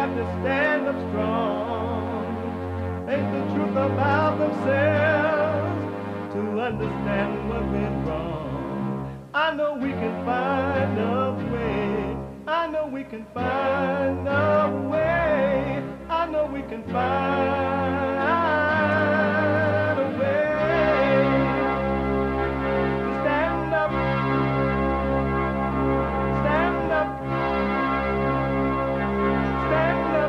got to stand up strong. Ain't the truth about themselves to understand what went wrong. I know we can find a way. I know we can find a way. I know we can find a way to stand up, stand up, stand up.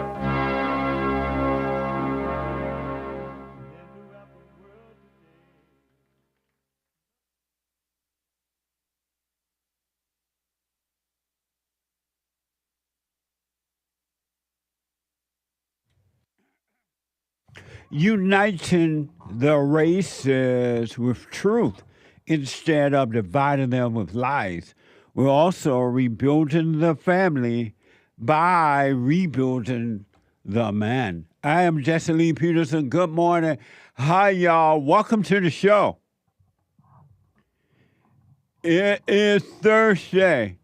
And throughout the world today. Uniting the races with truth instead of dividing them with lies. We're also rebuilding the family by rebuilding the man. I am Jasmine Peterson. Good morning. Hi, y'all. Welcome to the show. It is Thursday,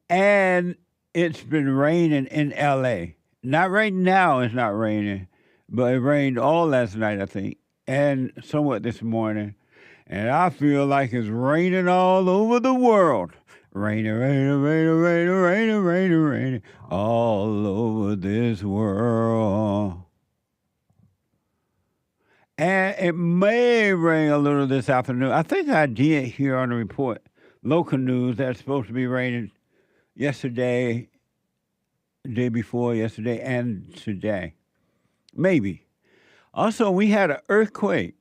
and it's been raining in L.A. Not right now, it's not raining. But it rained all last night, I think, and somewhat this morning. And I feel like it's raining all over the world. Raining, raining, raining, raining, raining, raining, raining, all over this world. And it may rain a little this afternoon. I think I did hear on the report, local news, that's supposed to be raining yesterday, day before yesterday, and today. Maybe. Also, we had an earthquake,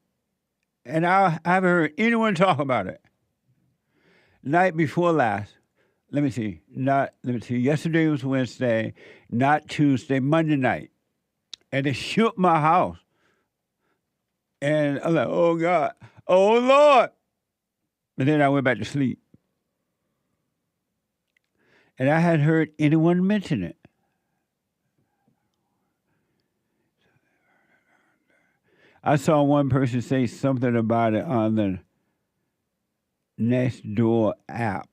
and I haven't heard anyone talk about it. Night before last, let me see. Yesterday was Wednesday, not Tuesday, Monday night, and it shook my house. And I'm like, oh God, oh Lord. But then I went back to sleep, and I hadn't heard anyone mention it. I saw one person say something about it on the Next Door app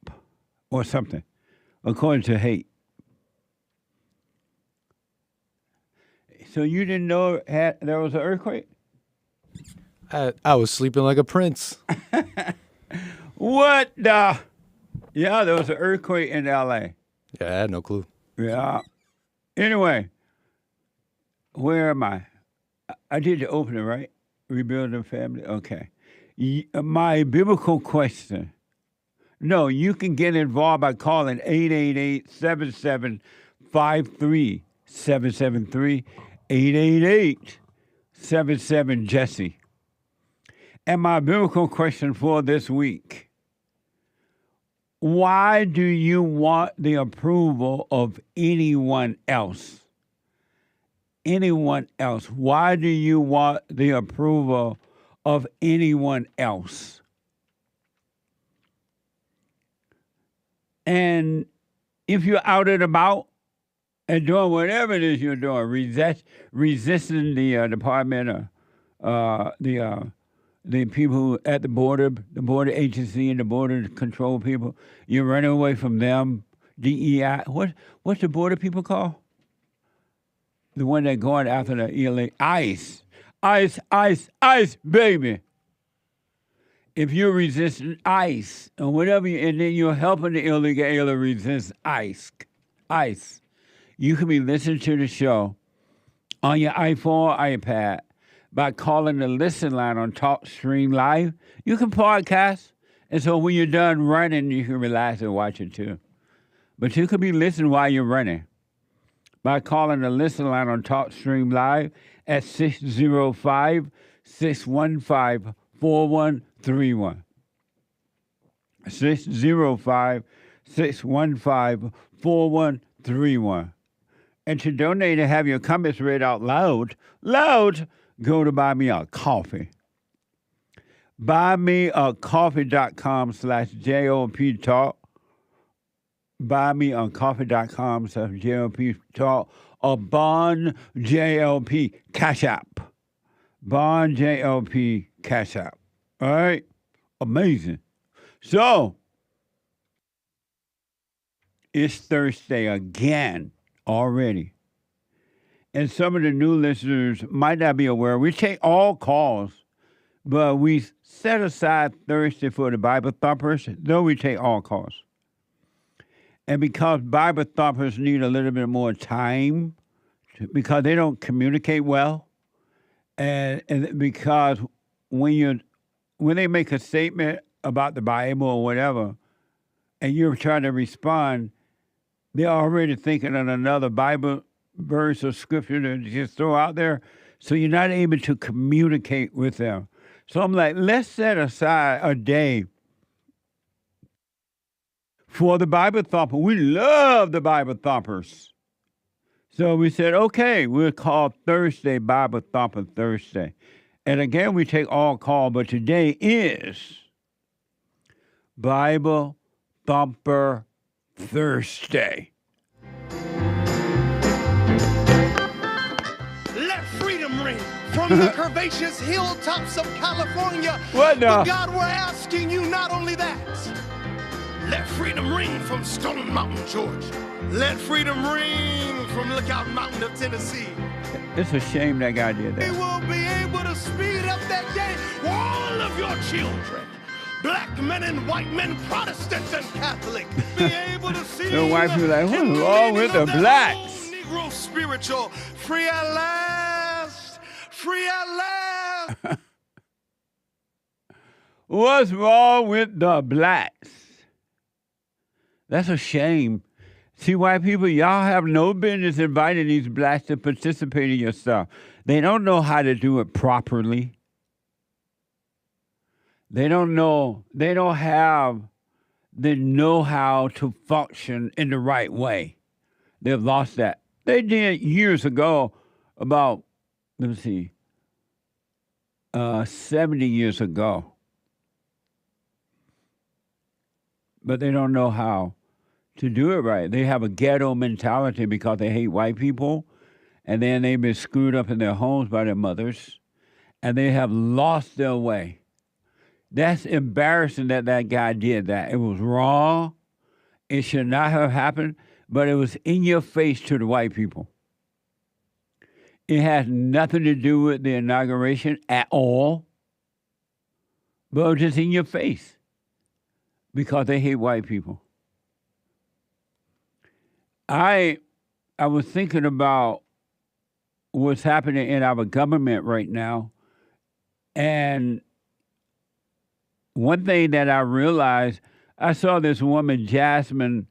or something, according to Hake. So you didn't know there was an earthquake? I was sleeping like a prince. What the? Yeah, there was an earthquake in L.A. Yeah, I had no clue. Yeah. Anyway, where am I? I did the opening, right? Rebuilding family. Okay. My biblical question. No, you can get involved by calling 888-7753-773, 888-77-JESSE. And my biblical question for this week. Why do you want the approval of anyone else? Anyone else? Why do you want the approval of anyone else? And if you're out and about and doing whatever it is you're doing, resisting the department or the people at the border agency and the border control people, you're running away from them. DEI, what's the border people call? The one that going after the illegal ICE, baby. If you're resisting ICE or whatever, and then you're helping the illegal alien resist ICE, you can be listening to the show on your iPhone or iPad by calling the listen line on TalkStream Live. You can podcast, and so when you're done running, you can relax and watch it too. But you could be listening while you're running by calling the listen line on TalkStream Live at 605-615-4131. 605-615-4131. And to donate and have your comments read out loud, go to Buy Me a Coffee. BuyMeACoffee.com/JLP Talk. BuyMeACoffee.com/JLP Talk. Or Bond JLP Cash App. Bond JLP Cash App. All right? Amazing. So, it's Thursday again already. and some of the new listeners might not be aware, we take all calls, but we set aside Thursday for the Bible thumpers, though we take all calls. And because Bible thumpers need a little bit more time, because they don't communicate well, and because when they make a statement about the Bible or whatever, and you're trying to respond, they're already thinking of another Bible verse or scripture to just throw out there, so you're not able to communicate with them. So I'm like, let's set aside a day for the Bible thumper. We love the Bible thumpers. So we said, okay, we'll call Thursday Bible Thumper Thursday. And again, we take all calls, but today is Bible Thumper Thursday. Let freedom ring from the curvaceous hilltops of California. What the? But God, we're asking you not only that. Let freedom ring from Stone Mountain, Georgia. Let freedom ring from Lookout Mountain of Tennessee. It's a shame that guy did We that. will be able to speed up that day for all of your children. Black men and white men, Protestants and Catholic, be able to see The white people like, what's wrong with the blacks? Negro spiritual, free at last, free at last. What's wrong with the blacks? That's a shame. See, white people, y'all have no business inviting these blacks to participate in your stuff. They don't know how to do it properly. They don't know. They don't have the know-how to function in the right way. They've lost that. They did years ago, about, 70 years ago. But they don't know how to do it right. They have a ghetto mentality because they hate white people, and then they've been screwed up in their homes by their mothers, and they have lost their way. That's embarrassing that that guy did that. It was wrong. It should not have happened, but it was in your face to the white people. It has nothing to do with the inauguration at all, but it was just in your face because they hate white people. I was thinking about what's happening in our government right now, and one thing that I realized, I saw this woman, Jasmine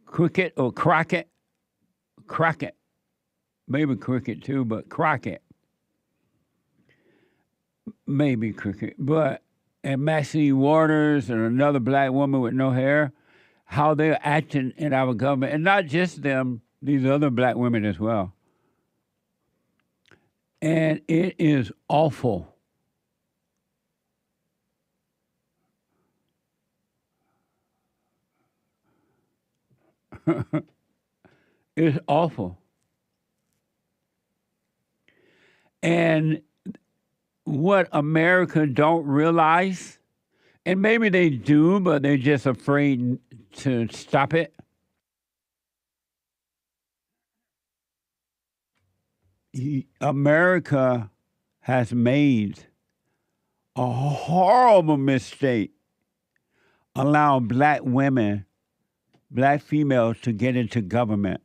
Crooked or Crockett, maybe Crooked too, but Crockett, maybe Crooked, and Maxine Waters and another black woman with no hair, how they're acting in our government, and not just them, these other black women as well. And it is awful. It's awful. And what America don't realize, and maybe they do, but they're just afraid to stop it. America has made a horrible mistake allowing black women, black females to get into government,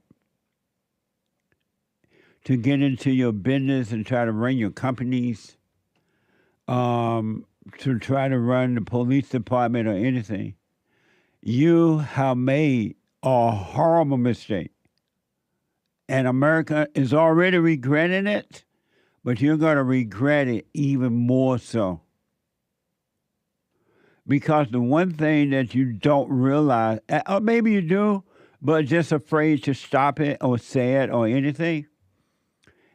to get into your business and try to run your companies, to try to run the police department or anything. You have made a horrible mistake. And America is already regretting it, but you're going to regret it even more so. Because the one thing that you don't realize, or maybe you do, but just afraid to stop it or say it or anything,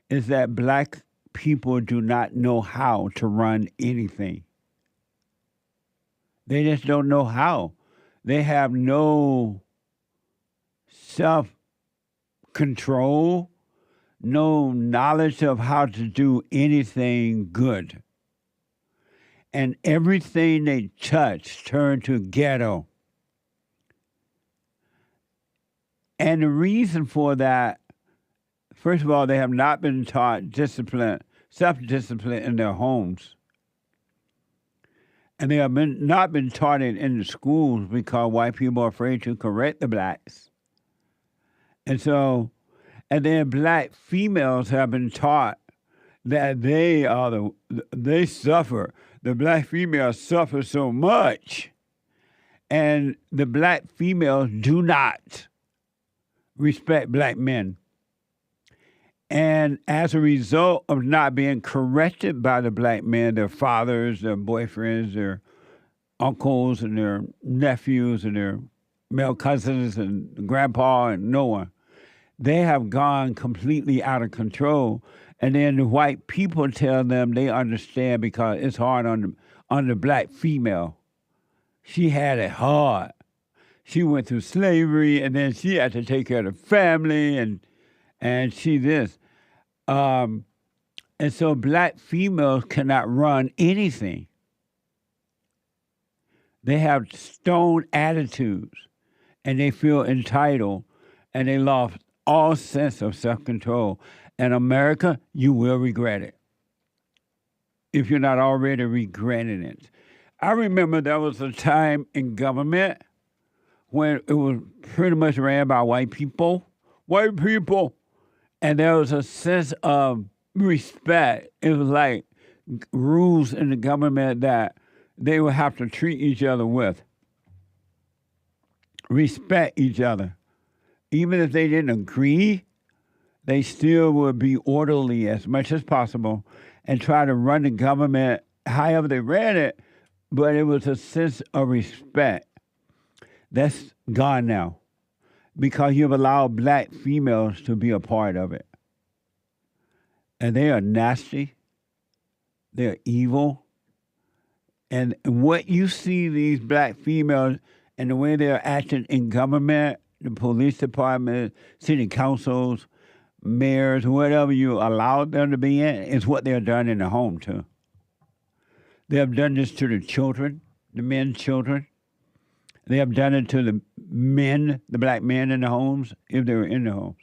is that black people do not know how to run anything. They just don't know how. They have no self-control, no knowledge of how to do anything good. And everything they touch turned to ghetto. And the reason for that, First of all, they have not been taught discipline, self-discipline in their homes. And they have not been taught it in the schools because white people are afraid to correct the blacks. And then black females have been taught that they suffer. The black females suffer so much. And the black females do not respect black men. And as a result of not being corrected by the black men, their fathers, their boyfriends, their uncles, and their nephews, and their male cousins, and grandpa, and no one, they have gone completely out of control. And then the white people tell them they understand because it's hard on the black female. She had it hard. She went through slavery, and then she had to take care of the family, and she this. And so black females cannot run anything. They have stone attitudes, and they feel entitled, and they lost all sense of self-control. In America, you will regret it if you're not already regretting it. I remember there was a time in government when it was pretty much ran by white people, and there was a sense of respect. It was like rules in the government that they would have to treat each other with. Respect each other. Even if they didn't agree, they still would be orderly as much as possible and try to run the government however they ran it, but it was a sense of respect. That's gone now because you've allowed black females to be a part of it. And they are nasty. They're evil. And what you see these black females and the way they're acting in government, the police department, city councils, mayors, whatever you allowed them to be in, is what they're done in the home too. They have done this to the children, the men's children. They have done it to the men, the black men in the homes, if they were in the homes.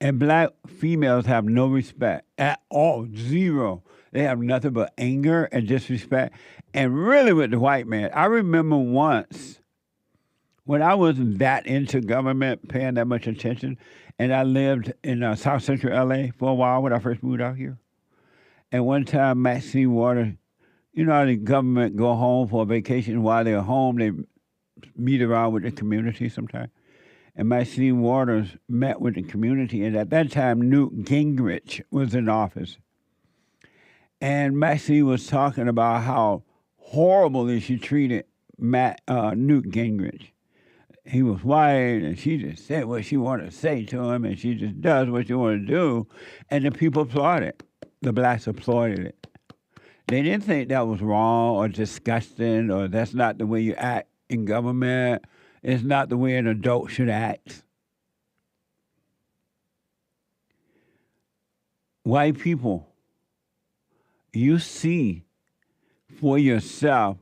And black females have no respect at all, zero. They have nothing but anger and disrespect. And really with the white man, I remember once when I wasn't that into government, paying that much attention, and I lived in South Central LA for a while when I first moved out here. And one time, Maxine Waters, you know how the government go home for a vacation. While they're home, they meet around with the community sometimes. And Maxine Waters met with the community, and at that time, Newt Gingrich was in office. And Maxine was talking about how horribly she treated Newt Gingrich. He was white, and she just said what she wanted to say to him, and she just does what she wanted to do, and the people applauded. The blacks applauded it. They didn't think that was wrong or disgusting or that's not the way you act in government. It's not the way an adult should act. White people, you see for yourself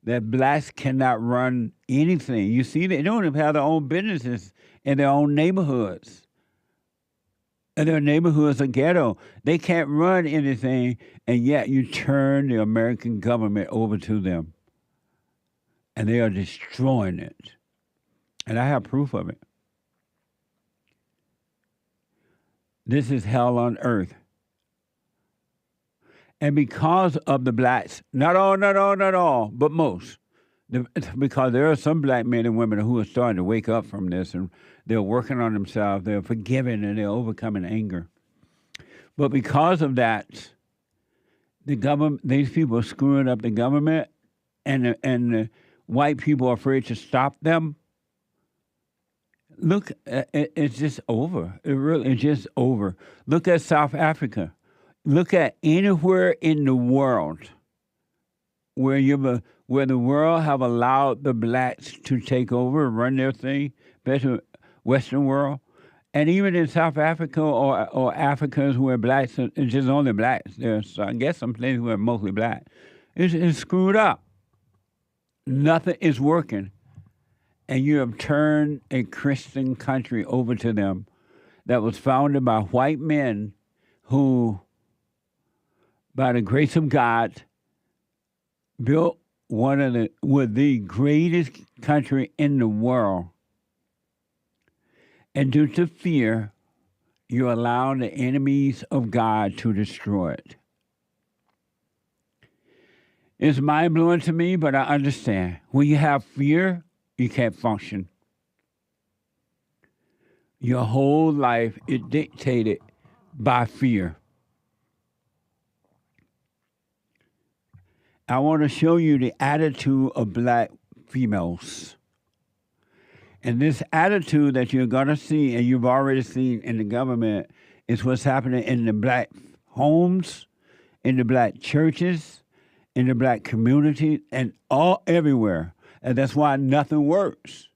that blacks cannot run anything. You see, they don't even have their own businesses in their own neighborhoods. And their neighborhoods are ghetto. They can't run anything, and yet you turn the American government over to them. And they are destroying it. And I have proof of it. This is hell on earth. And because of the blacks, not all, but most, because there are some black men and women who are starting to wake up from this, and they're working on themselves, they're forgiving, and they're overcoming anger. But because of that, the government, these people are screwing up the government, and the white people are afraid to stop them. Look, it's just over. It really is just over. Look at South Africa. Look at anywhere in the world where the world have allowed the blacks to take over and run their thing, especially Western world, and even in South Africa or Africans where blacks are just only blacks. There's I guess some places where mostly black. It's screwed up. Nothing is working, and you have turned a Christian country over to them, that was founded by white men who, by the grace of God, built the greatest country in the world. And due to fear, you allow the enemies of God to destroy it. It's mind-blowing to me, but I understand. When you have fear, you can't function. Your whole life is dictated by fear. I want to show you the attitude of black females. And this attitude that you're going to see, and you've already seen in the government, is what's happening in the black homes, in the black churches, in the black community, and all everywhere. And that's why nothing works.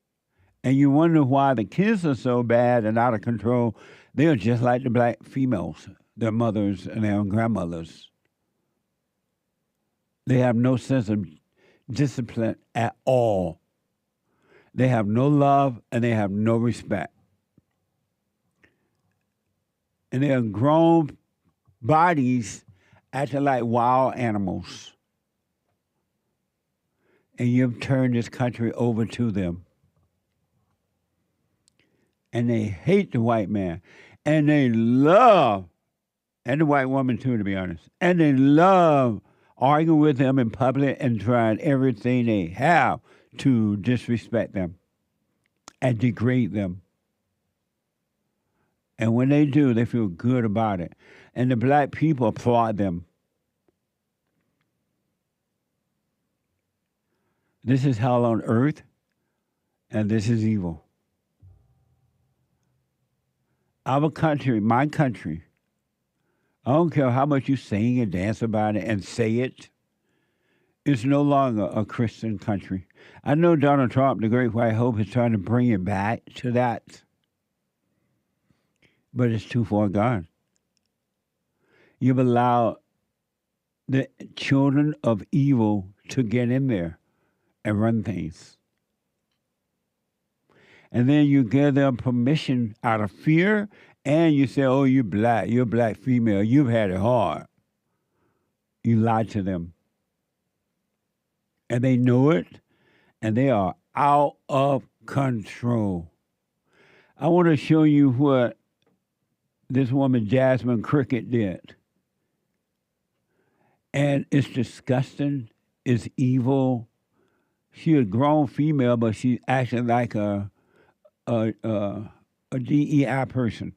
And you wonder why the kids are so bad and out of control. They're just like the black females, their mothers and their grandmothers. They have no sense of discipline at all. They have no love and they have no respect. And they are grown bodies acting like wild animals. And you've turned this country over to them. And they hate the white man. And they love, and the white woman too, to be honest, and they love arguing with them in public and trying everything they have to disrespect them and degrade them. And when they do, they feel good about it. And the black people applaud them. This is hell on earth, and this is evil. Our country, my country, I don't care how much you sing and dance about it and say it, it's no longer a Christian country. I know Donald Trump, the Great White Hope, is trying to bring it back to that, but it's too far gone. You've allowed the children of evil to get in there and run things. And then you give them permission out of fear, and you say, oh, you're a black female, you've had it hard. You lie to them. And they know it, and they are out of control. I want to show you what this woman, Jasmine Crooked, did. And it's disgusting, it's evil. She's a grown female, but she's acting like a DEI person.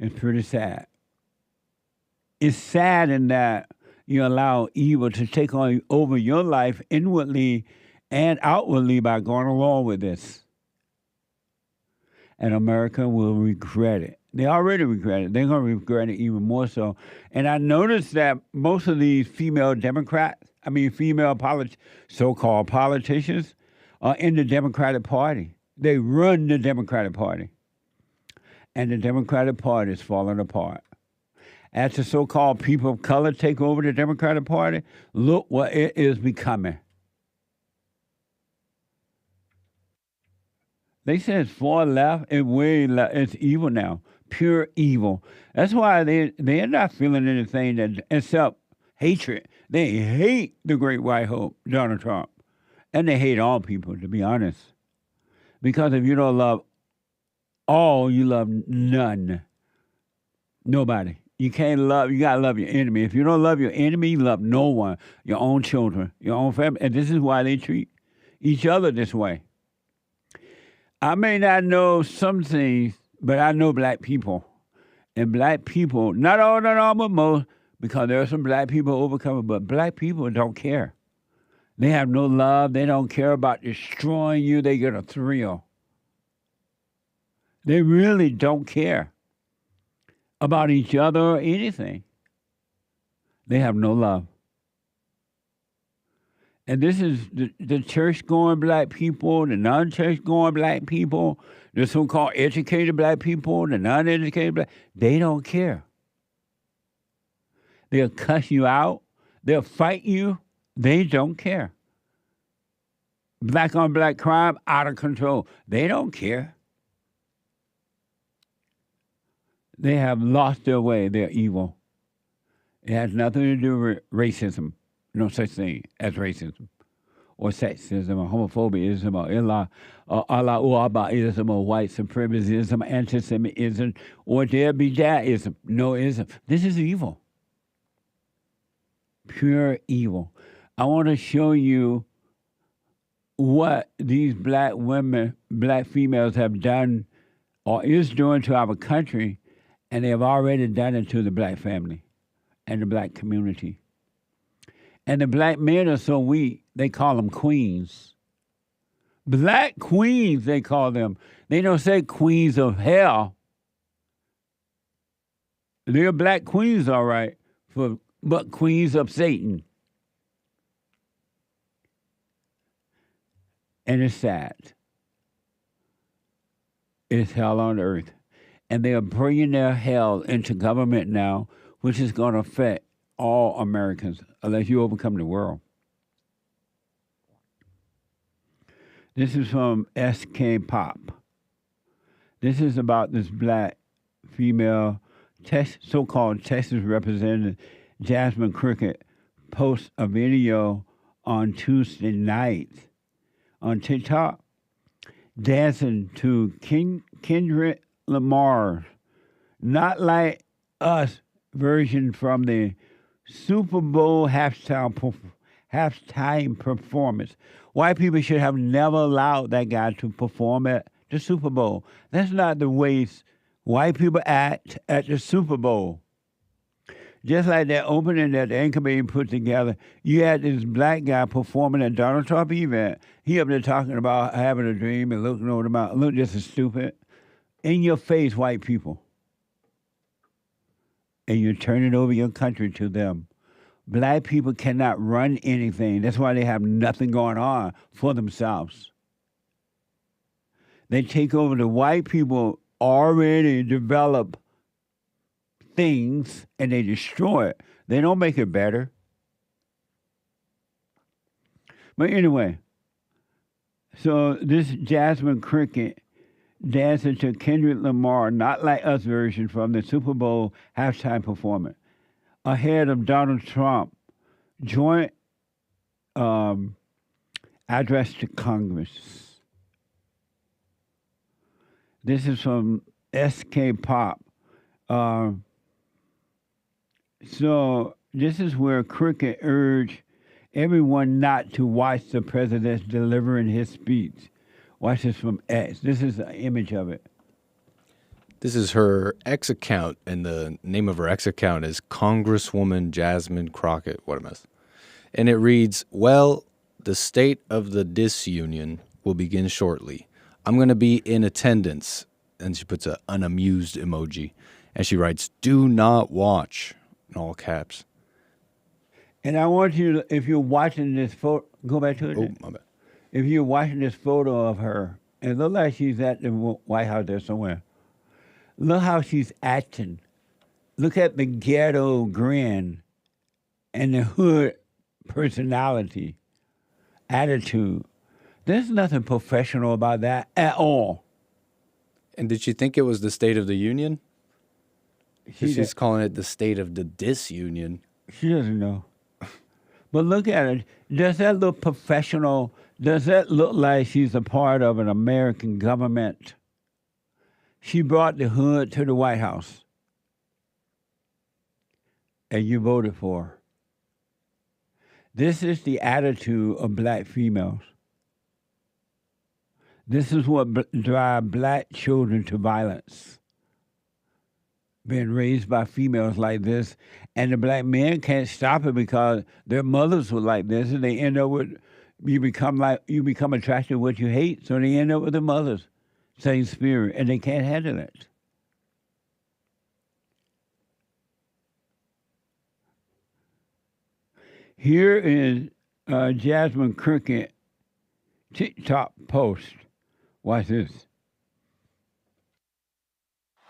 It's pretty sad. It's sad in that you allow evil to take over your life inwardly and outwardly by going along with this. And America will regret it. They already regret it. They're going to regret it even more so. And I noticed that most of these female so-called politicians are in the Democratic Party. They run the Democratic Party. And the Democratic Party is falling apart. As the so-called people of color take over the Democratic Party, look what it is becoming. They say it's far left and way left. It's evil now, pure evil. That's why they're not feeling anything except hatred. They hate the Great White Hope, Donald Trump. And they hate all people, to be honest. Because if you don't love all, you love none. Nobody. You gotta love your enemy. If you don't love your enemy, you love no one. Your own children, your own family. And this is why they treat each other this way. I may not know some things, but I know black people. And black people, not all, but most, because there are some black people overcoming, but black people don't care. They have no love. They don't care about destroying you. They get a thrill. They really don't care about each other or anything. They have no love. And this is the church-going black people, the non-church-going black people, the so-called educated black people, the non-educated black. They don't care. They'll cuss you out. They'll fight you. They don't care. Black on black crime, out of control. They don't care. They have lost their way. They're evil. It has nothing to do with racism. No such thing as racism or sexism or homophobia or Allah Uabaism or white supremacism, anti-Semitism, or there be Jaiism. No ism. This is evil. Pure evil. I want to show you what these black women, black females have done or is doing to our country, and they have already done it to the black family and the black community. And the black men are so weak, they call them queens. Black queens, they call them. They don't say queens of hell. They're black queens, all right, but queens of Satan. And it's sad. It's hell on earth. And they are bringing their hell into government now, which is going to affect all Americans unless you overcome the world. This is from SK Pop. This is about this black female so-called Texas representative Jasmine Crooked posts a video on Tuesday night on TikTok dancing to Kendrick Lamar's Not Like Us version from the Super Bowl halftime performance. White people should have never allowed that guy to perform at the Super Bowl. That's not the way white people act at the Super Bowl. Just like that opening that the Anchor Baby put together, you had this black guy performing at Donald Trump event. He up there talking about having a dream and looking over the mountain. Look just as stupid. In your face, white people. And you're turning over your country to them. Black people cannot run anything. That's why they have nothing going on for themselves. They take over the white people already developed things and they destroy it. They don't make it better. But anyway, so this Jasmine Crooked dancing to Kendrick Lamar, Not Like Us version from the Super Bowl halftime performance ahead of Donald Trump joint address to Congress. This is from SK Pop. So this is where Crooked urged everyone not to watch the president delivering his speech. Watch this from X. This is an image of it. This is her X account, and the name of her X account is Congresswoman Jasmine Crooked. What a mess. And it reads, well, the state of the disunion will begin shortly. I'm going to be in attendance. And she puts an unamused emoji. And she writes, do not watch, in all caps. And I want you to, if you're watching this photo, go back to it. Oh, my bad. If you're watching this photo of her, it looks like she's at the White House there somewhere. Look how she's acting. Look at the ghetto grin and the hood personality, attitude. There's nothing professional about that at all. And did she think it was the State of the Union? She's calling it the State of the Disunion. She doesn't know. But look at it. Does that look professional? Does that look like she's a part of an American government? She brought the hood to the White House. And you voted for her. This is the attitude of black females. This is what drives black children to violence. Being raised by females like this, and the black men can't stop it because their mothers were like this, and they end up with you become attracted to what you hate, so they end up with the mothers, same spirit, and they can't handle it. Here is Jasmine Crooked TikTok post. Watch this.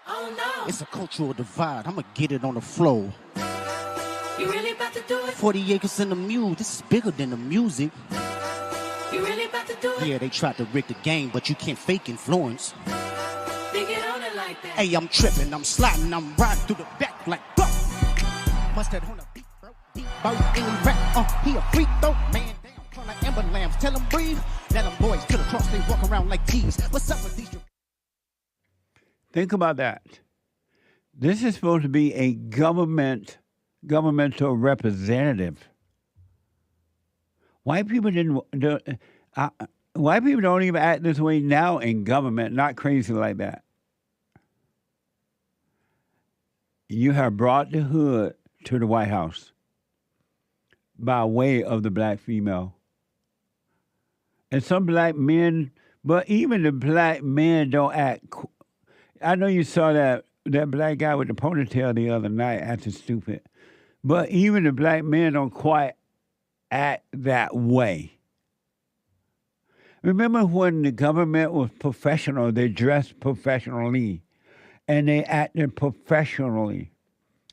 Oh no. It's a cultural divide. I'ma get it on the floor. You really about to do it? 40 acres in the mule. This is bigger than the music. You really about to do do it. Yeah, they tried to rig the game, but you can't fake influence. They get on it like that. Hey, I'm tripping, I'm sliding, I'm riding through the back like bro. Mustard on the beat, bro. Deep boat in the rap, he a freak though. Man down, trying to amber lambs, tell him breathe. Let them boys to the cross, they walk around like G's. What's up with these? Think about that. This is supposed to be a governmental representative. White people white people don't even act this way now in government, not crazy like that. You have brought the hood to the White House by way of the black female. And some black men, but even the black men don't act. I know you saw that black guy with the ponytail the other night acting stupid. But even the black men don't quite act that way. Remember when the government was professional, they dressed professionally and they acted professionally.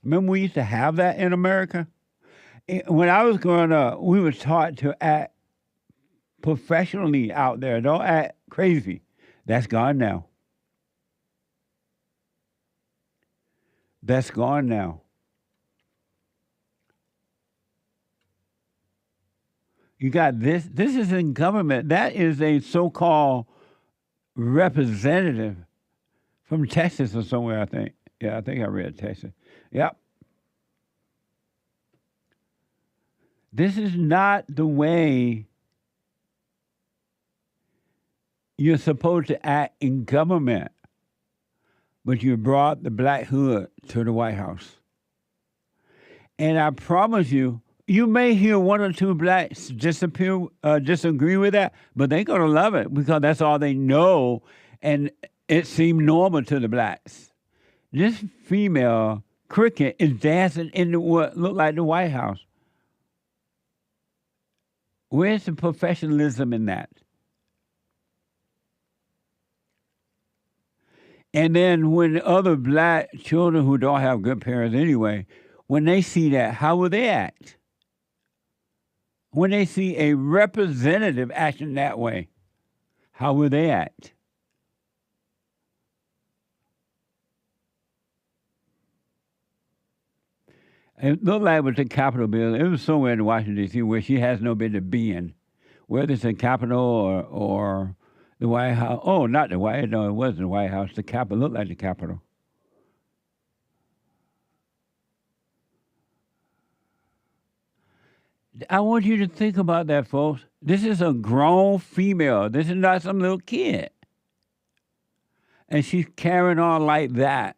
Remember we used to have that in America? When I was growing up, we were taught to act professionally out there. Don't act crazy. That's gone now. That's gone now. You got this. This is in government. That is a so-called representative from Texas or somewhere, I think. Yeah, I think I read Texas. Yep. This is not the way you're supposed to act in government. But you brought the black hood to the White House. And I promise you, you may hear one or two blacks disagree with that, but they're going to love it because that's all they know, and it seemed normal to the blacks. This female, Crooked, is dancing in what looked like the White House. Where's the professionalism in that? And then when other black children who don't have good parents anyway, when they see that, how will they act? When they see a representative acting that way, how will they act? It looked like it was the Capitol building. It was somewhere in Washington, D.C., where she has no business being. Whether it's the Capitol or the White House. Oh, not the White House. No, it wasn't the White House. The Capitol looked like the Capitol. I want you to think about that, folks. This is a grown female. This is not some little kid. And she's carrying on like that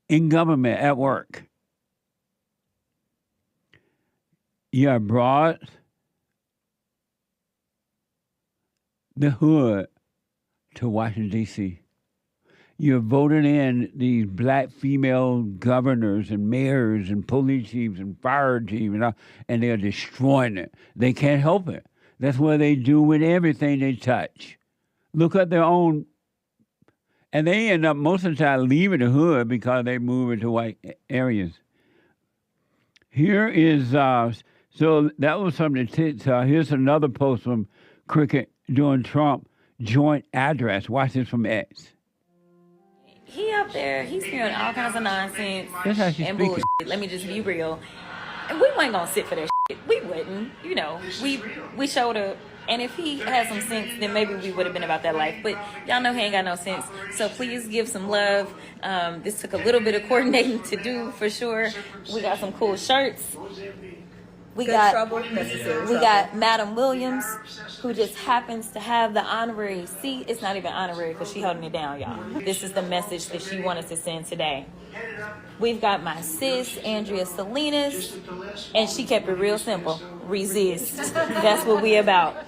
in government, at work. You have brought the hood to Washington, D.C. You're voting in these black female governors and mayors and police chiefs and fire chiefs, and they're destroying it. They can't help it. That's what they do with everything they touch. Look at their own, and they end up most of the time leaving the hood because they move into white areas. Here is, so that was something here's another post from Crockett doing Trump joint address. Watch this from X. He up there, he's hearing all kinds of nonsense That's how she's and speaking. bullshit. Let me just be real. And we weren't gonna sit for that shit. We wouldn't, you know. We showed up, and if he had some sense, then maybe we would have been about that life. But y'all know he ain't got no sense. So please give some love. This took a little bit of coordinating to do for sure. We got some cool shirts. We got Madam Williams, who just happens to have the honorary seat. It's not even honorary because she's holding it down, y'all. This is the message that she wanted to send today. We've got my sis, Andrea Salinas, and she kept it real simple. Resist. That's what we about.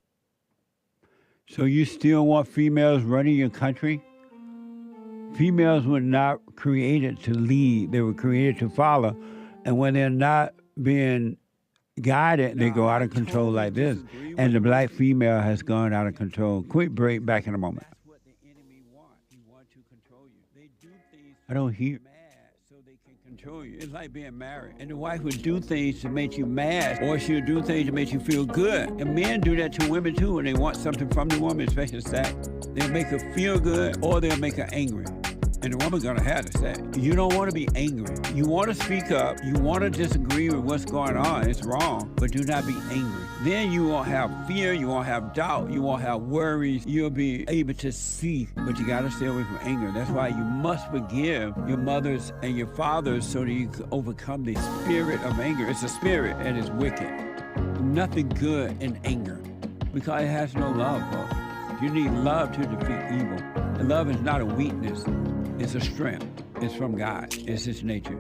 So you still want females running your country? Females were not created to lead. They were created to follow. And when they're not being guided, they go out of control like this. And the black female has gone out of control. Quick break, back in a moment. That's what the enemy wants. He wants to control you. They do things I don't hear. So they can control control you. It's like being married. And the wife would do things to make you mad, or she'll do things to make you feel good. And men do that to women too when they want something from the woman, especially sex. They'll make her feel good, or they'll make her angry. And the woman's gonna have to say, you don't want to be angry. You want to speak up. You want to disagree with what's going on. It's wrong, but do not be angry. Then you won't have fear. You won't have doubt. You won't have worries. You'll be able to see, but you got to stay away from anger. That's why you must forgive your mothers and your fathers so that you can overcome the spirit of anger. It's a spirit and it's wicked. Nothing good in anger because it has no love, folks. You need love to defeat evil. And love is not a weakness. It's a strength. It's from God. It's His nature.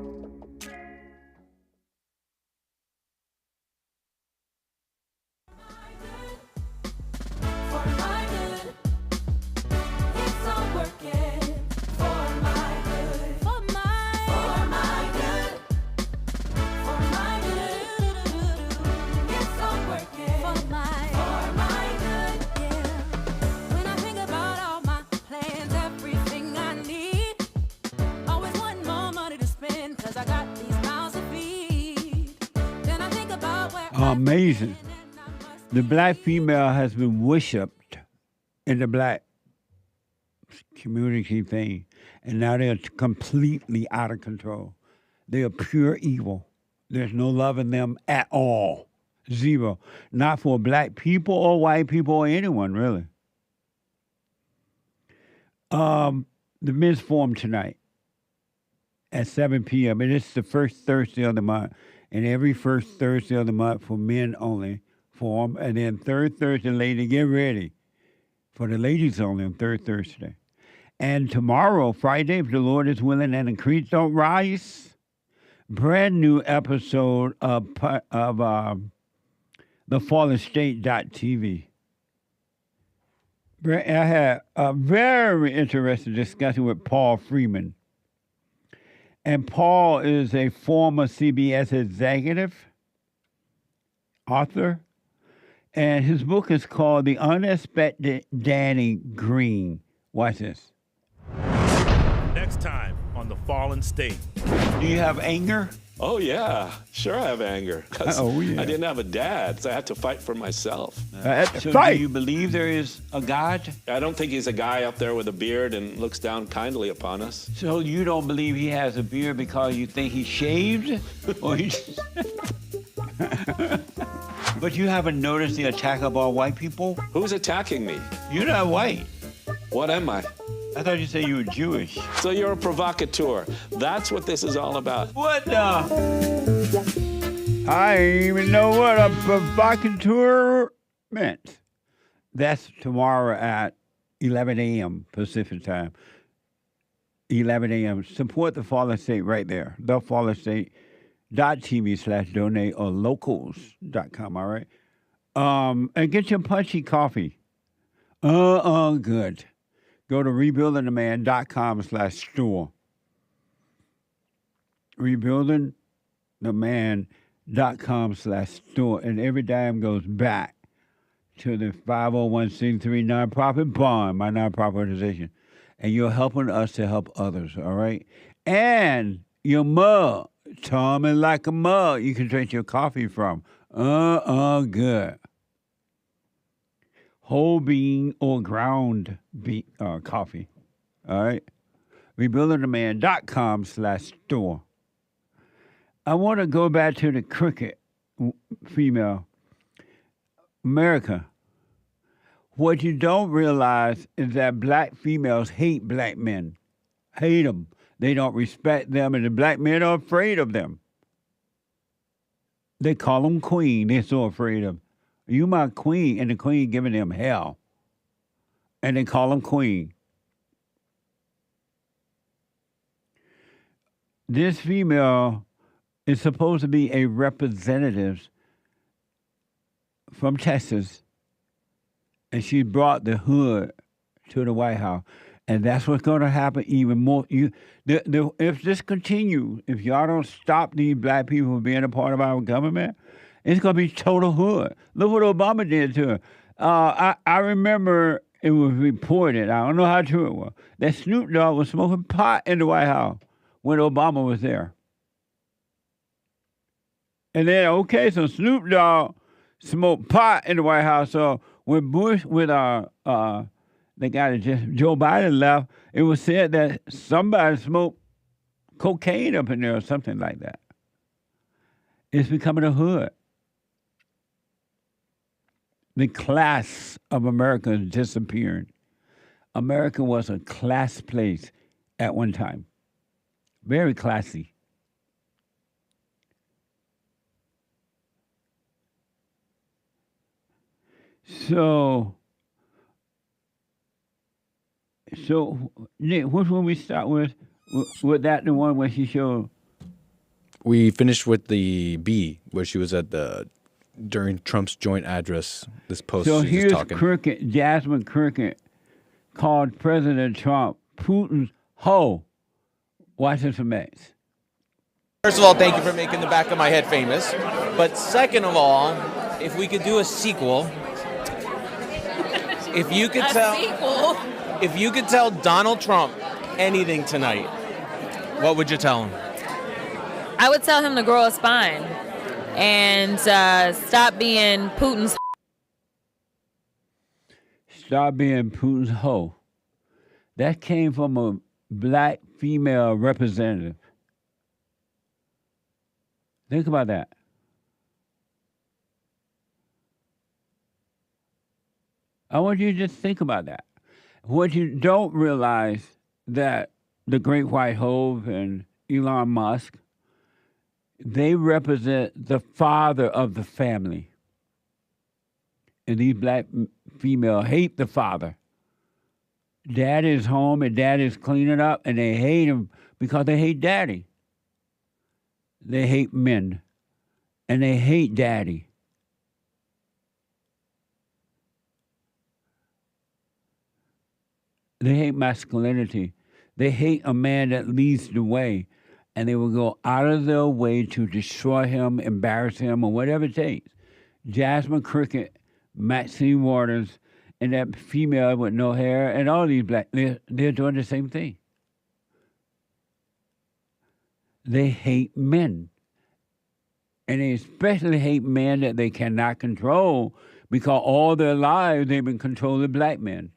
Amazing. The black female has been worshipped in the black community thing, and now they're completely out of control. They are pure evil. There's no love in them at all. Zero. Not for black people or white people or anyone, really. The men's forum tonight at 7 p.m. And it's the first Thursday of the month. And every first Thursday of the month for men only forum. And then third Thursday, lady, get ready for the ladies only on third Thursday. And tomorrow, Friday, if the Lord is willing and the creeks don't rise, brand new episode of the Fallen State.tv. I had a very interesting discussion with Paul Freeman. And Paul is a former CBS executive, author, and his book is called The Unexpected Danny Green. Watch this. Next time on The Fallen State. Do you have anger? Oh, yeah. Sure I have anger. 'Cause Oh, yeah. I didn't have a dad, so I had to fight for myself. So do you believe there is a God? I don't think he's a guy up there with a beard and looks down kindly upon us. So you don't believe he has a beard because you think he shaved? Or he... But you haven't noticed the attack of all white people? Who's attacking me? You're not white. What am I? I thought you said you were Jewish. So you're a provocateur. That's what this is all about. What the? I didn't even know what a provocateur meant. That's tomorrow at 11 a.m. Pacific time. 11 a.m. Support the Fallen State right there. TheFallenState.tv/donate or locals.com, all right? And get your punchy coffee. Good. Go to rebuildingtheman.com/store. Rebuildingtheman.com/store. And every dime goes back to the 501c3 nonprofit bond, my nonprofit organization. And you're helping us to help others, all right? And your mug, Tommy like a mug, you can drink your coffee from. Good. Whole bean or ground bean, coffee. All right? Rebuildingtheman.com/store. I want to go back to the Crooked female. America. What you don't realize is that black females hate black men. Hate them. They don't respect them, and the black men are afraid of them. They call them queen. They're so afraid of them. You my queen, and the queen giving them hell. And they call them queen. This female is supposed to be a representative from Texas, and she brought the hood to the White House. And that's what's going to happen even more. If this continues, if y'all don't stop these black people from being a part of our government, it's going to be total hood. Look what Obama did to her. I remember it was reported, I don't know how true it was, that Snoop Dogg was smoking pot in the White House when Obama was there. And then, okay, so Snoop Dogg smoked pot in the White House. So when Bush with the guy that just Joe Biden left, it was said that somebody smoked cocaine up in there or something like that. It's becoming a hood. The class of America is disappearing. America was a class place at one time. Very classy. So Nick, which one we start with? Was that the one where she showed? We finished with the B, where she was at during Trump's joint address. This post. So she's here's talking. Crooked, Jasmine Crooked, called President Trump Putin's hoe. Watch this from Max. First of all, thank you for making the back of my head famous. But second of all, if we could do a sequel, if you could tell Donald Trump anything tonight, what would you tell him? I would tell him to grow a spine and stop being Putin's. Stop being Putin's hoe. That came from a black female representative. Think about that. I want you to just think about that. What you don't realize that the Great White Hope and Elon Musk, they represent the father of the family. And these black females hate the father. Daddy is home and daddy's cleaning up, and they hate him because they hate daddy. They hate men, and they hate daddy. They hate masculinity. They hate a man that leads the way, and they will go out of their way to destroy him, embarrass him, or whatever it takes. Jasmine Crooked, Maxine Waters, and that female with no hair, and all these black, they're doing the same thing. They hate men. And they especially hate men that they cannot control because all their lives they've been controlling black men.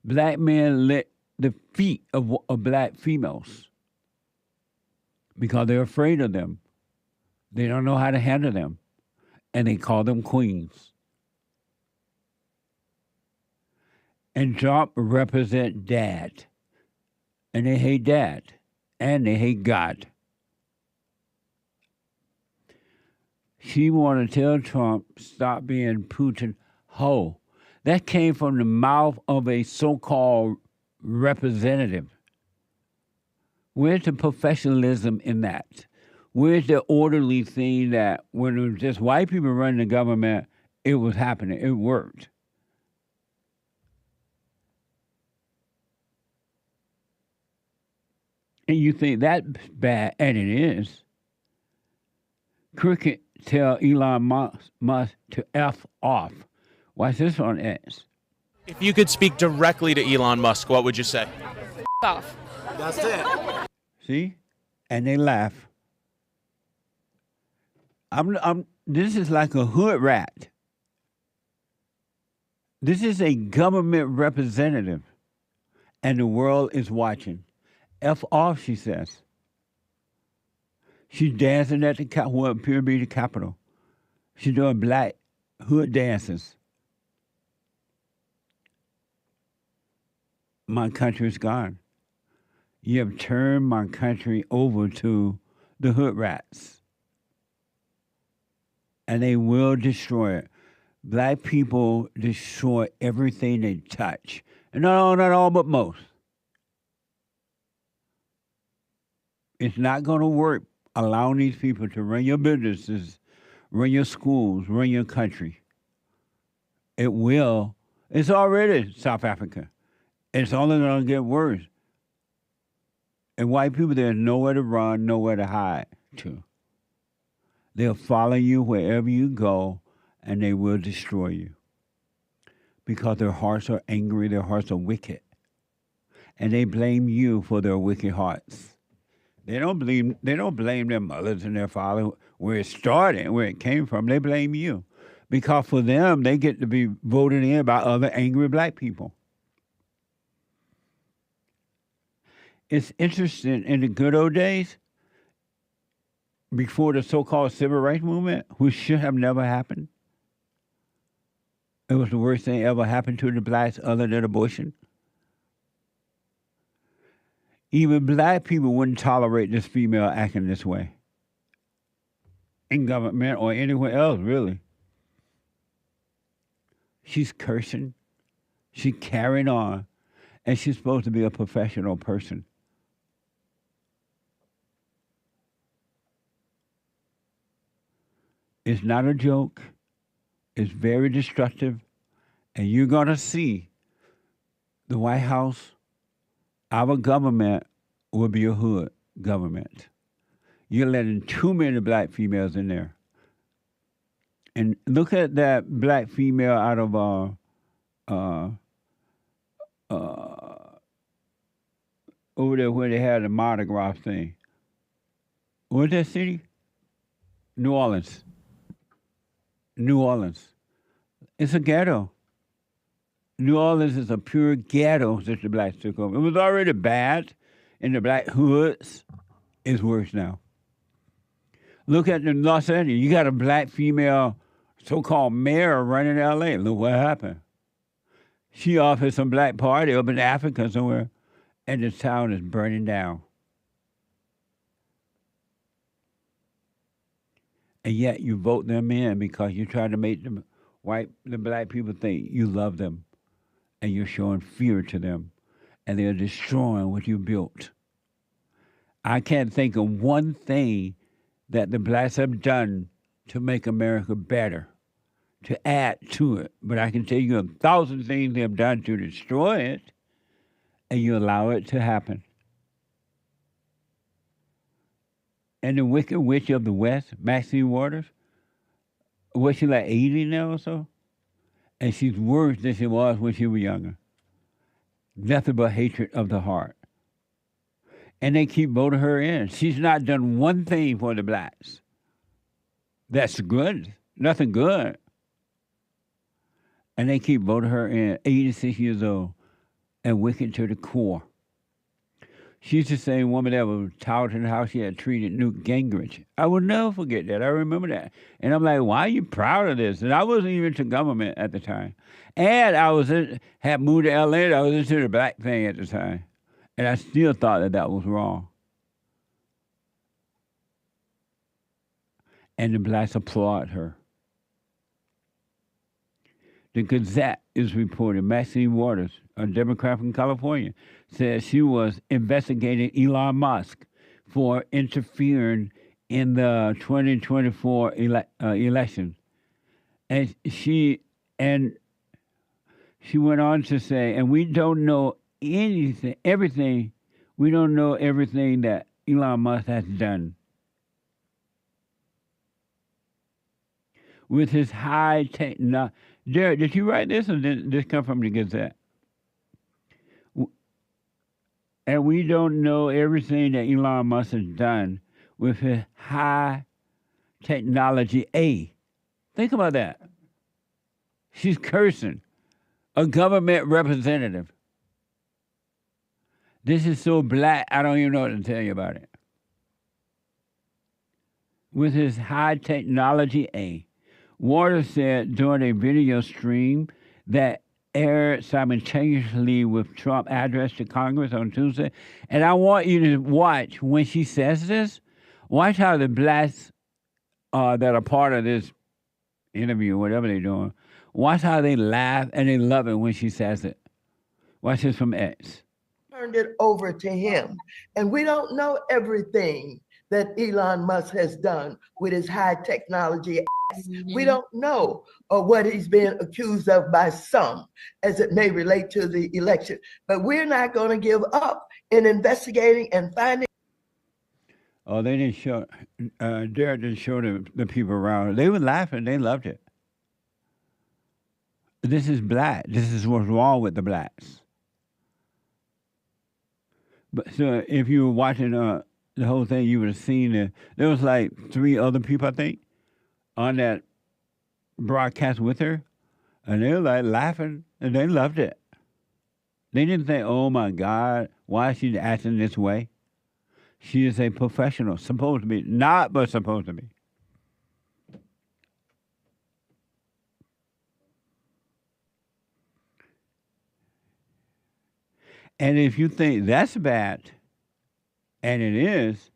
Black men lick the feet of black females because they're afraid of them. They don't know how to handle them. And they call them queens. And Trump represent dad. And they hate dad. And they hate God. She want to tell Trump, stop being Putin hoe. That came from the mouth of a so-called representative. Where's the professionalism in that? Where's the orderly thing that when it was just white people running the government, it was happening, it worked? And you think that's bad, and it is. Crooked tell Elon Musk to F off. Watch this on X. If you could speak directly to Elon Musk, what would you say? Off. That's it. See? And they laugh. This is like a hood rat. This is a government representative. And the world is watching. F off, she says. She's dancing at what appears to be the Capitol. She's doing black hood dances. My country is gone. You have turned my country over to the hood rats. And they will destroy it. Black people destroy everything they touch. And not all, but most. It's not going to work allowing these people to run your businesses, run your schools, run your country. It will. It's already South Africa. It's only going to get worse. And white people, there's nowhere to run, nowhere to hide to. They'll follow you wherever you go, and they will destroy you. Because their hearts are angry, their hearts are wicked. And they blame you for their wicked hearts. They don't blame their mothers and their father where it started, where it came from. They blame you. Because for them, they get to be voted in by other angry black people. It's interesting, in the good old days, before the so-called civil rights movement, which should have never happened, it was the worst thing ever happened to the blacks other than abortion. Even black people wouldn't tolerate this female acting this way. In government or anywhere else, really. She's cursing. She's carrying on. And she's supposed to be a professional person. It's not a joke. It's very destructive. And you're going to see the White House, our government, will be a hood government. You're letting too many black females in there. And look at that black female out of over there where they had the Mardi Gras thing. What's that city? New Orleans. New Orleans. It's a ghetto. New Orleans is a pure ghetto since the blacks took over. It was already bad in the black hoods. It's worse now. Look at the Los Angeles. You got a black female so-called mayor running L.A. Look what happened. She off at some black party up in Africa somewhere, and the town is burning down. And yet you vote them in because you're trying to make the black people think you love them, and you're showing fear to them, and they're destroying what you built. I can't think of one thing that the blacks have done to make America better, to add to it. But I can tell you 1,000 things they have done to destroy it, and you allow it to happen. And the Wicked Witch of the West, Maxine Waters, was she like 80 now or so? And she's worse than she was when she was younger. Nothing but hatred of the heart. And they keep voting her in. She's not done one thing for the blacks. That's good. Nothing good. And they keep voting her in, 86 years old, and wicked to the core. She's the same woman that was touting how she had treated Newt Gingrich. I will never forget that. I remember that. And I'm like, why are you proud of this? And I wasn't even to government at the time. And I had moved to L.A. I was into the black thing at the time. And I still thought that was wrong. And the blacks applaud her. The Gazette is reporting Maxine Waters, a Democrat from California, said she was investigating Elon Musk for interfering in the 2024 election. And she went on to say, and we don't know everything that Elon Musk has done. With his high technology. Derrick, did you write this or did this come from the Gazette? And we don't know everything that Elon Musk has done with his high technology. Think about that. She's cursing. A government representative. This is so black, I don't even know what to tell you about it. With his high technology. Waters said during a video stream that aired simultaneously with Trump's address to Congress on Tuesday. And I want you to watch when she says this. Watch how the blacks that are part of this interview, whatever they're doing, watch how they laugh and they love it when she says it. Watch this from X. Turned it over to him. And we don't know everything that Elon Musk has done with his high technology. Mm-hmm. We don't know what he's been accused of by some as it may relate to the election. But we're not going to give up in investigating and finding. Oh, they didn't show, Derrick didn't show the people around. They were laughing. They loved it. This is black. This is what's wrong with the blacks. But so if you were watching the whole thing, you would have seen it. There was like 3 other people, I think, on that broadcast with her, and they were like laughing, and they loved it. They didn't think, oh my God, why is she acting this way? She is a professional, supposed to be. Not, but supposed to be. And if you think that's bad, and it is,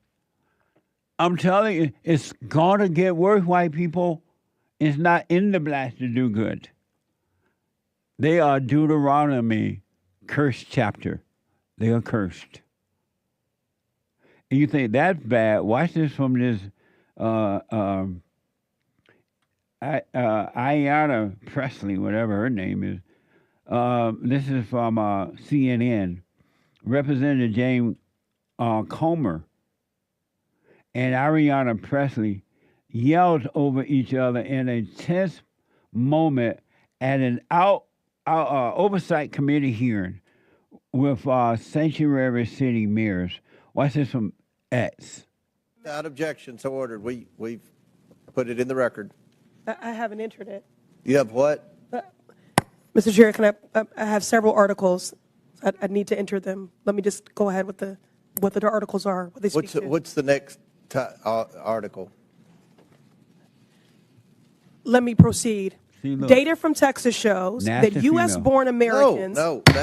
I'm telling you, it's going to get worse, white people. It's not in the blacks to do good. They are Deuteronomy, cursed chapter. They are cursed. And you think that's bad. Watch this from this Ayanna Pressley, whatever her name is. This is from CNN. Representative James Comer and Ayanna Pressley yelled over each other in a tense moment at an oversight committee hearing with sanctuary city mayors. Watch this from X. Without objection, so ordered. We've put it in the record. I haven't entered it. You have what? Mr. Chair, can I have several articles. I need to enter them. Let me just go ahead with what the articles are. What they speak to. What's the next article? Let me proceed. Data from Texas shows that U.S.-born Americans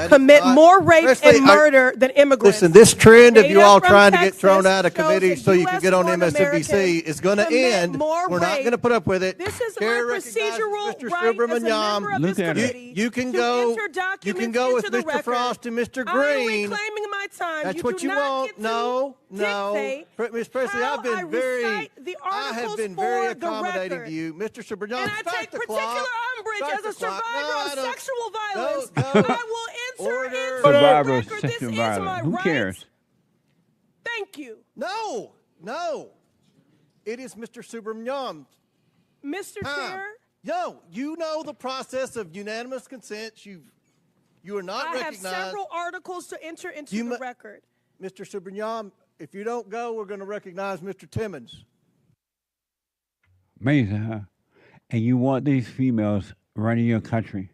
commit more rape and murder than immigrants. Listen, this trend of you all trying to get thrown out of committee so you can get on MSNBC is going to end. We're not going to put up with it. This is my procedural Mr. right as a member of this committee. You can go with Mr. Frost and Mr. Green. I'm reclaiming my time. That's what you want. No. Ms. Presley, I have been very accommodating to you. Mr. Subrignon, and I take particular umbrage as a survivor of sexual violence. I will insert into the record this is my Who cares? Thank you. No. It is Mr. Subrignon. Mr. Chair? No, you know the process of unanimous consent. You are not recognized. I have several articles to enter into the record. Mr. Subrignon, if you don't go, we're going to recognize Mr. Timmons. Amazing, huh? And you want these females running your country.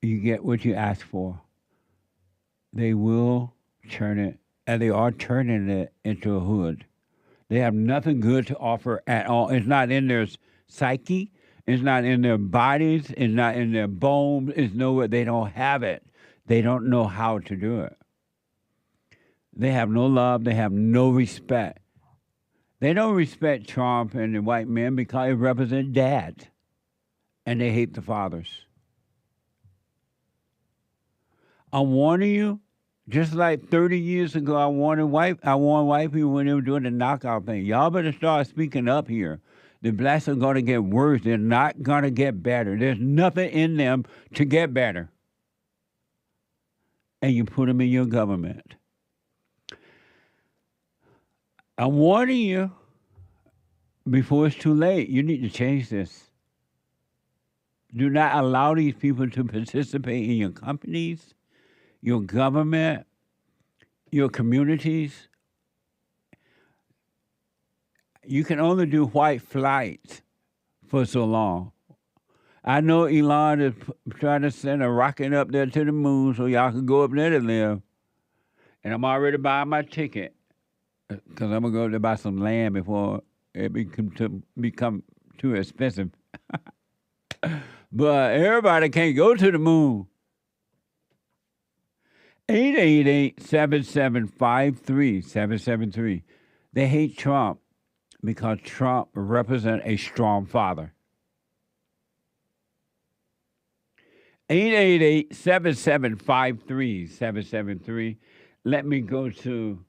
You get what you ask for. They will turn it, and they are turning it into a hood. They have nothing good to offer at all. It's not in their psyche. It's not in their bodies. It's not in their bones. It's nowhere. They don't have it. They don't know how to do it. They have no love. They have no respect. They don't respect Trump and the white men because they represent dad. And they hate the fathers. I'm warning you, just like 30 years ago, I warned white people when they were doing the knockout thing. Y'all better start speaking up here. The blacks are going to get worse. They're not going to get better. There's nothing in them to get better. And you put them in your government. I'm warning you before it's too late. You need to change this. Do not allow these people to participate in your companies, your government, your communities. You can only do white flight for so long. I know Elon is trying to send a rocket up there to the moon so y'all can go up there to live. And I'm already buying my ticket. Because I'm going to go to buy some land before it become too expensive. But everybody can't go to the moon. 888-7753-773. They hate Trump because Trump represents a strong father. 888-7753-773. Let me go to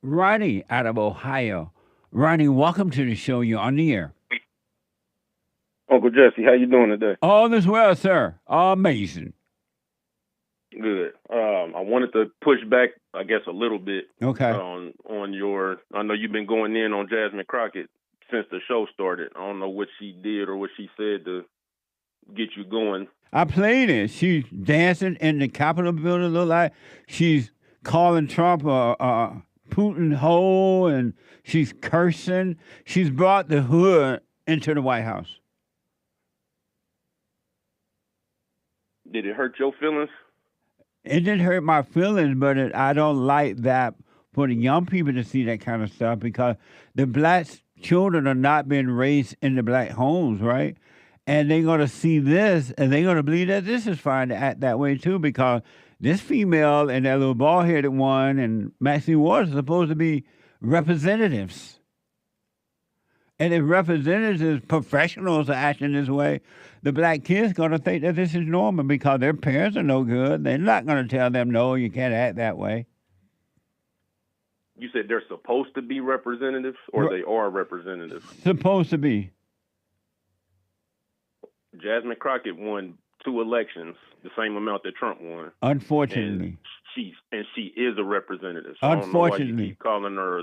Ronnie out of Ohio. Ronnie, welcome to the show. You're on the air. Uncle Jesse, how you doing today? All is well, sir. Amazing. Good. I wanted to push back, I guess, a little bit. Okay. On your, I know you've been going in on Jasmine Crooked since the show started. I don't know what she did or what she said to get you going. I played it. She's dancing in the Capitol building. Look like she's calling Trump Putin hoe, and she's cursing. She's brought the hood into the White House. Did it hurt your feelings? It didn't hurt my feelings, but I don't like that for the young people to see that kind of stuff, because the black children are not being raised in the black homes, right? And they're going to see this, and they're going to believe that this is fine to act that way too, because this female and that little bald-headed one and Maxine Waters are supposed to be representatives. And if representatives, professionals are acting this way, the black kids going to think that this is normal because their parents are no good. They're not going to tell them, no, you can't act that way. You said they're supposed to be representatives, or they are representatives? Supposed to be. Jasmine Crooked won 2 elections, the same amount that Trump won. Unfortunately. And she is a representative. So Unfortunately. I don't know why you keep calling her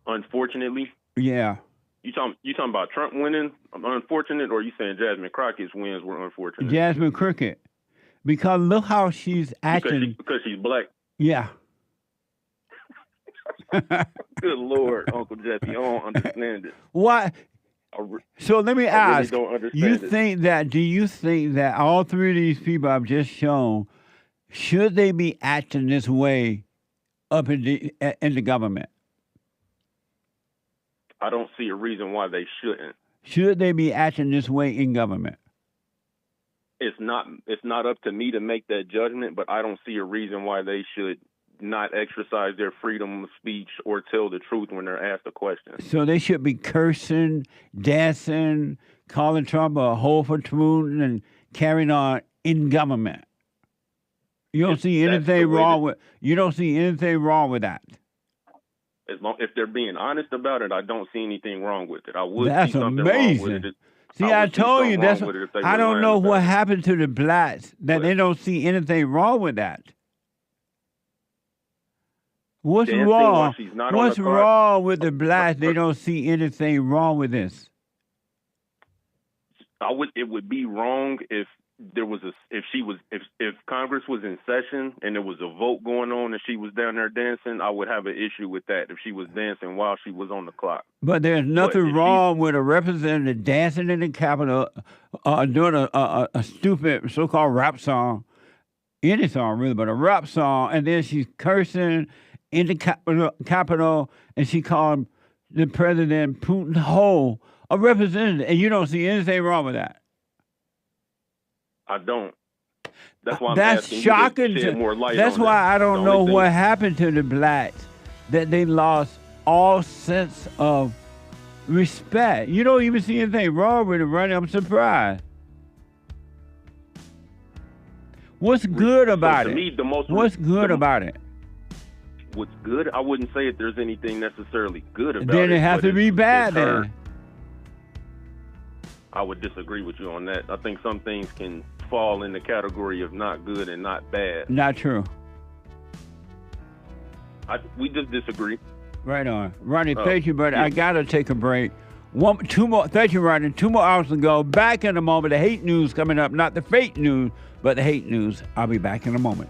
unfortunately? Yeah. You talking about Trump winning unfortunate, or are you saying Jasmine Crockett's wins were unfortunate? Jasmine Crooked. Because look how she's acting. Because she's black. Yeah. Good Lord, Uncle Jesse, I don't understand it. Why? So let me ask, really don't understand do you think that all 3 of these people I've just shown, should they be acting this way up in the government? I don't see a reason why they shouldn't. Should they be acting this way in government? It's not up to me to make that judgment, but I don't see a reason why they should not exercise their freedom of speech or tell the truth when they're asked a question. So they should be cursing, dancing, calling Trump a hoe for Putin, and carrying on in government. You don't see anything wrong with. You don't see anything wrong with that. If they're being honest about it, I don't see anything wrong with it. I would That's see something amazing. wrong with it. See, I told you that's. I don't know what happened to the blacks that they don't see anything wrong with that. What's wrong? What's wrong with the blacks? They don't see anything wrong with this. It would be wrong if Congress was in session and there was a vote going on and she was down there dancing. I would have an issue with that if she was dancing while she was on the clock. But there's nothing wrong with a representative dancing in the Capitol, doing a stupid so-called rap song, any song really, but a rap song, and then she's cursing in the Capitol, and she called the president Putin hoe, a representative, and you don't see anything wrong with that. I don't. That's why I'm asking shocking you to shed more light That's on why that. I don't know what happened to the blacks, that they lost all sense of respect. You don't even see anything wrong with it, Ronnie. I'm surprised. What's good about it? What's good about it? What's good? I wouldn't say that there's anything necessarily good about it. Then it has to be bad then. I would disagree with you on that. I think some things can fall in the category of not good and not bad. Not true. We just disagree. Right on. Ronnie, thank you, brother. I got to take a break. Two more. Thank you, Ronnie. 2 more hours to go. Back in a moment. The hate news coming up. Not the fake news, but the hate news. I'll be back in a moment.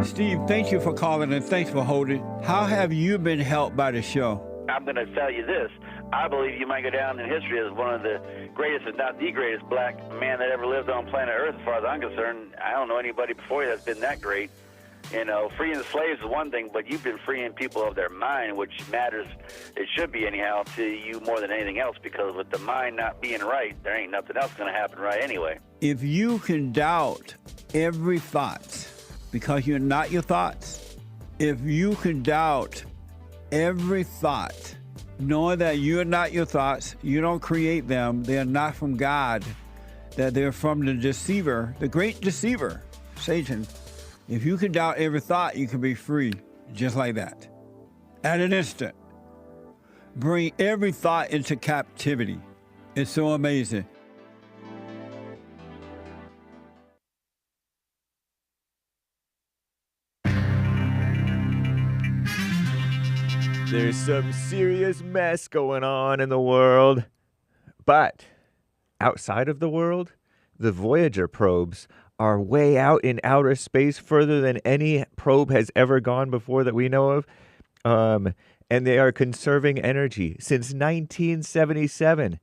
Steve, thank you for calling and thanks for holding. How have you been helped by the show? I'm going to tell you this. I believe you might go down in history as one of the greatest, if not the greatest, black man that ever lived on planet Earth, as far as I'm concerned. I don't know anybody before you that's been that great. You know, freeing the slaves is one thing, but you've been freeing people of their mind, which matters, it should be anyhow, to you more than anything else, because with the mind not being right, there ain't nothing else going to happen right anyway. If you can doubt every thought, because you're not your thoughts, if you can doubt every thought, knowing that you're not your thoughts, you don't create them, they're not from God, that they're from the deceiver, the great deceiver, Satan. If you can doubt every thought, you can be free, just like that. At an instant. Bring every thought into captivity. It's so amazing. There's some serious mess going on in the world. But outside of the world, the Voyager probes are way out in outer space, further than any probe has ever gone before that we know of. And they are conserving energy since 1977.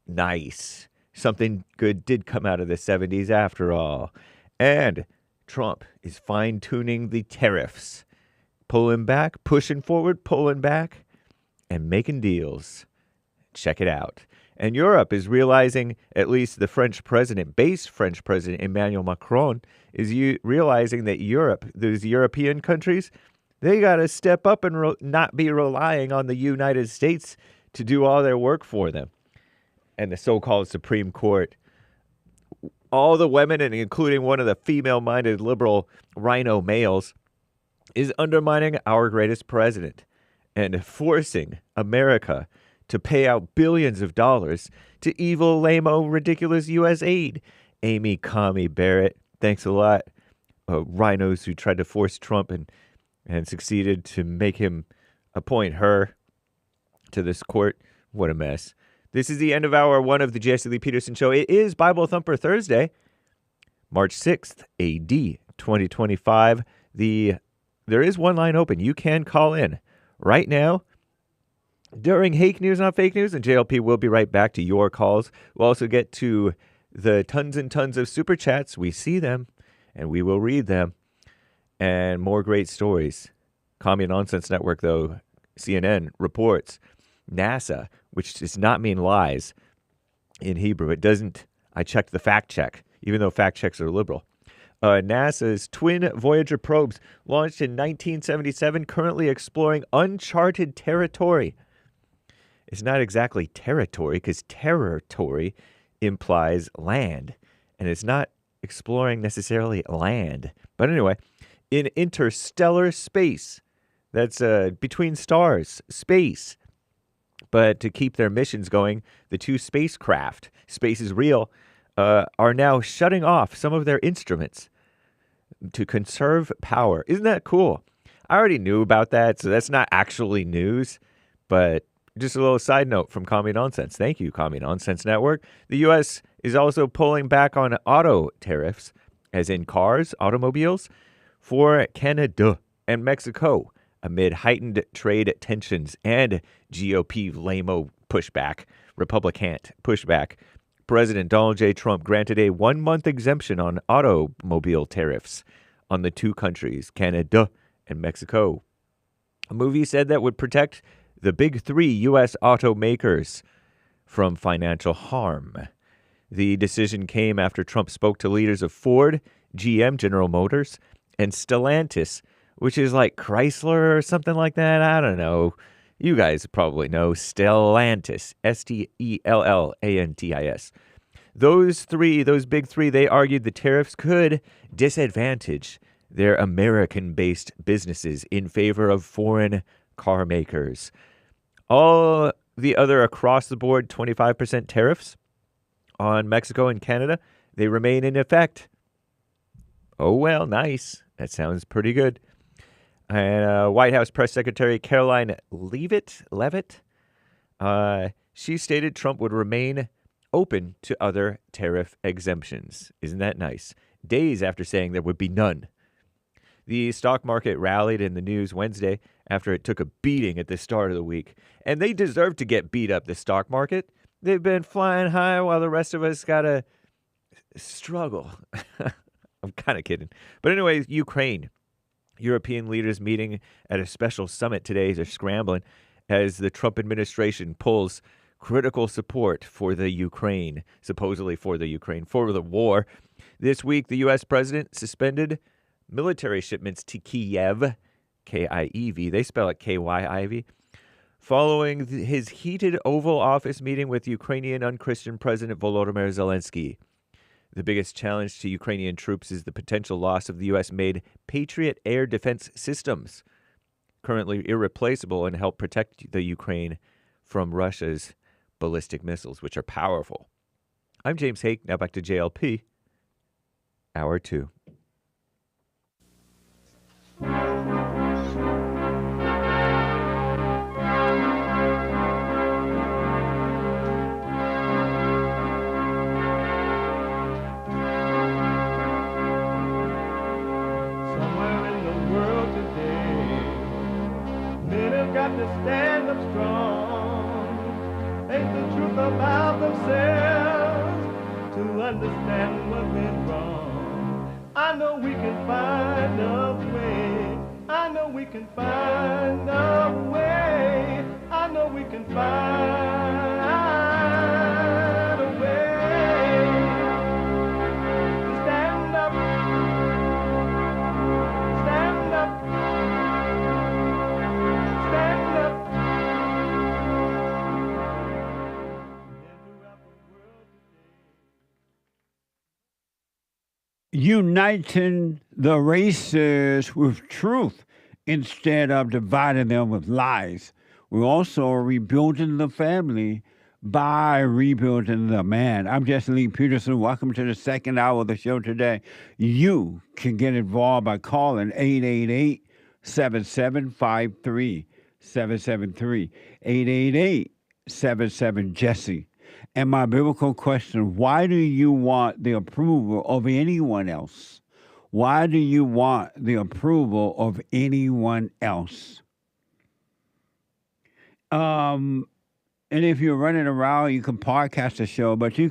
Nice. Something good did come out of the 70s after all. And Trump is fine-tuning the tariffs. Pulling back, pushing forward, pulling back, and making deals. Check it out. And Europe is realizing, at least the French president, base French president Emmanuel Macron, is realizing that Europe, those European countries, they got to step up and not be relying on the United States to do all their work for them. And the so-called Supreme Court, all the women, and including one of the female-minded liberal rhino males, is undermining our greatest president and forcing America to pay out billions of dollars to evil, lame-o, ridiculous U.S. aid. Amy Coney Barrett, thanks a lot. Rhinos who tried to force Trump and succeeded to make him appoint her to this court. What a mess. This is the end of hour one of the Jesse Lee Peterson Show. It is Bible Thumper Thursday, March 6th, A.D. 2025. There is one line open. You can call in right now during Hake News, Not Fake News, and JLP will be right back to your calls. We'll also get to the tons and tons of super chats. We see them, and we will read them, and more great stories. Commie Nonsense Network, though, CNN reports NASA, which does not mean lies in Hebrew. It doesn't. I checked the fact check, even though fact checks are liberal. NASA's twin Voyager probes, launched in 1977, currently exploring uncharted territory. It's not exactly territory, because territory implies land, and it's not exploring necessarily land. But anyway, in interstellar space, that's between stars, space. But to keep their missions going, the two spacecraft, Space is Real, are now shutting off some of their instruments to conserve power. Isn't that cool? I already knew about that, so that's not actually news, but just a little side note from Commie Nonsense. Thank you, Commie Nonsense Network. The U.S. is also pulling back on auto tariffs, as in cars, automobiles, for Canada and Mexico, amid heightened trade tensions and GOP lame-o pushback, Republican pushback. President Donald J. Trump granted a 1-month exemption on automobile tariffs on the two countries, Canada and Mexico. A movie said that would protect the big three U.S. automakers from financial harm. The decision came after Trump spoke to leaders of Ford, GM, General Motors, and Stellantis, which is like Chrysler or something like that. I don't know. You guys probably know Stellantis, Stellantis. Those big three, they argued the tariffs could disadvantage their American-based businesses in favor of foreign car makers. All the other across-the-board 25% tariffs on Mexico and Canada, they remain in effect. Oh, well, nice. That sounds pretty good. And White House Press Secretary Caroline Leavitt, she stated Trump would remain open to other tariff exemptions. Isn't that nice? Days after saying there would be none. The stock market rallied in the news Wednesday after it took a beating at the start of the week. And they deserve to get beat up, the stock market. They've been flying high while the rest of us got to struggle. I'm kind of kidding. But anyways, Ukraine. European leaders meeting at a special summit today. They're scrambling as the Trump administration pulls critical support for the Ukraine, supposedly for the Ukraine, for the war. This week, the U.S. president suspended military shipments to Kiev, K-I-E-V. They spell it K-Y-I-V. Following his heated Oval Office meeting with Ukrainian unchristian President Volodymyr Zelensky. The biggest challenge to Ukrainian troops is the potential loss of the U.S.-made Patriot air defense systems, currently irreplaceable and help protect the Ukraine from Russia's ballistic missiles, which are powerful. I'm James Hake. Now back to JLP, Hour 2. have to stand up strong, face the truth about themselves, to understand what's been wrong. I know we can find a way. I know we can find a way. I know we can find a way to stand up, stand up, stand up. Uniting the races with truth instead of dividing them with lies. We're also rebuilding the family by rebuilding the man. I'm Jesse Lee Peterson. Welcome to the second hour of the show today. You can get involved by calling 888-7753-773, 888-77-JESSE. And my biblical question, why do you want the approval of anyone else? Why do you want the approval of anyone else? And if you're running around, you can podcast the show, but you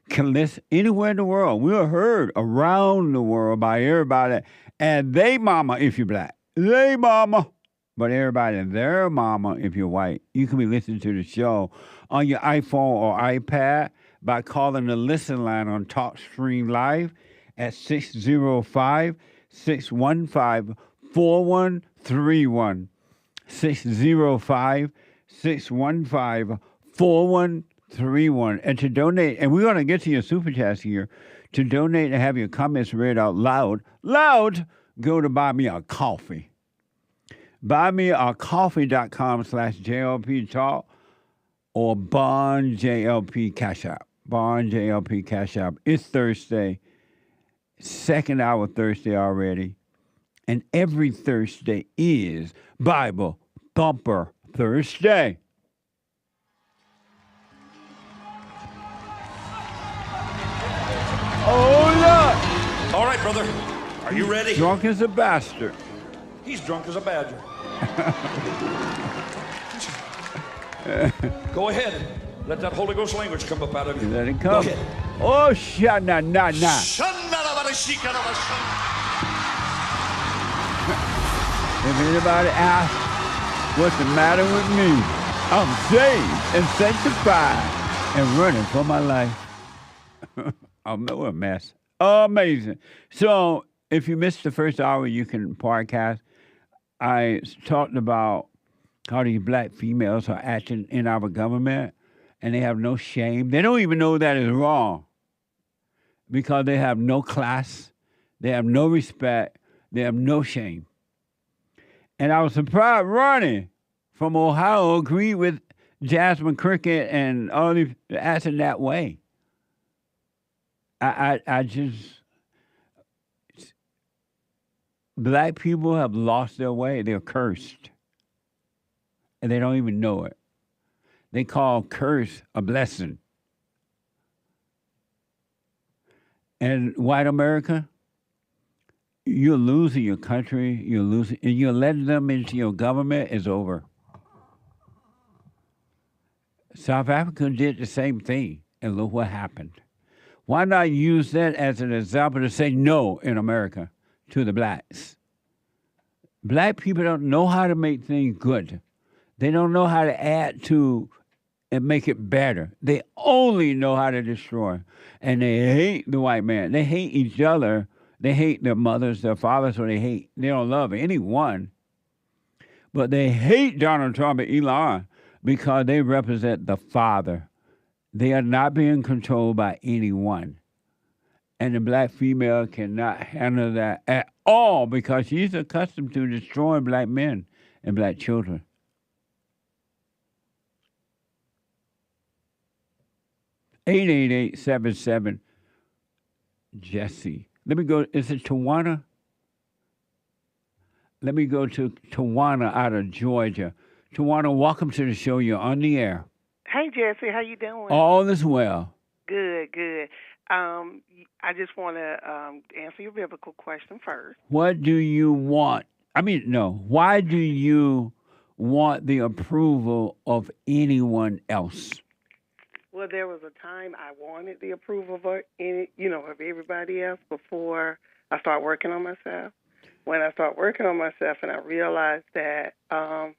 can listen anywhere in the world. We are heard around the world by everybody and they mama if you're black. They mama. But everybody and their mama if you're white. You can be listening to the show on your iPhone or iPad by calling the listen line on TalkStream Live at 605-615-4131. 605-615-4131. And to donate, and we're going to get to your super chats here, to donate and have your comments read out loud, go to Buy Me a Coffee. BuyMeACoffee.com/JLP Talk or Bond JLP Cash App. Bond JLP Cash App. It's Thursday, second hour Thursday already. And every Thursday is Bible Thumper Thursday. Oh, Lord. All right, brother. Are you ready? Drunk as a bastard. He's drunk as a badger. Go ahead. Let that Holy Ghost language come up out of you. Let it come. Go ahead. Oh, shana, na, na. If anybody asks what's the matter with me, I'm saved and sanctified and running for my life. I'm a mess. Amazing. So if you missed the first hour, you can podcast. I talked about how these black females are acting in our government, and they have no shame. They don't even know that is wrong because they have no class, they have no respect, they have no shame. And I was surprised Ronnie from Ohio agreed with Jasmine Crooked and all these acting that way. I just... Black people have lost their way. They're cursed. And they don't even know it. They call curse a blessing. And white America, you're losing your country. You're losing, and you're letting them into your government. It's over. South Africa did the same thing, and look what happened. Why not use that as an example to say no in America to the blacks? Black people don't know how to make things good. They don't know how to add to and make it better. They only know how to destroy. And they hate the white man. They hate each other. They hate their mothers, their fathers, or they don't love anyone. But they hate Donald Trump and Elon because they represent the Father. They are not being controlled by anyone. And the black female cannot handle that at all because she's accustomed to destroying black men and black children. (888-77-JESSE). Let me go. Is it Tawana? Let me go to Tawana out of Georgia. Tawana, welcome to the show. You're on the air. Hey, Jesse. How you doing? All is well. Good, good. I just want to answer your biblical question first. What do you want? Why do you want the approval of anyone else? Well, there was a time I wanted the approval of of everybody else before I started working on myself. When I started working on myself and I realized that, I'm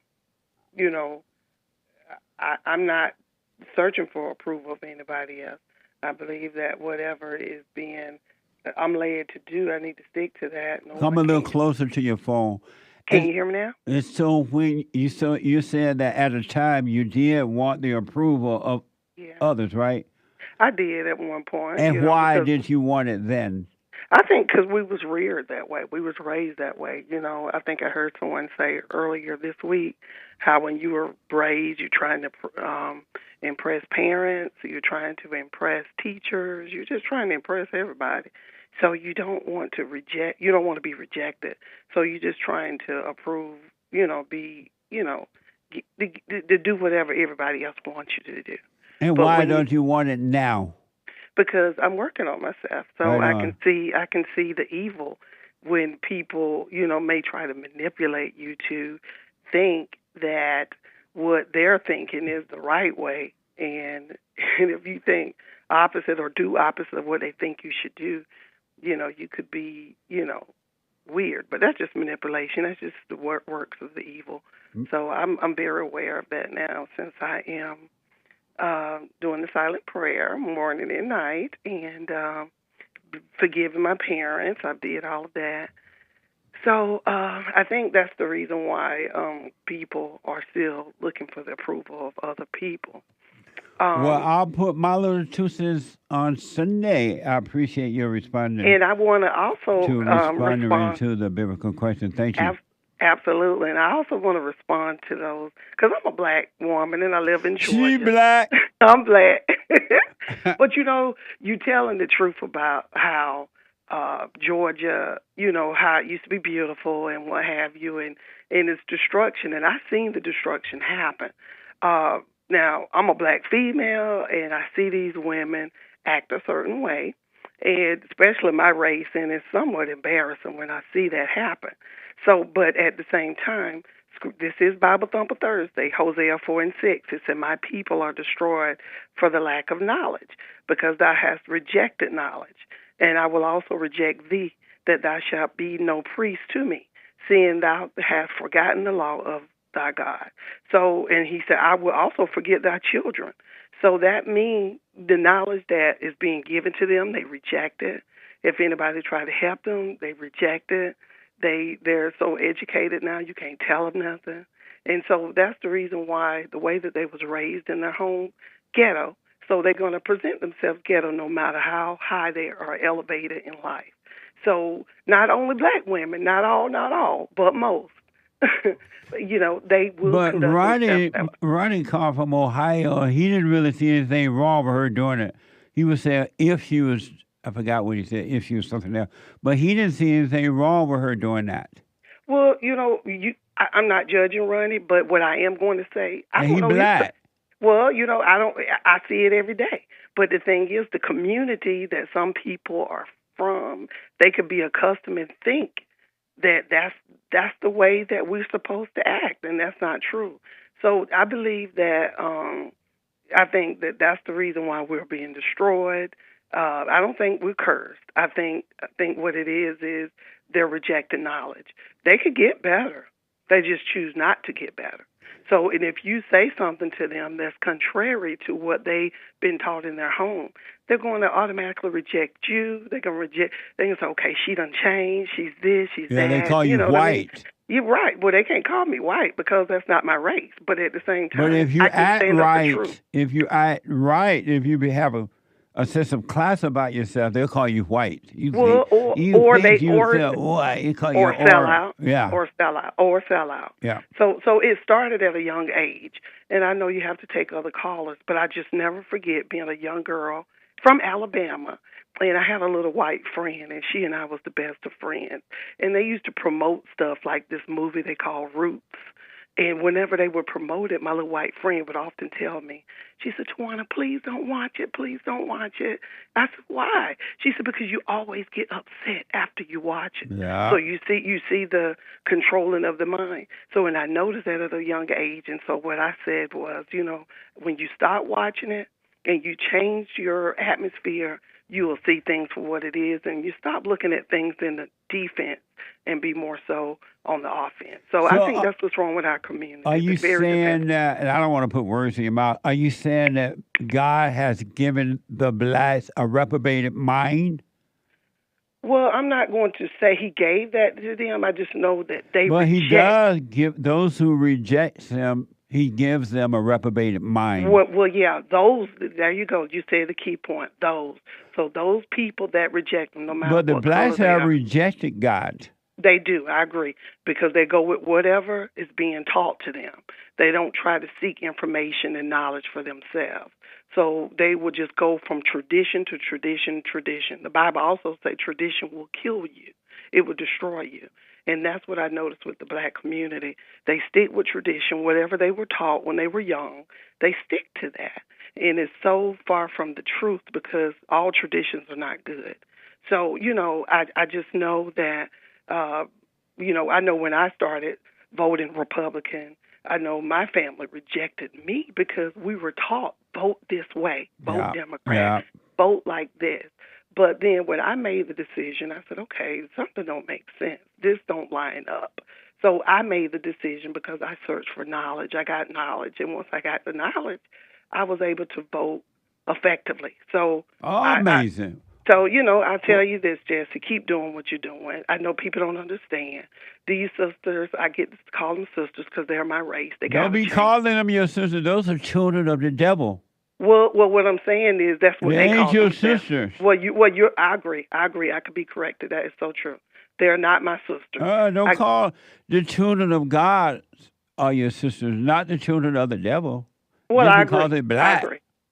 not searching for approval of anybody else. I believe that whatever I'm led to do, I need to stick to that. Come a little closer to your phone. Can you hear me now? And so when you said that at a time you did want the approval of others, right? I did at one point. And why did you want it then? I think because we was reared that way. We was raised that way. I think I heard someone say earlier this week how when you were raised, you're trying to impress parents, you're trying to impress teachers, you're just trying to impress everybody. So you don't want to you don't want to be rejected. So you're just trying to approve, to do whatever everybody else wants you to do. And why don't you want it now? Because I'm working on myself, so Right I can see the evil when people, may try to manipulate you to think that what they're thinking is the right way, and if you think opposite or do opposite of what they think you should do, you could be, weird. But that's just manipulation. That's just the works of the evil. So I'm very aware of that now, since I am doing the silent prayer morning and night, and forgiving my parents. I did all of that. So I think that's the reason why people are still looking for the approval of other people. Well, I'll put my little 2 cents on Sunday. I appreciate your responding. And I want to also respond to the biblical question. Thank you. Absolutely. And I also want to respond to those, because I'm a black woman and I live in Georgia. She black. I'm black. But, you telling the truth about how Georgia, how it used to be beautiful and what have you, and its destruction. And I've seen the destruction happen. Now, I'm a black female, and I see these women act a certain way, and especially my race, and it's somewhat embarrassing when I see that happen. So, but at the same time, this is Bible Thumper Thursday, Hosea 4:6. It said, my people are destroyed for the lack of knowledge, because thou hast rejected knowledge. And I will also reject thee, that thou shalt be no priest to me, seeing thou hast forgotten the law of thy God. So, and he said, I will also forget thy children. So that means the knowledge that is being given to them, they reject it. If anybody try to help them, they reject it. They're so educated now, you can't tell them nothing. And so that's the reason why the way that they was raised in their home, ghetto, so they're going to present themselves ghetto no matter how high they are elevated in life. So not only black women, not all, but most. They will. But Ronnie called from Ohio. He didn't really see anything wrong with her doing it. He was saying if she was, I forgot what he said, if she was something else. But he didn't see anything wrong with her doing that. Well, I'm not judging Ronnie, but what I am going to say, I don't know. Black. Well, I see it every day. But the thing is, the community that some people are from, they could be accustomed and think that that's the way that we're supposed to act, and that's not true. So I believe that I think that that's the reason why we're being destroyed. I don't think we're cursed. I think what it is they're rejecting knowledge. They could get better. They just choose not to get better. So, and if you say something to them that's contrary to what they've been taught in their home, they're going to automatically reject you. They're going to say, okay, she done changed. She's this, she's that. Yeah, they call you white. I mean? You're right. Well, they can't call me white because that's not my race. But at the same time, but if you act right, if you have a sense of class about yourself, they'll call you white. You call you sell out. Yeah. Or sell out. Yeah. So it started at a young age, and I know you have to take other callers, but I just never forget being a young girl from Alabama, and I had a little white friend, and she and I was the best of friends, and they used to promote stuff like this movie they call Roots. And whenever they were promoted, my little white friend would often tell me, she said, Tawana, please don't watch it. Please don't watch it. I said, why? She said, because you always get upset after you watch it. Yeah. So you see the controlling of the mind. So, and I noticed that at a young age. And so what I said was, when you start watching it and you change your atmosphere, you will see things for what it is. And you stop looking at things in the defense and be more so on the offense. So I think that's what's wrong with our community. Are you saying that, and I don't want to put words in your mouth, are you saying that God has given the blacks a reprobated mind? Well, I'm not going to say he gave that to them. I just know that they But reject. he does give those who reject him, he gives them a reprobated mind. Well, yeah, those, there you go. You say the key point, those. So those people that reject him, no matter what. But the blacks have rejected God. They do, I agree, because they go with whatever is being taught to them. They don't try to seek information and knowledge for themselves. So they will just go from tradition to tradition, tradition. The Bible also says tradition will kill you. It will destroy you. And that's what I noticed with the black community. They stick with tradition, whatever they were taught when they were young, they stick to that. And it's so far from the truth because all traditions are not good. So, I just know that, I know when I started voting Republican, I know my family rejected me because we were taught, vote this way, vote Democrat, vote like this. But then when I made the decision, I said, okay, something don't make sense. This don't line up. So I made the decision because I searched for knowledge. I got knowledge. And once I got the knowledge, I was able to vote effectively. So amazing. I tell you this, Jesse, keep doing what you're doing. I know people don't understand. These sisters, I get to call them sisters because they're my race. Don't be calling them your sisters. Those are children of the devil. Well, what I'm saying is that's what they call your themselves. sisters. I agree. I could be corrected. That is so true. They're not my sisters. Don't call the children of God are your sisters, not the children of the devil. Well, just I because agree. they're black.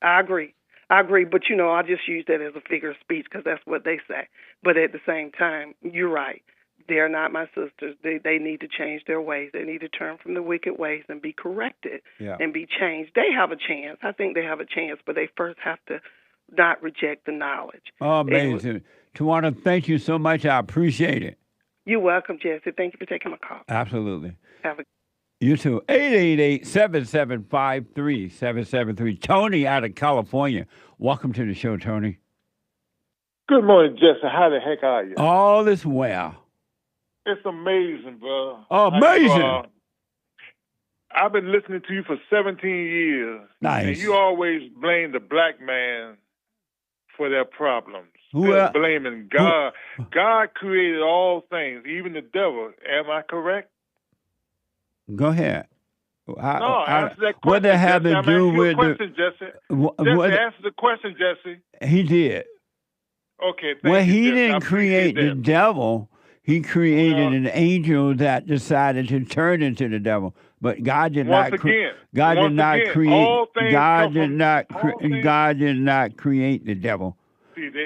I agree. But, I just use that as a figure of speech because that's what they say. But at the same time, you're right. They're not my sisters. They need to change their ways. They need to turn from the wicked ways and be corrected and be changed. They have a chance. I think they have a chance, but they first have to not reject the knowledge. Oh, amazing. Tawana, thank you so much. I appreciate it. You're welcome, Jesse. Thank you for taking my call. Absolutely. Have a You too. 888-775-3773. Tony out of California. Welcome to the show, Tony. Good morning, Jesse. How the heck are you? All is well. It's amazing, bro. Amazing. I've been listening to you for 17 years. Nice. And you always blame the black man for their problems. Blaming God. God created all things, even the devil. Am I correct? Go ahead. Answer that question. What does it have to do with Jesse? Answer the question, Jesse. He did. Okay, thank you, he Jesse. didn't create the devil. He created an angel that decided to turn into the devil. But God did not create. God did not create the devil.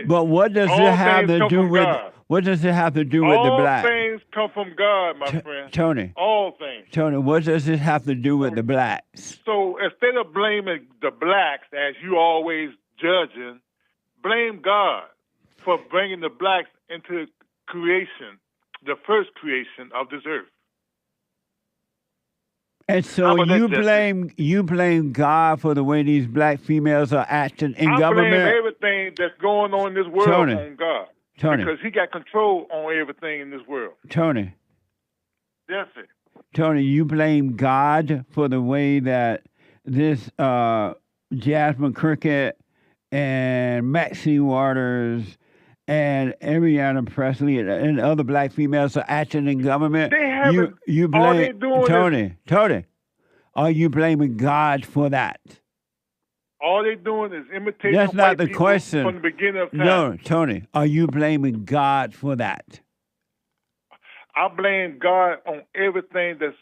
But what does it have to do with? What does it have to do with the black? All things come from God, my friend. Tony. All things. Tony, what does it have to do with the blacks? So instead of blaming the blacks, as you always judging, blame God for bringing the blacks into creation, the first creation of this earth. And so you blame God for the way these black females are acting in government? I blame everything that's going on in this world on God. Tony. Because he got control on everything in this world. Tony. That's it. Tony, you blame God for the way that this Jasmine Crooked and Maxine Waters and Ayanna Pressley and other black females are acting in government. They haven't. You blame all they doing Tony. Are you blaming God for that? All they're doing is imitating That's not the people question. From the beginning of time. No, Tony. Are you blaming God for that? I blame God on everything that's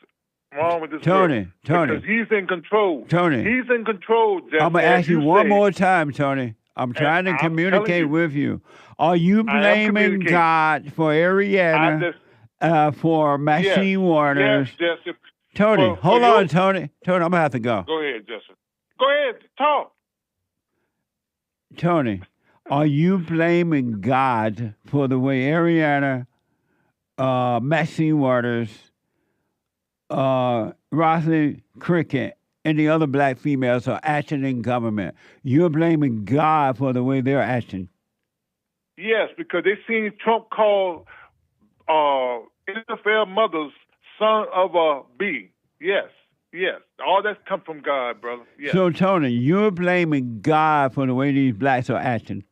wrong with this Tony, world. Because he's in control. Tony. He's in control, Jeff. I'm going to ask you one more time, Tony. I'm trying to communicate with you. Are you blaming God for Ayanna, for Maxine Waters? Yes, Tony, for hold on, Tony. Tony, I'm going to have to go. Go ahead, Justin. Go ahead, talk. Tony, are you blaming God for the way Ayanna, Maxine Waters, Rosalind Crooked, and the other black females are acting in government? You're blaming God for the way they're acting. Yes, because they seen Trump call NFL mothers son of a B. Yes. All that's come from God, brother. Yes. So, Tony, you're blaming God for the way these blacks are acting.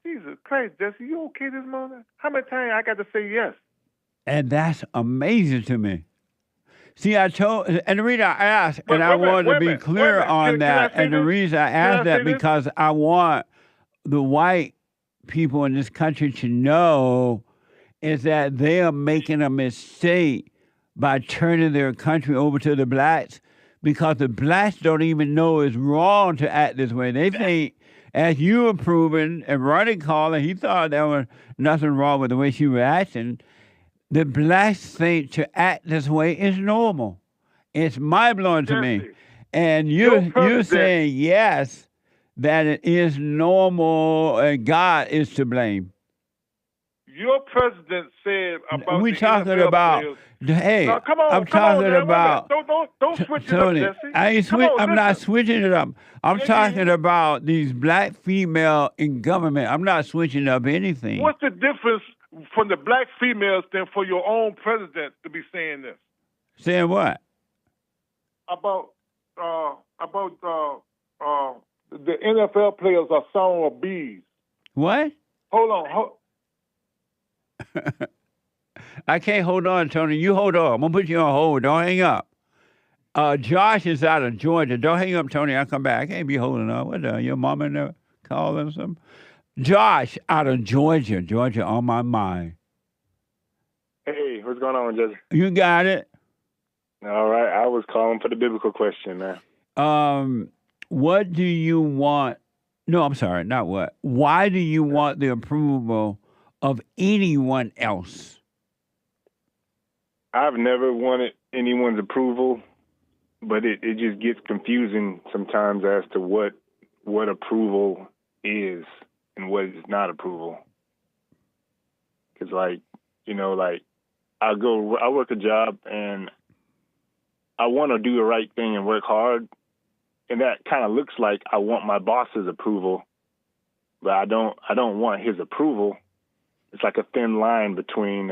Jesus Christ, Jesse, you okay this morning? How many times I got to say yes? And that's amazing to me. See, and the reason I asked, and I wanted to be clear on that, and the reason I asked that because I want the white people in this country to know is that they are making a mistake by turning their country over to the blacks, because the blacks don't even know it's wrong to act this way. They think, as you were proving, and Ronnie called, and he thought there was nothing wrong with the way she was acting. The blacks think to act this way is normal. It's mind-blowing to me. And you're saying, yes, that it is normal and God is to blame. Your president said about we're talking NFL about, players. hey, No, come on, I'm talking about. Don't switch Tony, it up, Jesse. I'm not switching it up. I'm talking about these black female in government. I'm not switching up anything. What's the difference from the black females than for your own president to be saying this? Saying what? About the NFL players are son of bees. What? Hold on. I can't hold on, Tony. You hold on. I'm going to put you on hold. Don't hang up. Josh is out of Georgia. Don't hang up, Tony. I'll come back. I can't be holding on. What, your mama never called or something? Josh out of Georgia. Georgia on my mind. Hey, what's going on, Jesse? You got it. All right. I was calling for the biblical question, man. What do you want? No, I'm sorry. Not what. Why do you want the approval of anyone else? I've never wanted anyone's approval, but it just gets confusing sometimes as to what approval is and what is not approval. Because, I work a job and I want to do the right thing and work hard, and that kind of looks like I want my boss's approval, but I don't want his approval. It's like a thin line between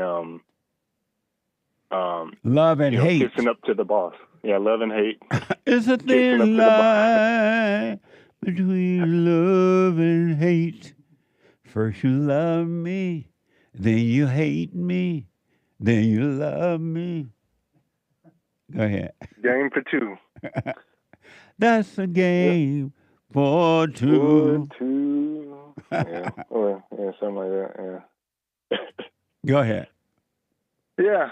love and hate. Kissing up to the boss. Yeah, love and hate. It's a thin line between love and hate. First you love me, then you hate me, then you love me. Go ahead. Game for two. That's a game for two. For two. Yeah, or something like that. Yeah. Go ahead. Yeah.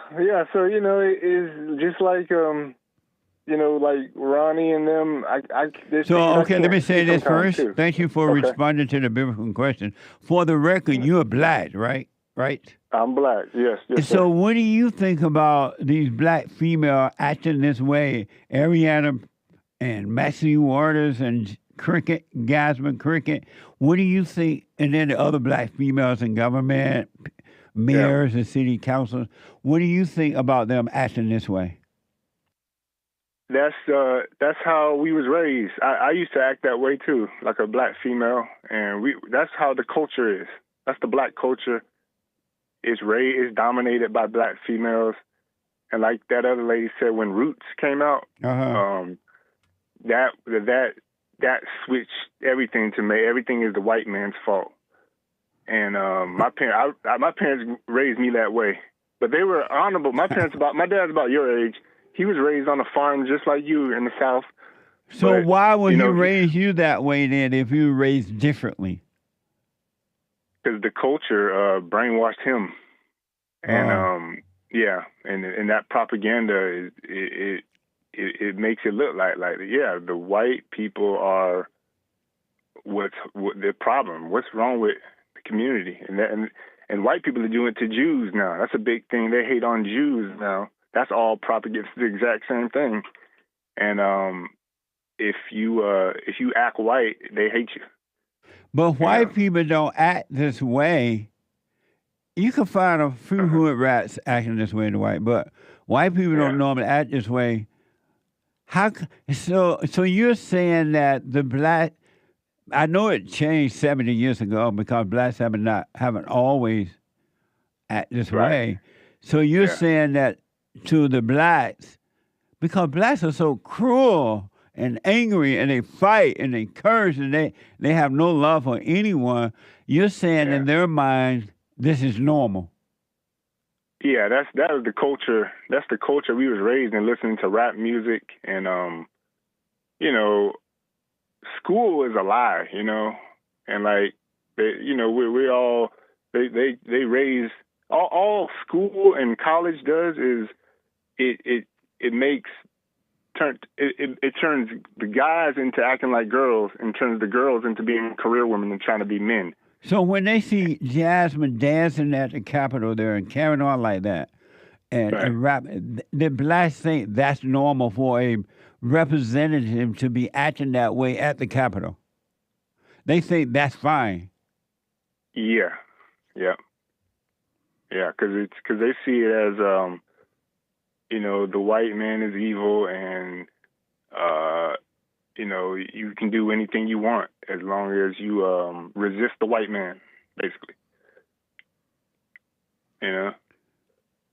So it is just like like Ronnie and them. Let me say this first. Too. Thank you for responding to the biblical question. For the record, you're black, right? Right. I'm black. Yes. So, what do you think about these black female acting this way? Ayanna and Maxine Waters and Jasmine Crooked. What do you think? And then the other black females in government, mayors and city councils. What do you think about them acting this way? That's how we was raised. I used to act that way too, like a black female, and that's how the culture is. That's the black culture. It's dominated by black females, and like that other lady said, when Roots came out, that switched everything to me. Everything is the white man's fault, and my parents raised me that way, but they were honorable. My dad's about your age. He was raised on a farm just like you in the South. So why would he raise you that way then if you were raised differently? Because the culture brainwashed him. And, and that propaganda, it makes it look like the white people are what's the problem. What's wrong with the community? And white people are doing it to Jews now. That's a big thing. They hate on Jews now. that's all propaganda. It's the exact same thing. And if you act white, they hate you. But white people don't act this way. You can find a few hood rats acting this way to white, but white people don't normally act this way. So you're saying that the black? I know it changed 70 years ago because blacks haven't always act this way. So you're saying that to the blacks, because blacks are so cruel and angry and they fight and they curse and they have no love for anyone, you're saying in their minds this is normal. Yeah, that was the culture. That's the culture we was raised in, listening to rap music and you know, school is a lie, you know, and like we all they raise all school and college does is it turns the guys into acting like girls and turns the girls into being career women and trying to be men. So when they see Jasmine dancing at the Capitol there and carrying on like that and rap, the blacks think that's normal for a representative to be acting that way at the Capitol. They think that's fine. Yeah, because they see it as the white man is evil and you can do anything you want as long as you resist the white man, basically. You know.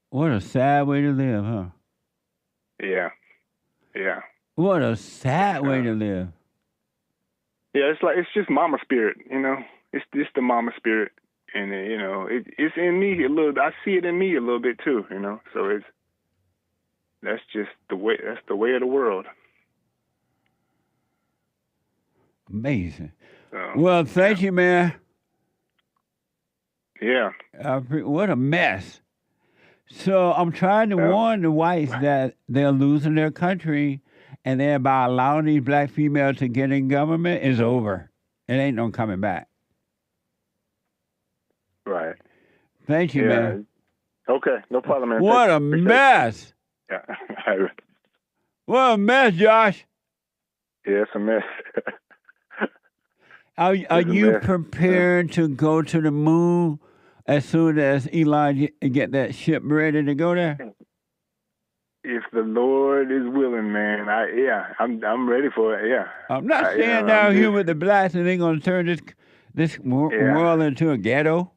What a sad way to live, huh? Yeah. What a sad way to live. Yeah, it's just mama spirit, you know. It's just the mama spirit, and it's in me a little. I see it in me a little bit too, you know. So that's just the way. That's the way of the world. Amazing. Well, thank you, man. Yeah. What a mess. So I'm trying to warn the whites that they're losing their country, and thereby allowing these black females to get in government is over. It ain't no coming back. Right. Thank you, man. Okay, no problem, man. What a mess. Yeah. What a mess, Josh. Yeah, it's a mess. Are you prepared to go to the moon as soon as Elon get that ship ready to go there? If the Lord is willing, man, I'm ready for it. Yeah. I'm not staying down here with the blacks and they're gonna turn this world into a ghetto.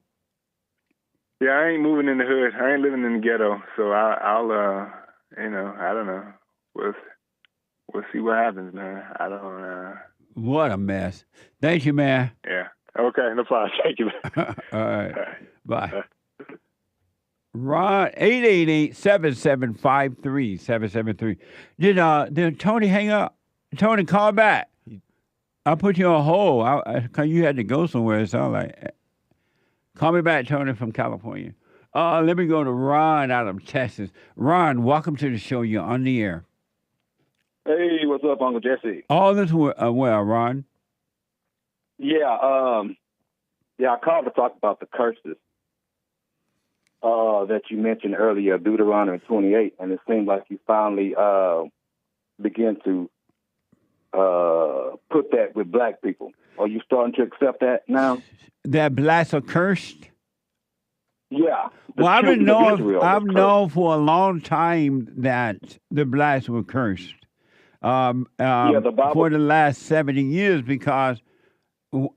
Yeah, I ain't moving in the hood. I ain't living in the ghetto. So I'll I don't know. We'll see what happens, man. I don't. What a mess. Thank you, man. Yeah. Okay, no problem. Thank you. All right. Bye. Ron, 888-7753-773. Did Tony hang up? Tony, call back. I put you on hold. Cause you had to go somewhere, it sounded like. Call me back, Tony from California. Let me go to Ron out of Texas. Ron, welcome to the show. You're on the air. Hey, what's up, Uncle Jesse? All this well, Ron. Yeah, I called to talk about the curses that you mentioned earlier, Deuteronomy 28, and it seemed like you finally begin to put that with black people. Are you starting to accept that now? That blacks are cursed? Yeah. Well, I've known for a long time that the blacks were cursed. The Bible, for the last 70 years, because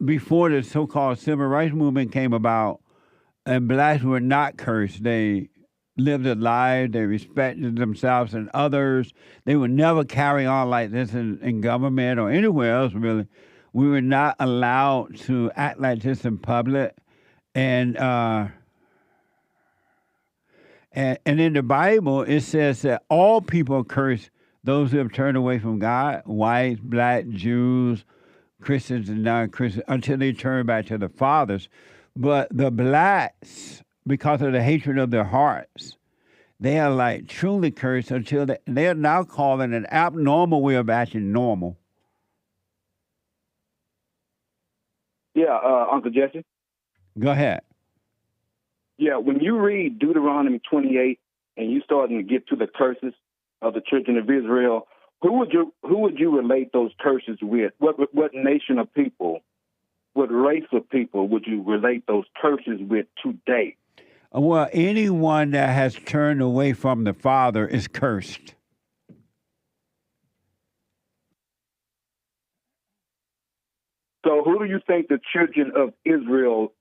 before the so-called civil rights movement came about, and blacks were not cursed. They lived a life. They respected themselves and others. They would never carry on like this in government or anywhere else, really. We were not allowed to act like this in public. And in the Bible, it says that all people are cursed. Those who have turned away from God, whites, black, Jews, Christians, and non-Christians, until they turn back to the fathers. But the blacks, because of the hatred of their hearts, they are like truly cursed until they're now calling an abnormal way of acting normal. Yeah, Uncle Jesse? Go ahead. Yeah, when you read Deuteronomy 28, and you starting to get to the curses of the children of Israel, who would you relate those curses with? What nation of people, what race of people would you relate those curses with today? Well, anyone that has turned away from the Father is cursed. So who do you think the children of Israel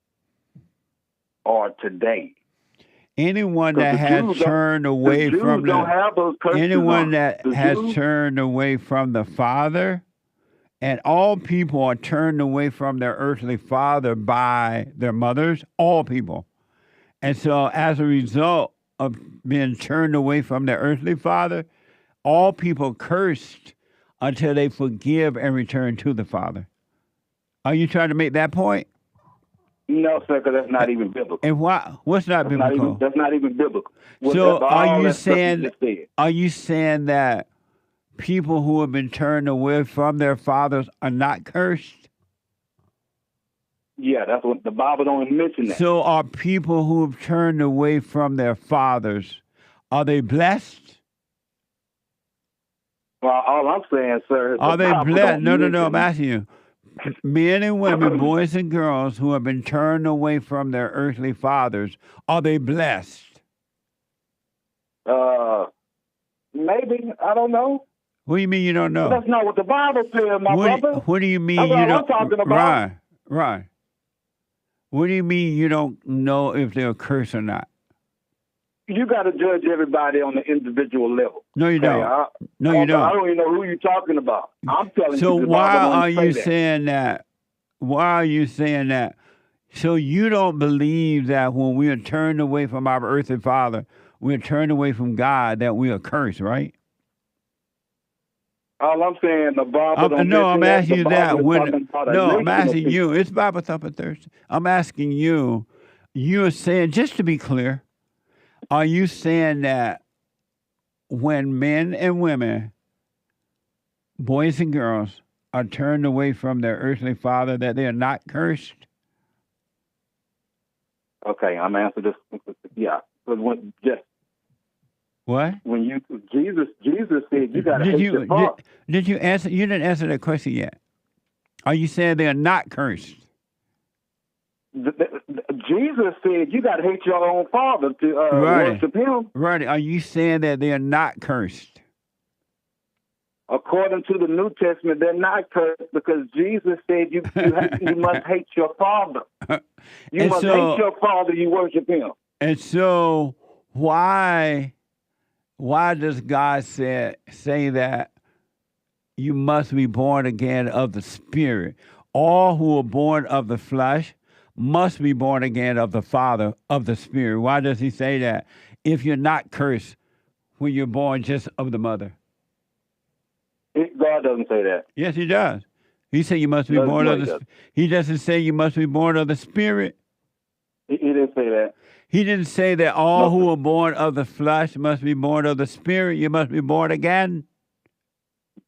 are today? Anyone that has turned away from anyone that has turned away from the Father, and all people are turned away from their earthly father by their mothers, all people. And so as a result of being turned away from their earthly father, all people cursed until they forgive and return to the Father. Are you trying to make that point? No, sir, because that's not even biblical. And why? What's not biblical? That's not even biblical. So are you saying that people who have been turned away from their fathers are not cursed? Yeah, that's what the Bible don't mention that. So are people who have turned away from their fathers, are they blessed? Well, all I'm saying, sir, is are they blessed? No, I'm asking you. Men and women, boys and girls who have been turned away from their earthly fathers, are they blessed? Maybe. I don't know. What do you mean you don't know? That's not what the Bible says, my brother. What do you mean that's you don't? I'm talking about. Right. What do you mean you don't know if they're cursed or not? You got to judge everybody on the individual level. No, you don't. I don't even know who you're talking about. I'm telling you. So why are you that. saying that? Why are you saying that? So you don't believe that when we are turned away from our earthly father, we are turned away from God, that we are cursed, right? All I'm saying, the Bible. No, I'm asking you that. I'm asking you. It's Bible Thumper Thursday. I'm asking you. You are saying, just to be clear, are you saying that when men and women, boys and girls, are turned away from their earthly father, that they are not cursed? Okay, I'm answering this. Yeah, what? When Jesus said you got to hate your father. Did you answer? You didn't answer that question yet. Are you saying they are not cursed? Jesus said you got to hate your own father to worship him. Right. Are you saying that they are not cursed? According to the New Testament, they're not cursed because Jesus said you must hate your father. You must hate your father, you worship him. And so why does God say that you must be born again of the Spirit? All who are born of the flesh must be born again of the Father, of the Spirit. Why does he say that? If you're not cursed when you're born just of the mother. God doesn't say that. Yes, he does. He said you must be born of the. He doesn't say you must be born of the Spirit. He didn't say that. He didn't say that all who are born of the flesh must be born of the Spirit. You must be born again.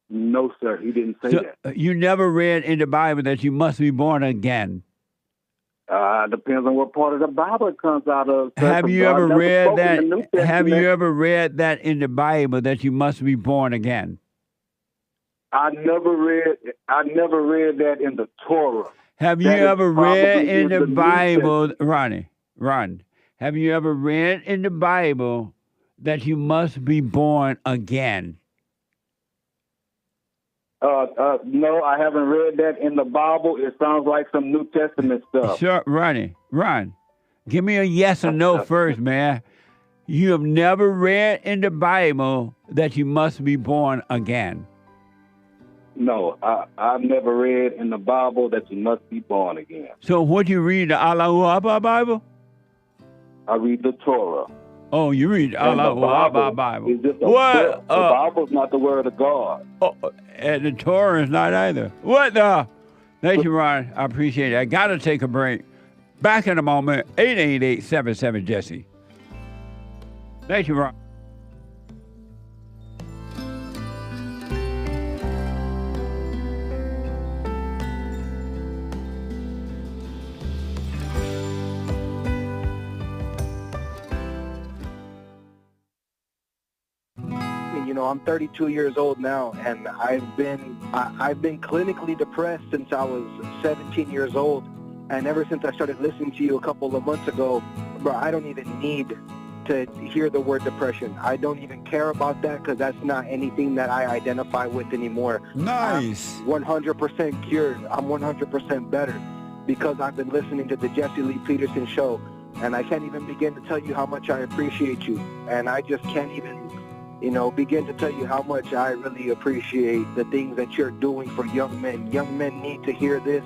No, sir. He didn't say that. You never read in the Bible that you must be born again. Depends on what part of the Bible it comes out of. Sir. Have you ever read that? Have you ever read that in the Bible that you must be born again? I never read that in the Torah. Have you ever read in the Bible, Ronnie? Have you ever read in the Bible that you must be born again? No, I haven't read that in the Bible. It sounds like some New Testament stuff. Sure, Ron, give me a yes or no first, man. You have never read in the Bible that you must be born again. No, I've never read in the Bible that you must be born again. So what do you read, the Allahu Akbar Bible? I read the Torah. Oh, you read Allahu Akbar Bible. What? The Bible's not the word of God. Oh, and the Torah is not either. What the? Thank you, Ron. I appreciate it. I got to take a break. Back in a moment. 888-77-JESSE. Thank you, Ron. You know, I'm 32 years old now, and I've been clinically depressed since I was 17 years old. And ever since I started listening to you a couple of months ago, bro, I don't even need to hear the word depression. I don't even care about that because that's not anything that I identify with anymore. Nice. I'm 100% cured. I'm 100% better because I've been listening to the Jesse Lee Peterson show, and I can't even begin to tell you how much I appreciate you. And I just can't even, you know, begin to tell you how much I really appreciate the things that you're doing for young men. Young men need to hear this,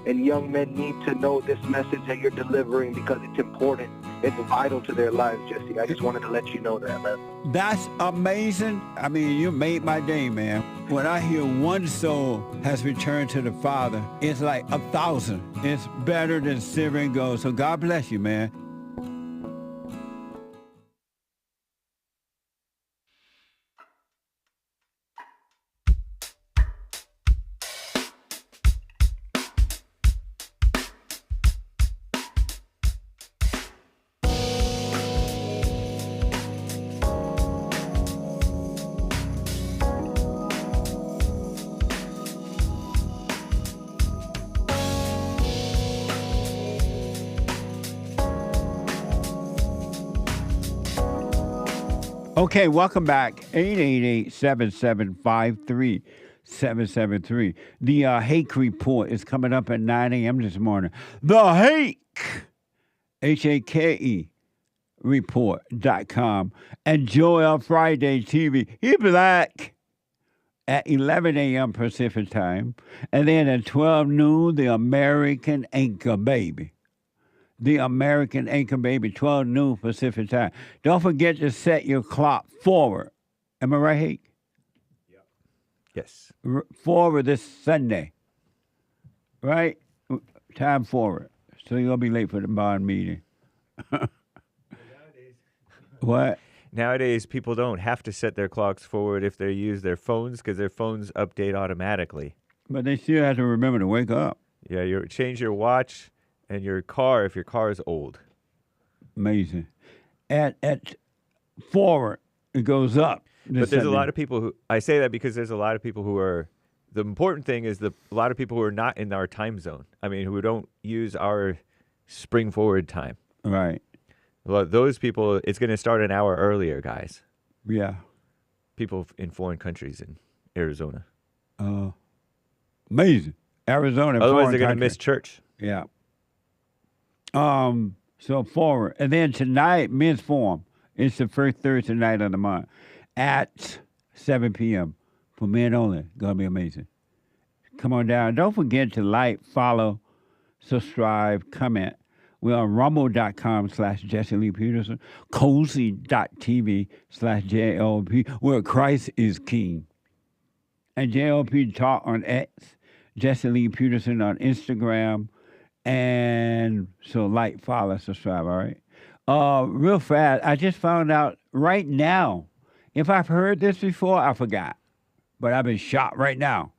and young men need to know this message that you're delivering because it's important. It's vital to their lives, Jesse. I just wanted to let you know that, man. That's amazing. I mean, you made my day, man. When I hear one soul has returned to the Father, it's like 1,000. It's better than silver and gold. So God bless you, man. Okay, welcome back. 888-775-3773. The Hake report is coming up at 9 a.m. this morning. The Hake, Hake, report.com. And Joel Friday TV. He black at 11 a.m. Pacific time. And then at 12 noon, the American Anchor Baby. The American Anchor Baby, 12 noon Pacific time. Don't forget to set your clock forward. Am I right, Hake? Yep. Yes. Forward this Sunday. Right? Time forward. So you're going to be late for the bond meeting. What? Nowadays, people don't have to set their clocks forward if they use their phones because their phones update automatically. But they still have to remember to wake up. Yeah, you change your watch and your car if your car is old. Amazing. At forward, it goes up. But there's a lot of people who, I say that because there's a lot of people who are, the important thing is a lot of people who are not in our time zone. I mean, who don't use our spring forward time. Right. Well, those people, it's going to start an hour earlier, guys. Yeah. People in foreign countries in Arizona. Amazing. Arizona. Otherwise, they're going to miss church. Yeah. So forward. And then tonight, Men's Forum. It's the first Thursday night of the month at 7 p.m. for men only. Going to be amazing. Come on down. Don't forget to like, follow, subscribe, comment. We're on rumble.com/Jesse Lee Peterson, cozy.tv/JLP, where Christ is King. And JLP Talk on X, Jesse Lee Peterson on Instagram. And so like, follow, subscribe, all right? Real fast, I just found out right now, if I've heard this before, I forgot. But I've been shot right now,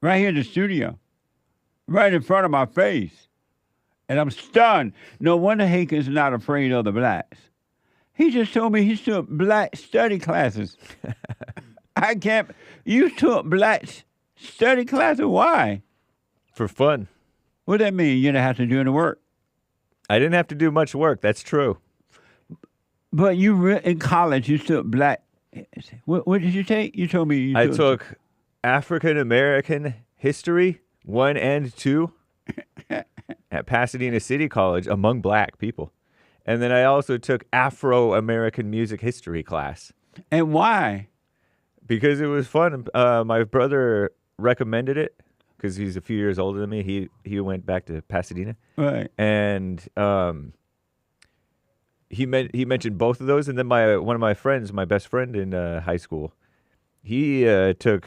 right here in the studio, right in front of my face. And I'm stunned. No wonder Hake is not afraid of the blacks. He just told me he took black study classes. I can't. You took black study classes? Why? For fun. What does that mean? You didn't have to do any work? I didn't have to do much work. That's true. But you in college, you took black. What did you take? You told me I took African American history 1 and 2 at Pasadena City College among black people. And then I also took Afro-American music history class. And why? Because it was fun. My brother recommended it because he's a few years older than me. He went back to Pasadena. Right. And he mentioned both of those. And then one of my friends, my best friend in high school, he took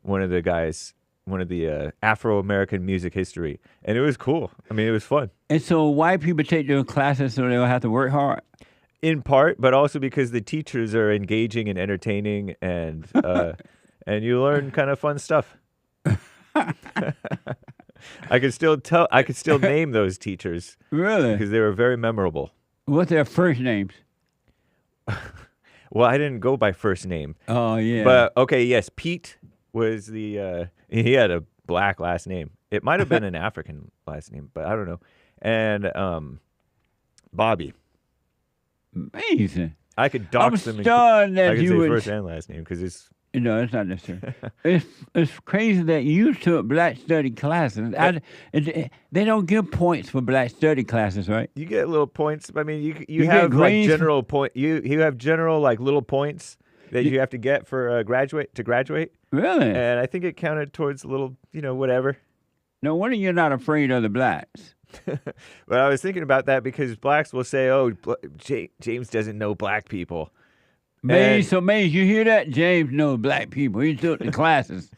one of the Afro-American music history. And it was cool. I mean, it was fun. And so white people take their classes so they don't have to work hard? In part, but also because the teachers are engaging and entertaining and and you learn kind of fun stuff. I could still name those teachers. Really? Because they were very memorable. What's their first names? Well, I didn't go by first name. Oh, yeah. But, okay, yes, Pete was the, he had a black last name. It might have been an African last name, but I don't know. And Bobby. Amazing. I could dox them. I'm stunned that I could you say would... first and last name because it's... No, it's not necessary. It's crazy that you took black study classes. They don't give points for black study classes, right? You get little points. I mean, you have like general point. You have general like little points that you have to get for graduate. Really? And I think it counted towards a little, whatever. No wonder you're not afraid of the blacks. But I was thinking about that because blacks will say, "Oh, James doesn't know black people." Maze, you hear that? James knows black people. He took the classes.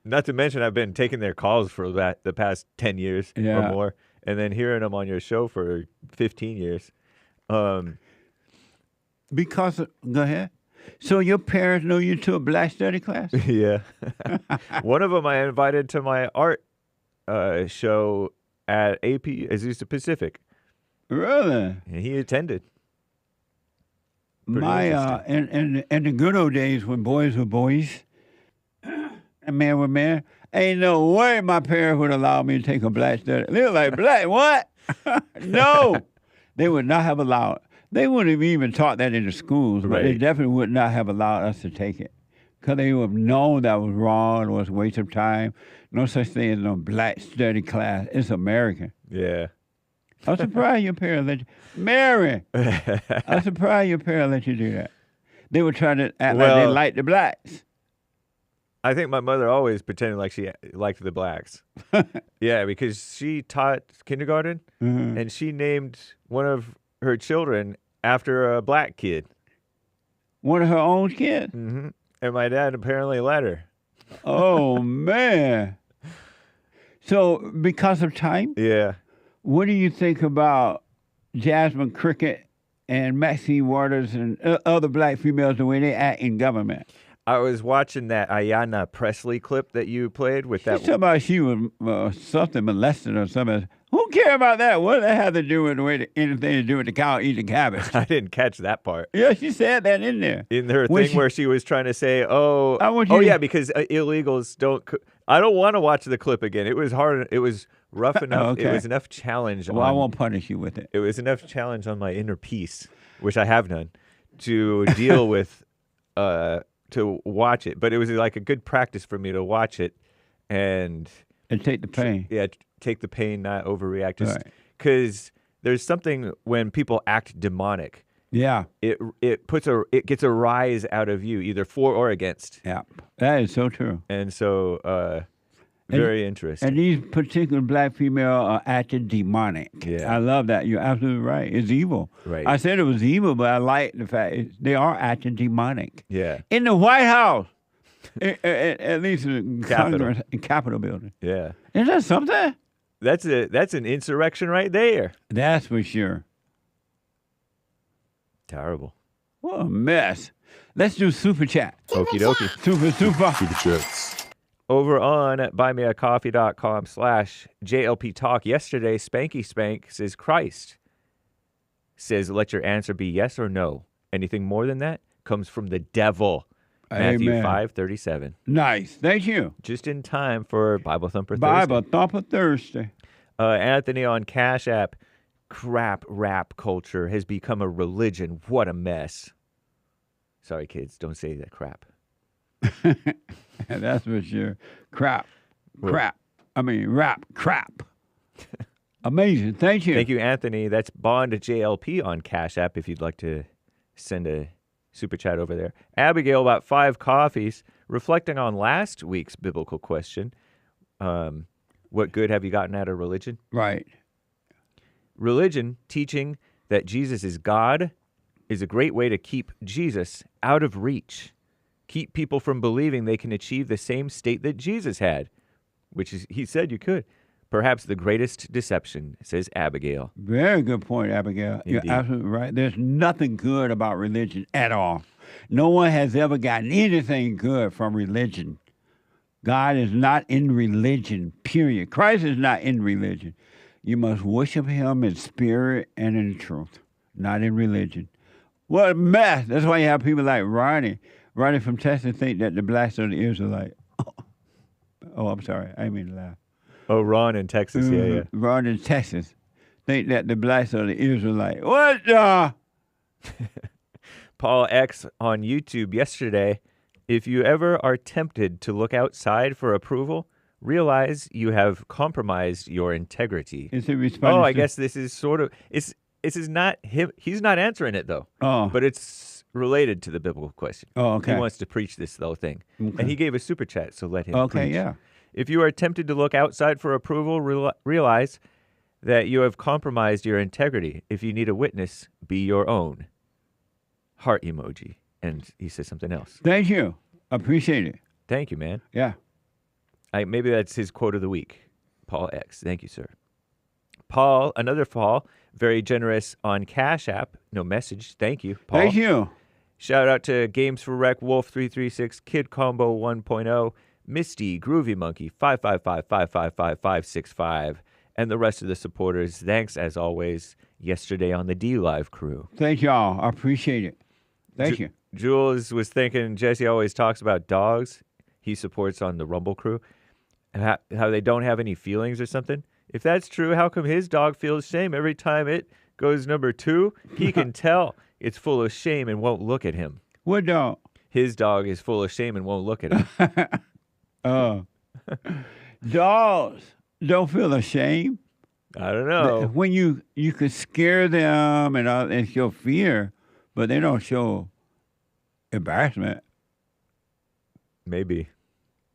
Not to mention, I've been taking their calls for the past 10 years or more, and then hearing them on your show for 15 years. Go ahead. So your parents know you took black study class? Yeah. One of them I invited to my art show at AP Azusa Pacific. Really? And he attended. In the good old days when boys were boys and men were men, ain't no way my parents would allow me to take a black study. They were like, black, what? No. They would not have allowed. They wouldn't have even taught that in the schools, but they definitely would not have allowed us to take it. Because they would have known that was wrong, it was a waste of time. No such thing as no black study class. It's American. Yeah. I'm surprised your parents let you. Mary! I'm surprised your parents let you do that. They were trying to act like they liked the blacks. I think my mother always pretended like she liked the blacks. Yeah, because she taught kindergarten, and she named one of her children after a black kid. One of her own kids? Mm-hmm. And my dad apparently let her. Oh, man. So, because of time? Yeah. What do you think about Jasmine Crooked and Maxine Waters and other black females, the way they act in government? I was watching that Ayanna Pressley clip that you played with that. Talking about she was something molested or something. Who cares about that? What does that have to do with anything to do with the cow eating cabbage? I didn't catch that part. Yeah, she said that in there. In her thing where she was trying to say, because illegals don't... I don't want to watch the clip again. It was hard. It was rough enough. Okay. It was enough challenge. Well, I won't punish you with it. It was enough challenge on my inner peace, which I have none, to deal with, to watch it. But it was like a good practice for me to watch it and take the pain. Take the pain, not overreact. Just because there's something when people act demonic. Yeah. It gets a rise out of you, either for or against. Yeah. That is so true. And so very interesting. And these particular black females are acting demonic. Yeah. I love that. You're absolutely right. It's evil. Right. I said it was evil, but I like the fact they are acting demonic. Yeah. In the White House. at least in Congress, in Capitol building. Yeah. Is that something? That's an insurrection right there. That's for sure. Terrible. What a mess. Let's do Super Chat. Okie dokie. Super Chats. Over on buymeacoffee.com/JLP Talk. Yesterday, Spanky Spank says Christ says, let your answer be yes or no. Anything more than that comes from the devil. Matthew 5:37. Nice. Thank you. Just in time for Bible Thumper Thursday. Bible Thumper Thursday. Anthony on Cash App. Crap rap culture has become a religion. What a mess. Sorry, kids. Don't say that crap. That's for sure. Rap. Crap. Amazing. Thank you. Thank you, Anthony. That's Bond JLP on Cash App if you'd like to send a super chat over there. Abigail, about 5 coffees, reflecting on last week's biblical question. What good have you gotten out of religion? Right. Religion teaching that Jesus is God is a great way to keep Jesus out of reach. Keep people from believing they can achieve the same state that Jesus had, which is, he said you could. Perhaps the greatest deception, says Abigail. Very good point, Abigail. Indeed. You're absolutely right. There's nothing good about religion at all. No one has ever gotten anything good from religion. God is not in religion, period. Christ is not in religion. You must worship him in spirit and in truth, not in religion. What a mess. That's why you have people like Ronnie. Ronnie from Texas think that the blacks are the Israelites. Oh, I'm sorry. I didn't mean to laugh. Oh, Ron in Texas. Yeah. Ron in Texas think that the blacks are the Israelites. What the? Paul X on YouTube yesterday. If you ever are tempted to look outside for approval, realize you have compromised your integrity. Is it responsive? Oh, I guess this is sort of this is not him. He's not answering it though. Oh, but it's related to the biblical question. Oh, okay. He wants to preach this whole thing, Okay. and he gave a super chat. So let him. Okay, preach. yeah. If you are tempted to look outside for approval, realize that you have compromised your integrity. If you need a witness, be your own. Heart emoji. And he says something else. Thank you. Appreciate it. Thank you, man. Yeah. Maybe that's his quote of the week. Paul X. Thank you, sir. Paul, another Paul, very generous on Cash App. No message. Thank you, Paul. Thank you. Shout out to Games for Rec, Wolf336, Kid Combo 1.0, Misty, Groovy Monkey, 555-555-565, and the rest of the supporters. Thanks, as always, yesterday on the D-Live crew. Thank y'all. I appreciate it. Thank you. Jules was thinking, Jesse always talks about dogs he supports on the Rumble crew, and how they don't have any feelings or something. If that's true, how come his dog feels shame every time it goes number 2? He can tell it's full of shame and won't look at him. What dog? His dog is full of shame and won't look at him. Dogs don't feel ashamed. I don't know. When you could scare them and show fear, but they don't show embarrassment. Maybe.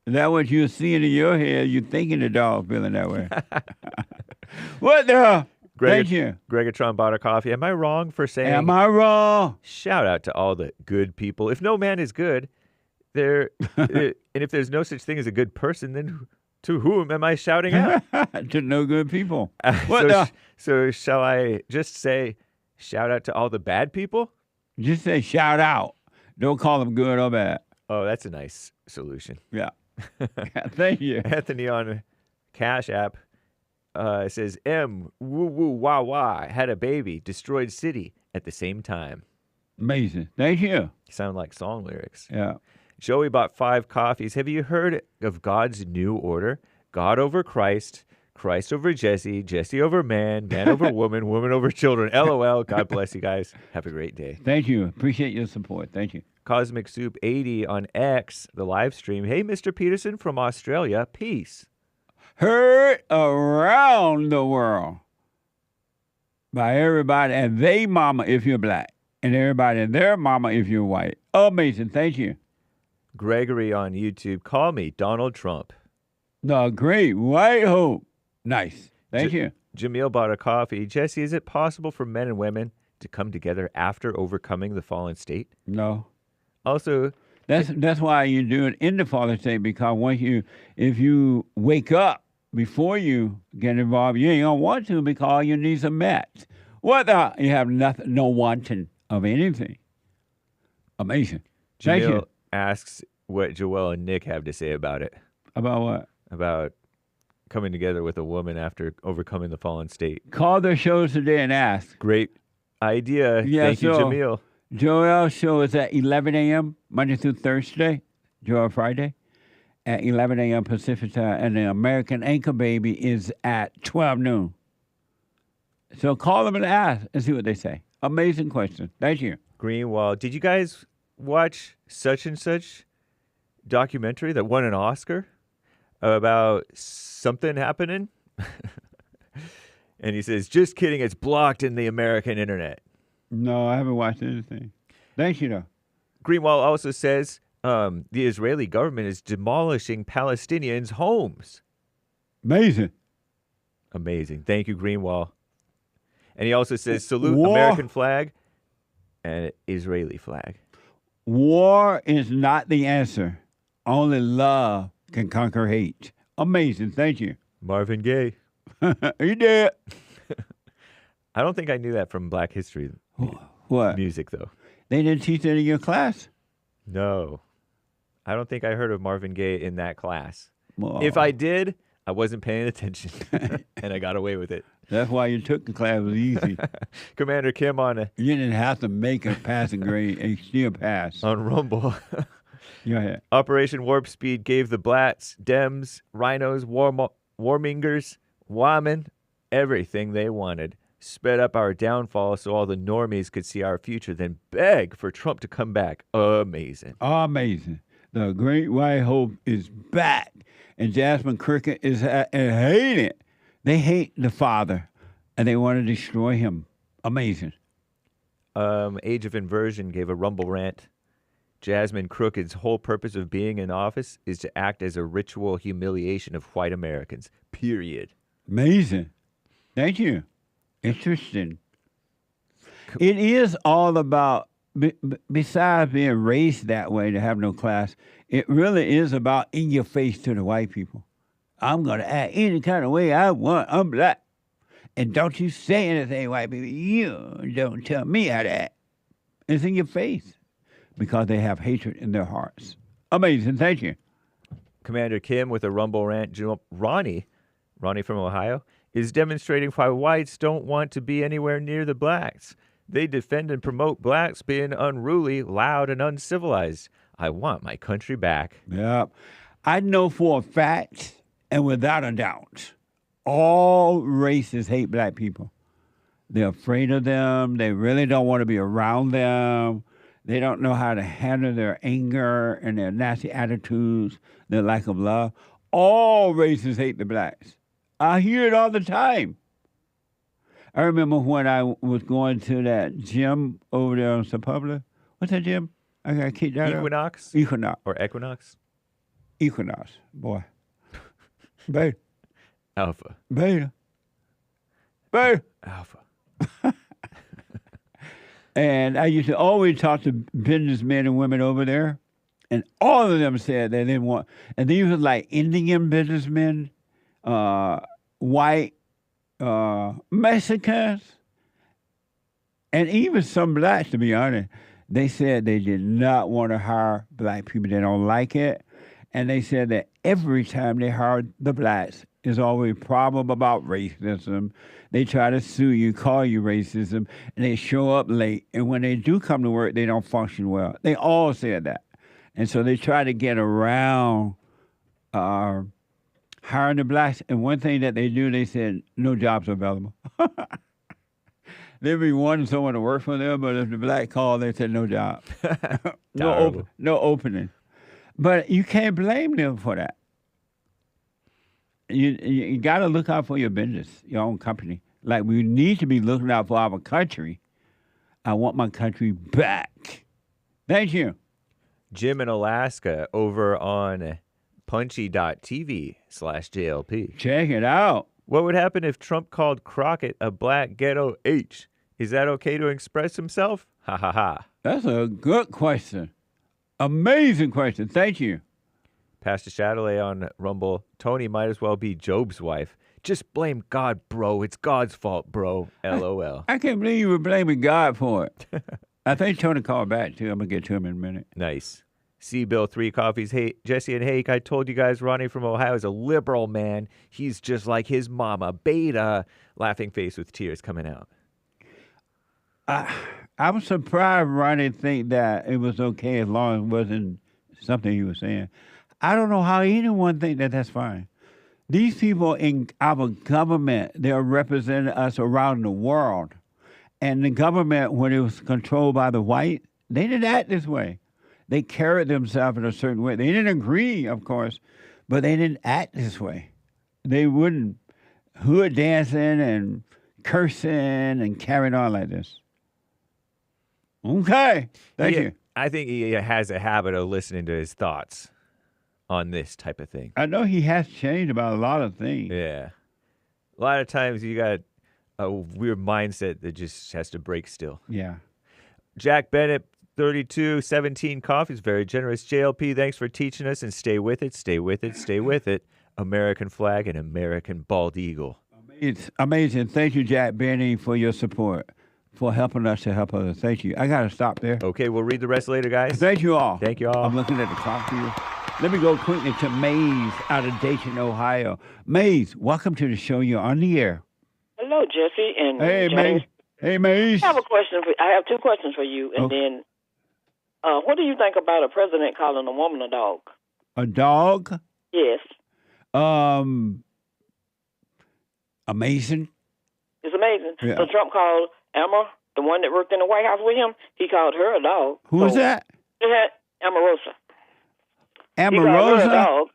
Is that what you're seeing in your head? You're thinking the dog feeling that way. What the? Thank you. Gregatron bought a coffee. Am I wrong for saying? Am I wrong? Shout out to all the good people. If no man is good, and if there's no such thing as a good person, then to whom am I shouting out? To no good people. So shall I just say shout out to all the bad people? Just say shout out. Don't call them good or bad. Oh, that's a nice solution. Yeah. Thank you. Anthony on Cash App says, woo woo wah wah, had a baby, destroyed city at the same time. Amazing. Thank you. Sound like song lyrics. Yeah. Joey bought 5 coffees. Have you heard of God's new order? God over Christ, Christ over Jesse, Jesse over man, man over woman, woman over children. LOL. God bless you guys. Have a great day. Thank you. Appreciate your support. Thank you. Cosmic Soup 80 on X, the live stream. Hey, Mr. Peterson from Australia. Peace. Heard around the world by everybody and they mama if you're black, and everybody and their mama if you're white. Amazing. Thank you. Gregory on YouTube. Call me Donald Trump. The great white hope. Nice. Thank you. Jamil bought a coffee. Jesse, is it possible for men and women to come together after overcoming the fallen state? No. Also, that's why you do it in the fallen state, because if you wake up before you get involved, you ain't gonna want to because all your needs are met. You have nothing, no wanting of anything. Amazing. Thank you. Asks what Joel and Nick have to say about it. About what? About coming together with a woman after overcoming the fallen state. Call their shows today and ask. Great idea. Yeah, Thank you, Jamil. Joel's show is at 11 a.m. Monday through Thursday, Joel Friday, at 11 a.m. Pacific time, and the American Anchor Baby is at 12 noon. So call them and ask and see what they say. Amazing question. Thank you. Greenwald, did you guys watch such and such documentary that won an Oscar about something happening? And he says, just kidding, it's blocked in the American internet. No, I haven't watched anything. Thank you, though. Greenwald also says the Israeli government is demolishing Palestinians' homes. Amazing. Amazing. Thank you, Greenwald. And he also says, salute War. American flag and Israeli flag. War is not the answer. Only love can conquer hate. Amazing. Thank you. Marvin Gaye. He did. I don't think I knew that from Black History. What? Music, though. They didn't teach that in your class? No. I don't think I heard of Marvin Gaye in that class. Well, if I did, I wasn't paying attention, and I got away with it. That's why you took the class. It was easy. Commander Kim on You didn't have to make a passing grade and still pass. on Rumble. Go ahead. Operation Warp Speed gave the Blats, Dems, Rhinos, Warmingers, Women everything they wanted. Sped up our downfall so all the normies could see our future, then beg for Trump to come back. Amazing. Amazing. The Great White Hope is back. And Jasmine Crooked is hate it. They hate the father, and they want to destroy him. Amazing. Age of Inversion gave a Rumble rant. Jasmine Crooked's whole purpose of being in office is to act as a ritual humiliation of white Americans. Period. Amazing. Thank you. Interesting. It is all about, besides being raised that way to have no class, it really is about in your face to the white people. I'm going to act any kind of way I want. I'm black. And don't you say anything, white people. You don't tell me how to act. It's in your face because they have hatred in their hearts. Amazing. Thank you. Commander Kim with a Rumble rant. Ronnie from Ohio, is demonstrating why whites don't want to be anywhere near the blacks. They defend and promote blacks being unruly, loud, and uncivilized. I want my country back. Yeah. I know for a fact and without a doubt, all races hate black people. They're afraid of them. They really don't want to be around them. They don't know how to handle their anger and their nasty attitudes, their lack of love. All races hate the blacks. I hear it all the time. I remember when I was going to that gym over there on Sepulveda. What's that gym? I got to keep that Equinox? Equinox. Or Equinox? Equinox, boy. Beta. Alpha. Beta. Beta. Alpha. And I used to always talk to businessmen and women over there, and all of them said they didn't want, and these were like Indian businessmen, white, Mexicans, and even some blacks, to be honest. They said they did not want to hire black people. They don't like it. And they said that every time they hire the blacks, there's always a problem about racism. They try to sue you, call you racism, and they show up late. And when they do come to work, they don't function well. They all said that. And so they try to get around hiring the blacks. And one thing that they do, they said, no jobs available. They'd be wanting someone to work for them, but if the black called, they said no job. No opening. But you can't blame them for that. You got to look out for your business, your own company. Like we need to be looking out for our country. I want my country back. Thank you. Jim in Alaska over on punchy.tv/JLP. Check it out. What would happen if Trump called Crockett a black ghetto H? Is that okay to express himself? Ha ha ha. That's a good question. Amazing question. Thank you. Pastor Chatelet on Rumble. Tony might as well be Job's wife. Just blame God, bro. It's God's fault, bro. LOL. I can't believe you were blaming God for it. I think Tony called back, too. I'm going to get to him in a minute. Nice. C-Bill, 3 coffees. Hey, Jesse and Hake, I told you guys Ronnie from Ohio is a liberal man. He's just like his mama. Beta. Laughing face with tears coming out. I was surprised Ronnie think that it was okay as long as it wasn't something he was saying. I don't know how anyone think that that's fine. These people in our government, they're representing us around the world. And the government, when it was controlled by the white, they didn't act this way. They carried themselves in a certain way. They didn't agree, of course, but they didn't act this way. They wouldn't hood dancing and cursing and carrying on like this. Okay. Thank you. I think he has a habit of listening to his thoughts on this type of thing. I know he has changed about a lot of things. Yeah. A lot of times you got a weird mindset that just has to break still. Yeah. Jack Bennett, 32, 17 coffees, very generous. JLP, thanks for teaching us, and stay with it, stay with it, stay with it. American flag and American bald eagle. It's amazing. Thank you, Jack Bennett, for your support, for helping us to help others. Thank you. I got to stop there. Okay, we'll read the rest later, guys. Thank you all. Thank you all. I'm looking at the clock here. Let me go quickly to Maze out of Dayton, Ohio. Maze, welcome to the show. You're on the air. Hello, Hello, Jesse and Hey, James. Mace. Hey, Mace. I have two questions for you, and then what do you think about a president calling a woman a dog? A dog? Yes. Amazing. It's amazing. Yeah. So Trump called Emma, the one that worked in the White House with him, he called her a dog. Who is that? Omarosa. He called her a Omarosa? dog.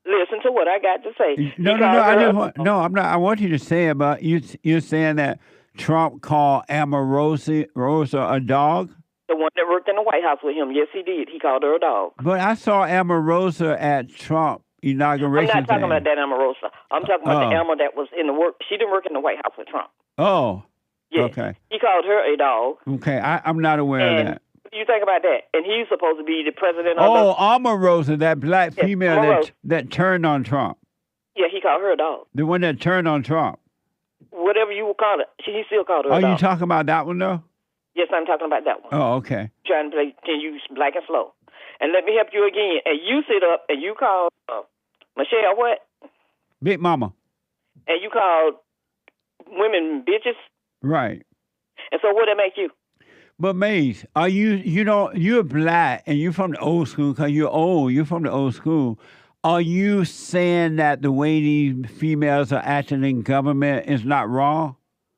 Listen to what I got to say. No, I'm not. I want you to say about you're saying that Trump called Omarosa a dog? The one that worked in the White House with him. Yes, he did. He called her a dog. But I saw Omarosa at Trump inauguration. I'm not talking thing. about that Omarosa. I'm talking about the Emma that was in the work. She didn't work in the White House with Trump. Oh. Yes. Okay. He called her a dog. Okay. I'm not aware of that. What do you think about that? And he's supposed to be the president of Omarosa, that black female Omarosa. that turned on Trump. Yeah, he called her a dog. The one that turned on Trump. Whatever you would call it, he still called her a Are dog. you talking about that one, though? Yes, I'm talking about that one. Oh, okay. Trying to play, can you black and slow. And let me help you again. And you sit up and you call Michelle what? Big Mama. And you called women bitches? Right. And so what did that make you? But Maze, are you're black and you're from the old school because you're old. You're from the old school. Are you saying that the way these females are acting in government is not wrong?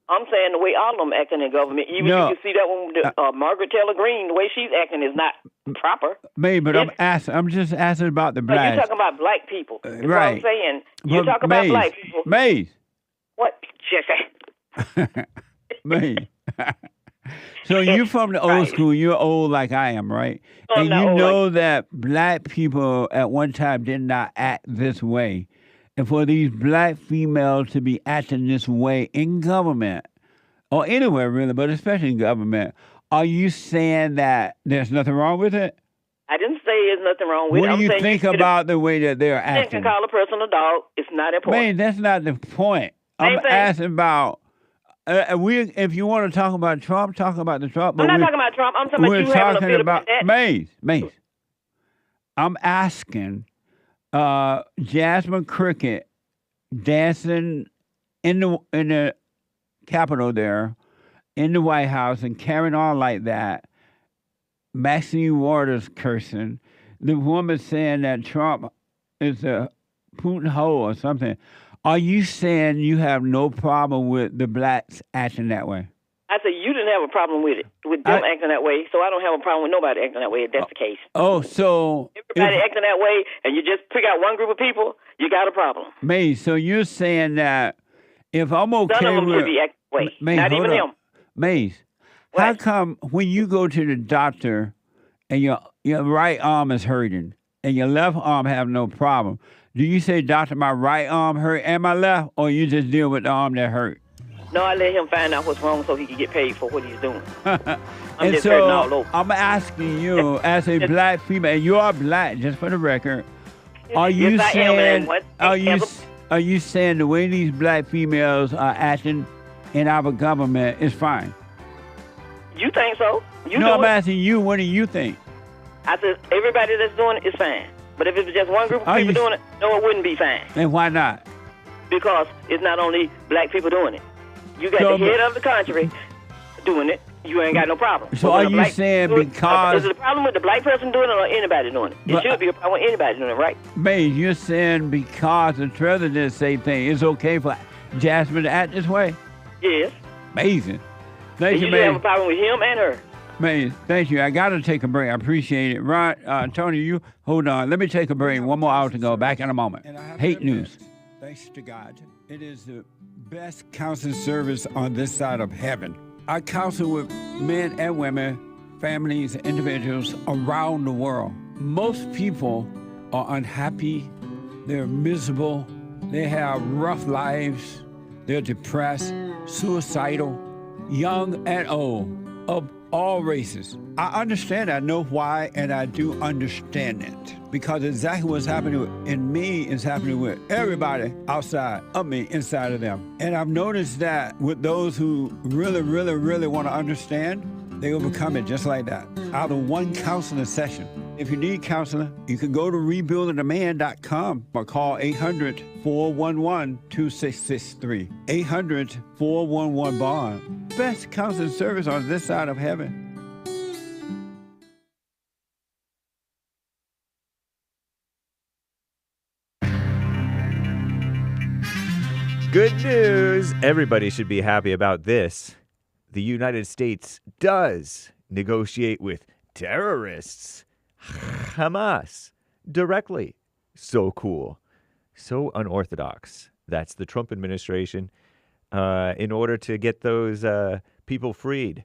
I'm saying the way all of them acting in government. Even you can see that one with Margaret Taylor Greene, the way she's acting is not proper. Maze, but I'm just asking about the But blacks. you're talking about black people. That's right. what I'm saying. You're talking about black people. Maze. What? Jesse. Maze. So you from the old school, you're old like I am, right? I'm And not you old know that black people at one time did not act this way. And for these black females to be acting this way in government, or anywhere really, but especially in government, are you saying that there's nothing wrong with it? I didn't say there's nothing wrong with it. What do you think about the way that they're You acting? can call a person a dog. It's not important. Man, that's not the point. I'm asking about... if you want to talk about Trump, talk about the Trump. But I'm not talking about Trump. I'm talking about you having a fit about that. Mace. I'm asking Jasmine Crooked dancing in the Capitol there, in the White House, and carrying on like that. Maxine Waters cursing. The woman saying that Trump is a Putin hoe or something. Are you saying you have no problem with the blacks acting that way? I said you didn't have a problem with it, with them acting that way, so I don't have a problem with nobody acting that way if that's the case. Oh, so... Everybody acting that way, and you just pick out one group of people, you got a problem. Maze, so you're saying that if I'm okay None of them with... should be acting that way, Maze, not even him. Maze, how come when you go to the doctor and your right arm is hurting and your left arm have no problem, do you say, doctor, my right arm hurt and my left, or you just deal with the arm that hurt? No, I let him find out what's wrong so he can get paid for what he's doing. I'm And just hurting so all over. I'm asking you, as a black female, and you are black, just for the record, are you Yes, I am, and saying what- are you saying the way these black females are acting in our government is fine? You think so? You No, do I'm it. asking you, what do you think? I said everybody that's doing it is fine. But if it was just one group of Are people you- doing it, no, it wouldn't be fine. And why not? Because it's not only black people doing it. You got So, the head of the country doing it. You ain't got no problem. So But when are a you black saying do it- because- Is it a problem with the black person doing it or anybody doing it? It But- should be a problem with anybody doing it, right? Maze, you're saying because the president say things, it's okay for Jasmine to act this way? Yes. Amazing. Thank And you, you should have a Maze. problem with him and her. Maze, thank you. I got to take a break. I appreciate it. Ron, Tony, you hold on. Let me take a break. One more hour to go. Back in a moment. Hate news. Thanks to God. It is the best counseling service on this side of heaven. I counsel with men and women, families, individuals around the world. Most people are unhappy. They're miserable. They have rough lives. They're depressed, suicidal, young and old, of all races. I understand, I know why, and I do understand it. Because exactly what's happening in me is happening with everybody outside of me, inside of them. And I've noticed that with those who really, really, really want to understand, they overcome it just like that. Out of one counseling session, If you need counseling, you can go to rebuildingtheman.com or call 800-411-2663. 800-411-BOND. Best counseling service on this side of heaven. Good news. Everybody should be happy about this. The United States does negotiate with terrorists, Hamas, directly. So cool. So unorthodox. That's the Trump administration in order to get those people freed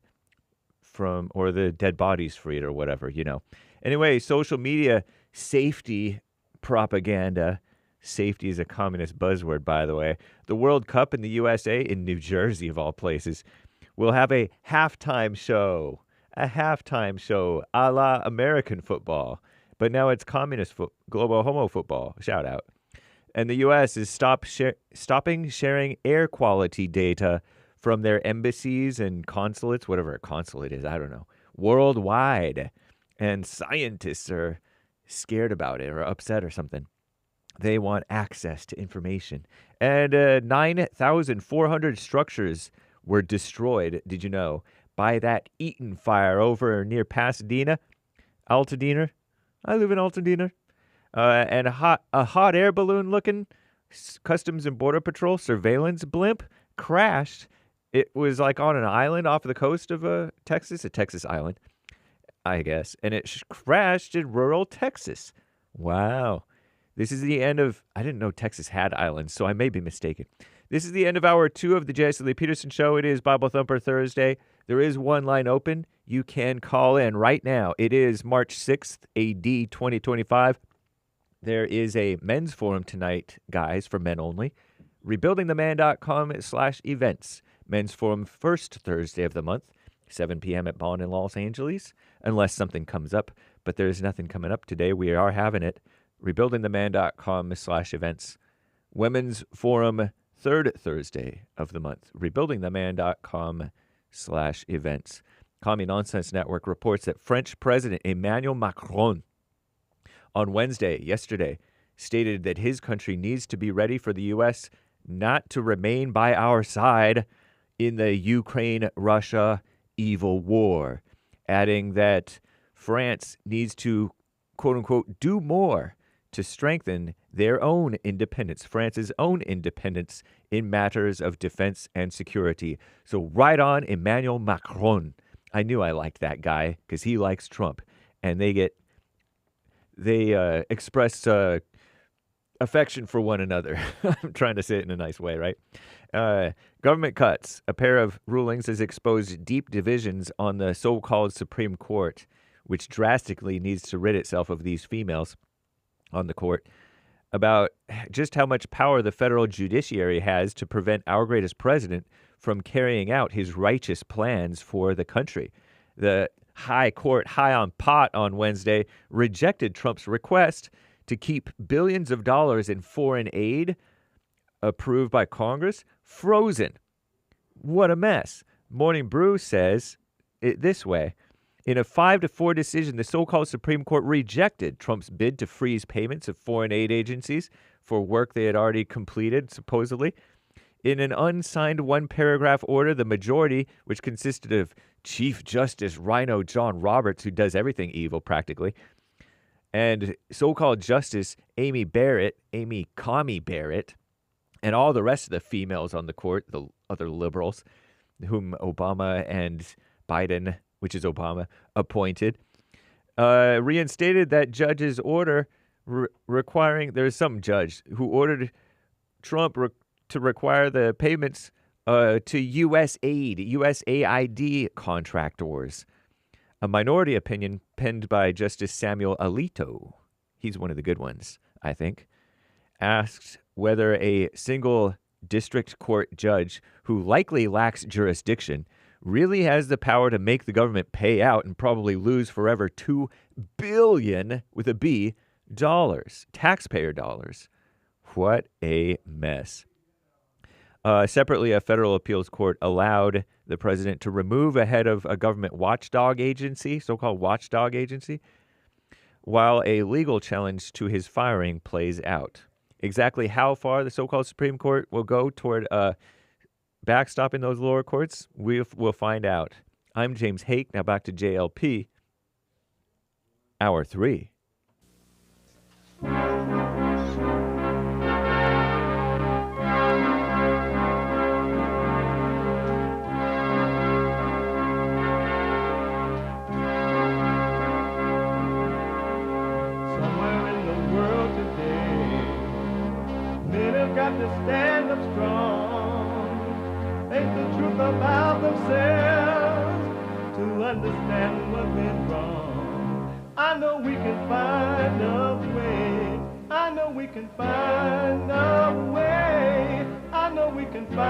from, or the dead bodies freed or whatever, you know. Anyway, social media safety propaganda. Safety is a communist buzzword, by the way. The World Cup in the USA, in New Jersey of all places, will have a halftime show. A halftime show a la American football. But now it's communist global homo football. Shout out. And the U.S. is stopping sharing air quality data from their embassies and consulates, whatever a consulate is, I don't know, worldwide. And scientists are scared about it or upset or something. They want access to information. And 9,400 structures were destroyed, did you know, by that Eaton fire over near Pasadena, Altadena. I live in Altadena. And a hot air balloon looking Customs and Border Patrol surveillance blimp crashed. It was like on an island off the coast of Texas, a Texas island, I guess. And it crashed in rural Texas. Wow. This is the end of, I didn't know Texas had islands, so I may be mistaken. This is the end of hour 2 of the JLP Peterson Show. It is Bible Thumper Thursday. There is one line open. You can call in right now. It is March 6th, AD 2025. There is a men's forum tonight, guys, for men only. Rebuildingtheman.com/events. Men's forum first Thursday of the month, 7 p.m. at Bond in Los Angeles, unless something comes up. But there's nothing coming up today. We are having it. Rebuildingtheman.com/events. Women's Forum, third Thursday of the month. Rebuildingtheman.com/events. Commie Nonsense Network reports that French President Emmanuel Macron on Wednesday, yesterday, stated that his country needs to be ready for the U.S. not to remain by our side in the Ukraine-Russia evil war, adding that France needs to, quote-unquote, do more to strengthen their own independence, France's own independence in matters of defense and security. So right on, Emmanuel Macron. I knew I liked that guy because he likes Trump. And they express affection for one another. I'm trying to say it in a nice way, right? Government cuts. A pair of rulings has exposed deep divisions on the so-called Supreme Court, which drastically needs to rid itself of these females on the court, about just how much power the federal judiciary has to prevent our greatest president from carrying out his righteous plans for the country. The high court, high on pot on Wednesday, rejected Trump's request to keep billions of dollars in foreign aid approved by Congress frozen. What a mess. Morning Brew says it this way. In a 5-4 decision, the so-called Supreme Court rejected Trump's bid to freeze payments of foreign aid agencies for work they had already completed, supposedly. In an unsigned one-paragraph order, the majority, which consisted of Chief Justice Rhino John Roberts, who does everything evil practically, and so-called Justice Amy Coney Barrett, and all the rest of the females on the court, the other liberals, whom Obama and Biden, which is Obama, appointed, reinstated that judge's order requiring, there's some judge who ordered Trump to require the payments to USAID contractors. A minority opinion penned by Justice Samuel Alito, he's one of the good ones, I think, asked whether a single district court judge who likely lacks jurisdiction really has the power to make the government pay out and probably lose forever $2 billion with a B dollars, taxpayer dollars. What a mess. Separately, a federal appeals court allowed the president to remove a head of a government watchdog agency, so-called watchdog agency, while a legal challenge to his firing plays out. Exactly how far the so-called Supreme Court will go toward backstopping those lower courts, we'll find out. I'm James Hake. Now back to JLP. Hour 3. Got to stand up strong, face the truth about themselves, to understand what went wrong. I know we can find a way. I know we can find a way. I know we can find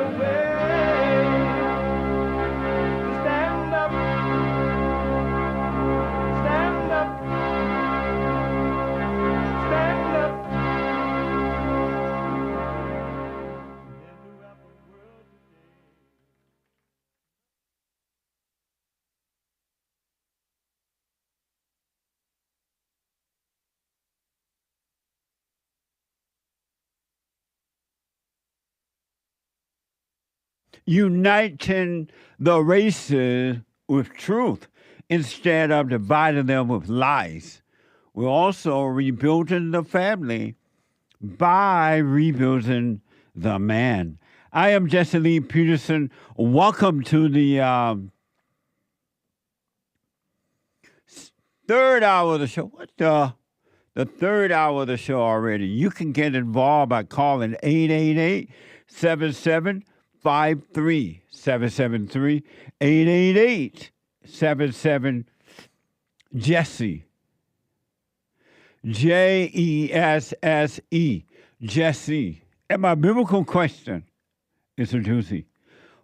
a way to stand up, stand up. Uniting the races with truth instead of dividing them with lies. We're also rebuilding the family by rebuilding the man. I am JLP Peterson. Welcome to the third hour of the show. What the third hour of the show already. You can get involved by calling 888-7753-773, 888-77-JESSE. Jesse, Jesse. And my biblical question is a doozy.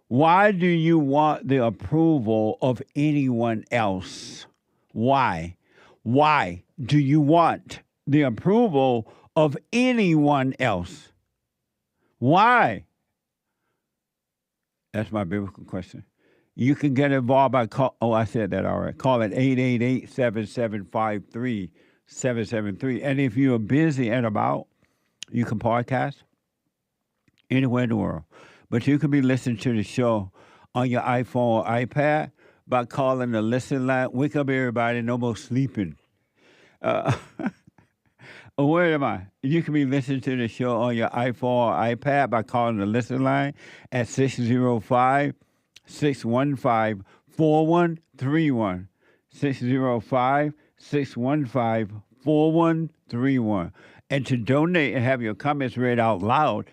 Why do you want the approval of anyone else? Why? Why do you want the approval of anyone else? Why? That's my biblical question. You can get involved by call. Oh, I said that already. Call at 888-7753-773. And if you're busy and about, you can podcast anywhere in the world. But you can be listening to the show on your iPhone or iPad by calling the listen line. Wake up, everybody. No more sleeping. Where am I? You can be listening to the show on your iPhone or iPad by calling the listen line at 605-615-4131. 605-615-4131. And to donate and have your comments read out loud,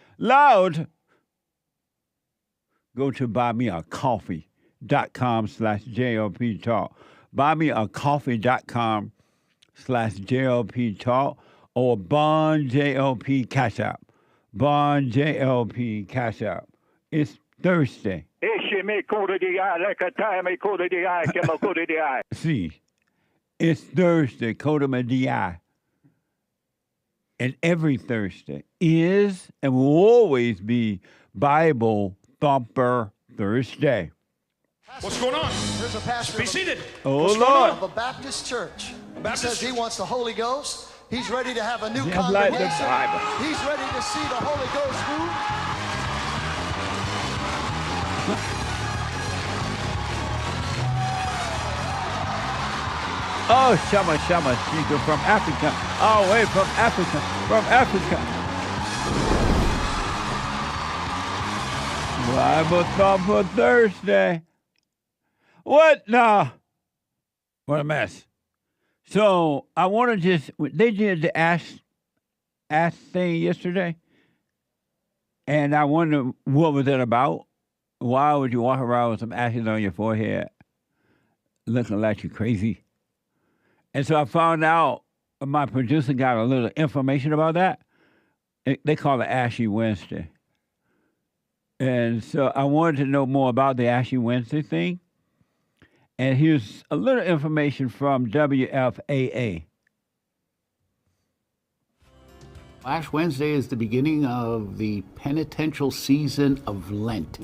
go to buymeacoffee.com/JLP Talk. Buymeacoffee.com/JLP Talk or Bond JLP Cash App. Bond JLP Cash App. It's Thursday. See, it's Thursday, Kodama DI. And every Thursday is and will always be Bible Thumper Thursday. What's going on? There's a pastor Be seated. Oh, Lord. of a Baptist church. Baptist He says he wants the Holy Ghost. He's ready to have a new Just like the congregation. Bible. He's ready to see the Holy Ghost move. Oh, Shama, speaker from Africa. Oh, wait, from Africa. Bible Thumper Thursday. What now? What a mess. So I want to they did the ash thing yesterday. And I wonder, what was that about? Why would you walk around with some ashes on your forehead looking like you're crazy? And so I found out, my producer got a little information about that. They call it Ashy Wednesday. And so I wanted to know more about the Ashy Wednesday thing. And here's a little information from WFAA. Ash Wednesday is the beginning of the penitential season of Lent.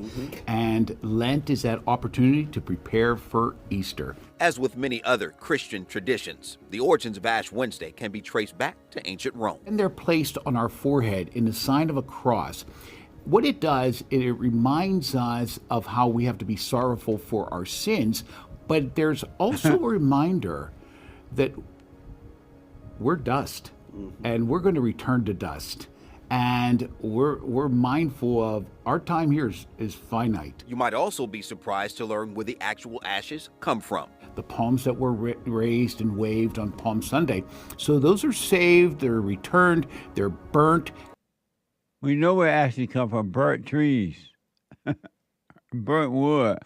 And Lent is that opportunity to prepare for Easter. As with many other Christian traditions, the origins of Ash Wednesday can be traced back to ancient Rome. And they're placed on our forehead in the sign of a cross. What it does, it reminds us of how we have to be sorrowful for our sins, but there's also a reminder that we're dust, and we're going to return to dust. And we're mindful of our time here is finite. You might also be surprised to learn where the actual ashes come from. The palms that were raised and waved on Palm Sunday. So those are saved, they're returned, they're burnt. We know where ashes come from: burnt trees, burnt wood.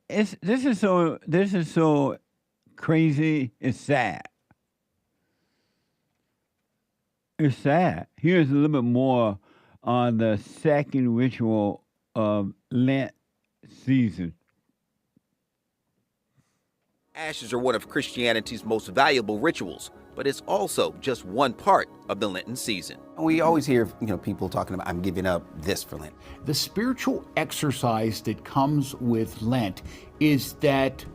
This is so crazy. It's sad. It's sad. Here's a little bit more on the second ritual of Lent season. Ashes are one of Christianity's most valuable rituals, but it's also just one part of the Lenten season. We always hear, people talking about, I'm giving up this for Lent. The spiritual exercise that comes with Lent is that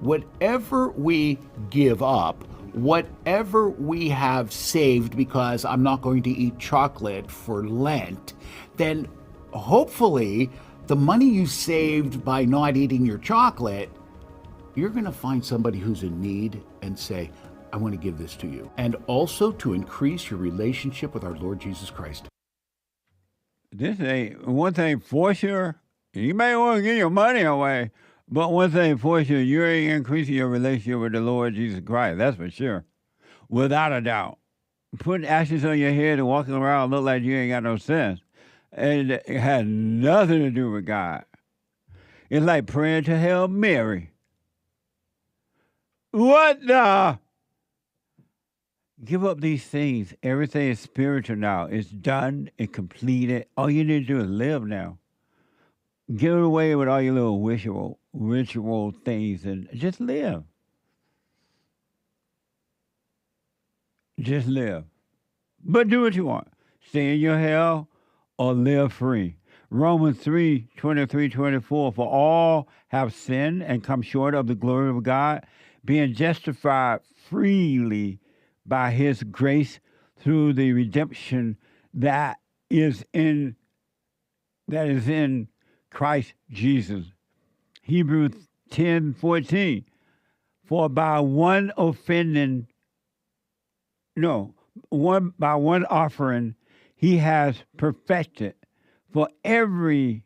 whatever we give up, whatever we have saved because I'm not going to eat chocolate for Lent, then hopefully the money you saved by not eating your chocolate, you're going to find somebody who's in need and say, I want to give this to you. And also to increase your relationship with our Lord Jesus Christ. This ain't one thing for sure. You may want to give your money away, but one thing for sure, you ain't increasing your relationship with the Lord Jesus Christ. That's for sure. Without a doubt. Putting ashes on your head and walking around look like you ain't got no sense. And it has nothing to do with God. It's like praying to Hail Mary. What the? Give up these things. Everything is spiritual now. It's done and completed. All you need to do is live now. Get away with all your little ritual things and just live. Just live. But do what you want. Stay in your hell or live free. Romans 3:23-24, for all have sinned and come short of the glory of God, being justified freely by his grace through the redemption that is in Christ Jesus. Hebrews 10:14, for by one offering he has perfected forever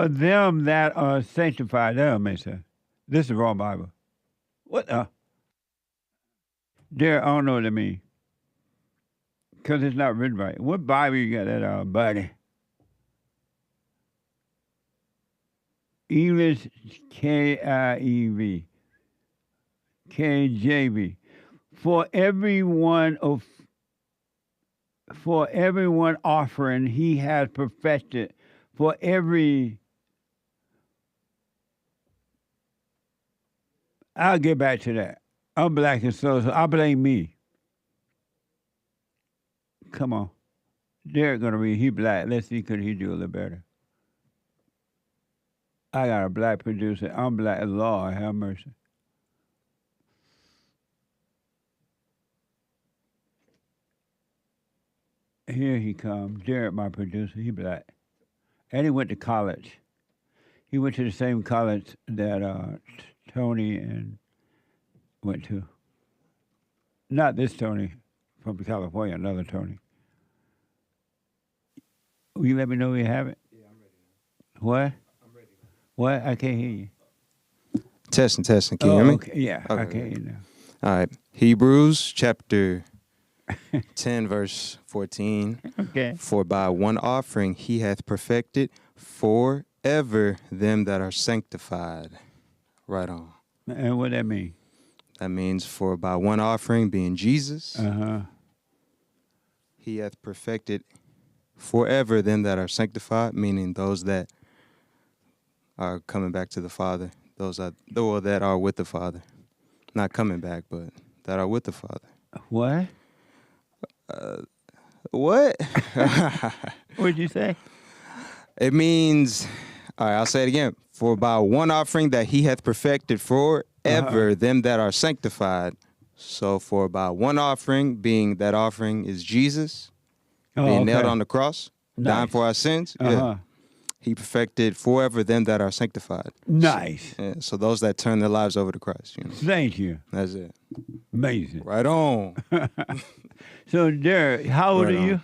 them that are sanctified. That don't make sense. This is the wrong Bible. What the? Derrick, I don't know what it means. Because it's not written right. What Bible you got that on, buddy? English KIEV. KJV. For everyone offering he has perfected. For every, I'll get back to that. I'm black and so I blame me. Come on. Derrick gonna read, he black. Let's see, could he do a little better? I got a black producer. I'm black. Lord have mercy. Here he comes. Derrick, my producer, he black. And he went to college. He went to the same college that Tony and went to. Not this Tony from California, another Tony. Will you let me know you have it? Yeah, I'm ready now. What? I'm ready now. What? I can't hear you. Testing. Can you hear me? Okay. Yeah, okay. I can hear you now. All right. Hebrews chapter 10, verse 14. Okay. For by one offering he hath perfected forever them that are sanctified. Right on. And what that mean? That means for by one offering, being Jesus, he hath perfected forever them that are sanctified, meaning those that are coming back to the Father Those are that are with the Father. Not coming back, but that are with the Father. What? What? What'd you say? It means, all right, I'll say it again. For by one offering that he hath perfected forever them that are sanctified. So for by one offering, being that offering is Jesus, being nailed on the cross, dying for our sins. Yeah. He perfected forever them that are sanctified. Nice. So, so those that turn their lives over to Christ. You know? Thank you. That's it. Amazing. Right on. So, Derrick, how old are you?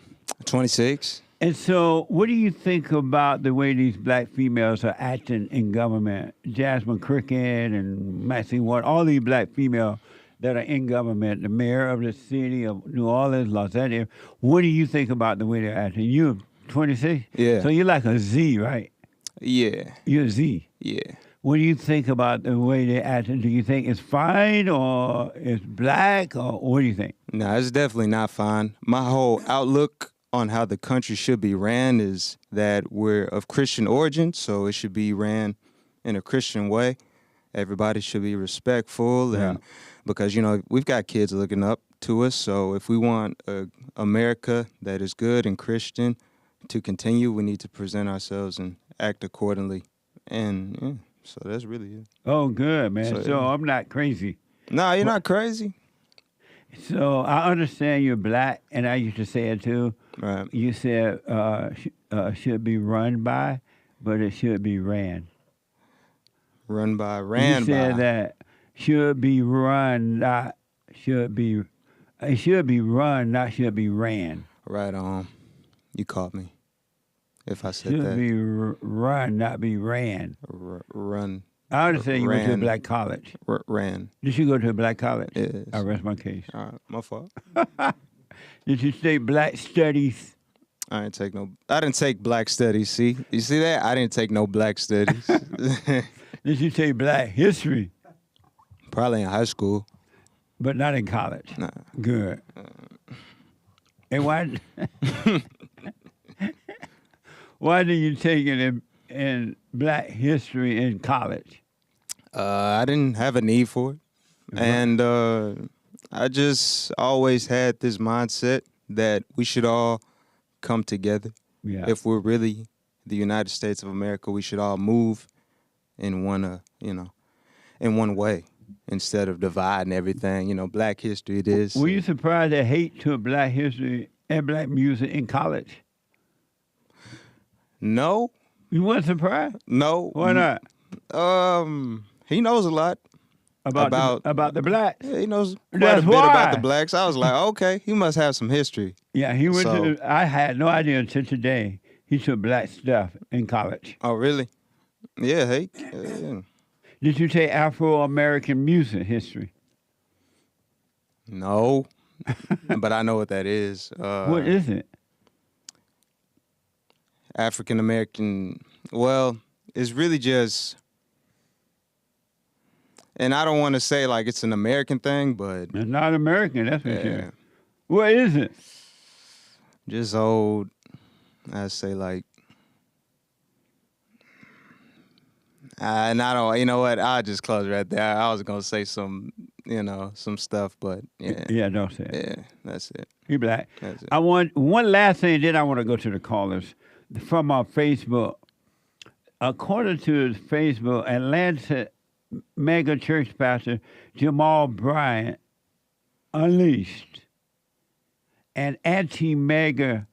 26. And so, what do you think about the way these black females are acting in government? Jasmine Crooked and Maxine Waters, all these black females that are in government, the mayor of the city of New Orleans, Los Angeles. What do you think about the way they're acting? You're 26? Yeah. So you're like a Z, right? Yeah. You're a Z. Yeah. What do you think about the way they're acting? Do you think it's fine or it's black or what do you think? No, it's definitely not fine. My whole outlook on how the country should be ran is that we're of Christian origin, so it should be ran in a Christian way. Everybody should be respectful, and because, you know, we've got kids looking up to us, so if we want America that is good and Christian to continue, we need to present ourselves and act accordingly. And yeah, so that's really it. Oh, good, man. So I'm not crazy. No, you're not crazy. So I understand you're black, and I used to say it too. Right. You said should be run by, but it should be ran. Run by, ran you by. You said that should be run, not should be. It should be run, not should be ran. Right on. You caught me. If I said should that. Should be run, not be ran. Run. I understand you went to a black college. Ran. Did you go to a black college? Yes. I rest my case. All right, my fault. Did you take black studies? I didn't take black studies, see? You see that? I didn't take no black studies. Did you take black history? Probably in high school. But not in college? Nah. Good. And why did you take it in black history in college? I didn't have a need for it. And I just always had this mindset that we should all come together. Yeah. If we're really the United States of America, we should all move in one, in one way instead of dividing everything. You know, black history it is. Were you surprised at hate to black history and black music in college? No. You weren't surprised? No. Why not? He knows a lot about the blacks. Yeah, he knows quite a bit about the blacks. I was like, okay, he must have some history. Yeah, he went to. I had no idea until today. He took black stuff in college. Oh, really? Yeah, Hake. Yeah. Did you take Afro-American music history? No, but I know what that is. What is it? African American. Well, it's really just. And I don't want to say like it's an American thing, but it's not American. That's for sure. What is it? Just old. I'd say like. And I don't. You know what? I'll just close right there. I was gonna say some stuff, but yeah. Yeah, don't say it. Yeah, that's it. You black. That's it. I want one last thing. Then I want to go to the callers from our Facebook. According to Facebook, Atlanta mega church pastor Jamal Bryant unleashed an anti-MAGA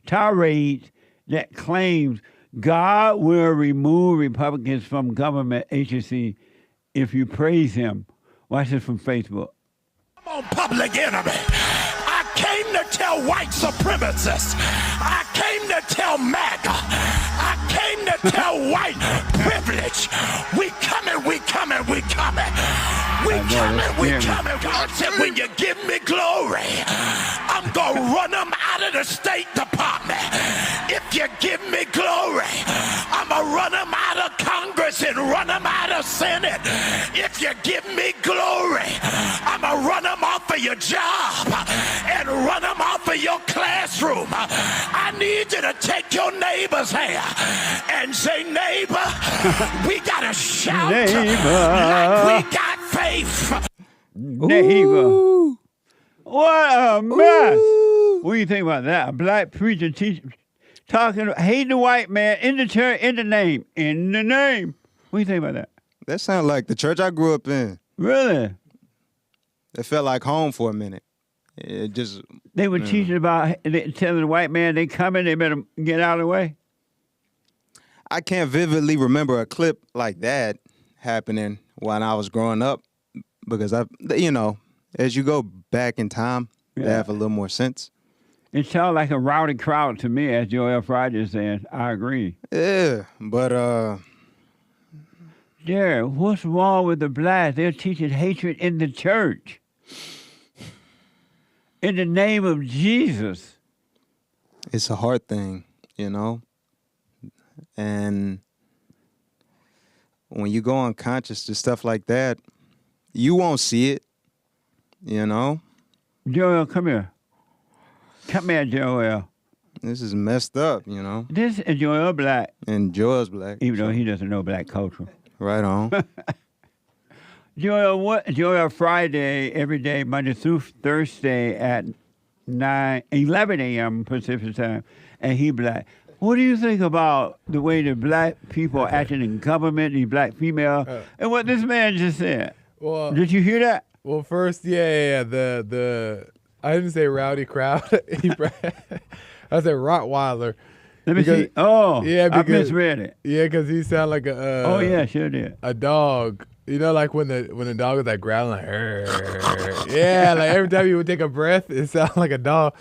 tirade that claims God will remove Republicans from government agency if you praise him. Watch this from Facebook. I'm on Public Enemy. I came to tell white supremacists. I came to tell MAGA. I came to tell white privilege. We coming, we coming, we coming. We coming, we coming. God said, when you give me glory, I'm going to run them out of the State Department. If you give me glory, I'm going to run them out of Congress and run them out of Senate. If you give me glory, I'm going to run them off off of your job and run them off of your classroom. I need you to take your neighbor's hand and say, neighbor, we got to shout like we got faith. Neighbor. What a mess. What do you think about that? A black preacher talking, hating the white man in the church, in the name. What do you think about that? That sounds like the church I grew up in. Really? It felt like home for a minute. It just... They were teaching about, telling the white man they coming, they better get out of the way. I can't vividly remember a clip like that happening when I was growing up because as you go back in time, they have a little more sense. It sounded like a rowdy crowd to me, as JLP Friday said. I agree. Yeah, but Derrick, what's wrong with the blacks? They're teaching hatred in the church. In the name of Jesus. It's a hard thing, And when you go unconscious to stuff like that, you won't see it, Joel, come here. Come here, Joel. This is messed up, This is Joel black. And Joel's black. Even though he doesn't know black culture. Right on. Joel Friday, every day, Monday through Thursday at 11 a.m. Pacific time, and he black. What do you think about the way the black people are acting in government, these black females, and what this man just said? Well, did you hear that? Well, first, the I didn't say rowdy crowd. I said Rottweiler. Let me see. Oh, yeah, I misread it. Yeah, because he sounded like a. Oh yeah, sure did. A dog. Like when the dog was like growling, like, yeah, like every time you would take a breath, it sounded like a dog.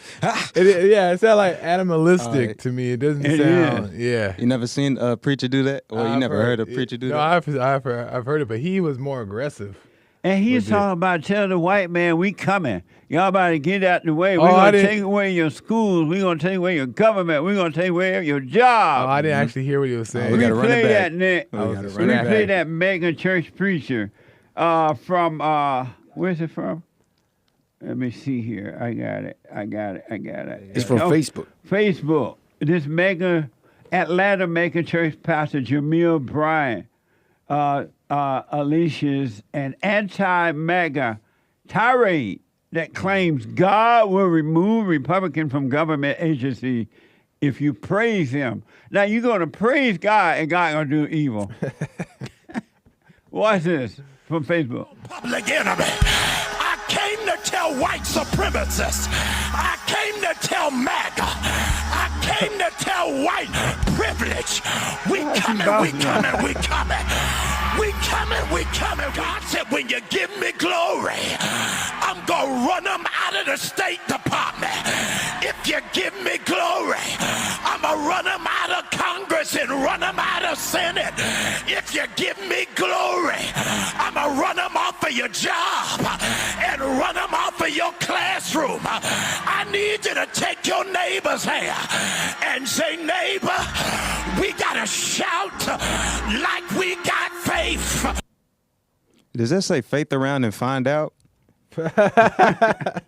It sounded like animalistic to me. It doesn't sound. Yeah. You never seen a preacher do that, or you never heard a preacher do that? No, I've heard it, but he was more aggressive. And he's talking about telling the white man, we coming. Y'all about to get out the way. We're going to take away your schools. We're going to take away your government. We're going to take away your job. Oh, I didn't actually hear what he was saying. We got to run it back. That, Nick. We play that mega church preacher from, where's it from? Let me see here. I got it. It's from Facebook. Facebook. This Atlanta mega church pastor, Jamal Bryant, unleashes an anti-MAGA tirade that claims God will remove Republican from government agency if you praise him. Now, you're going to praise God and God going to do evil. Watch this from Facebook. Public enemy. I came to tell white supremacists. I came to tell MAGA. I came to tell white privilege. We coming. God said, when you give me glory, I'm going to run them out of the State Department. If you give me glory, I'm going to run them out of Congress and run them out of Senate. If you give me glory, I'm going to run them off of your job and run them off of your classroom. I need you to take your neighbor's hand and say, neighbor, we got to shout like we got faith. Does that say faith around and find out? I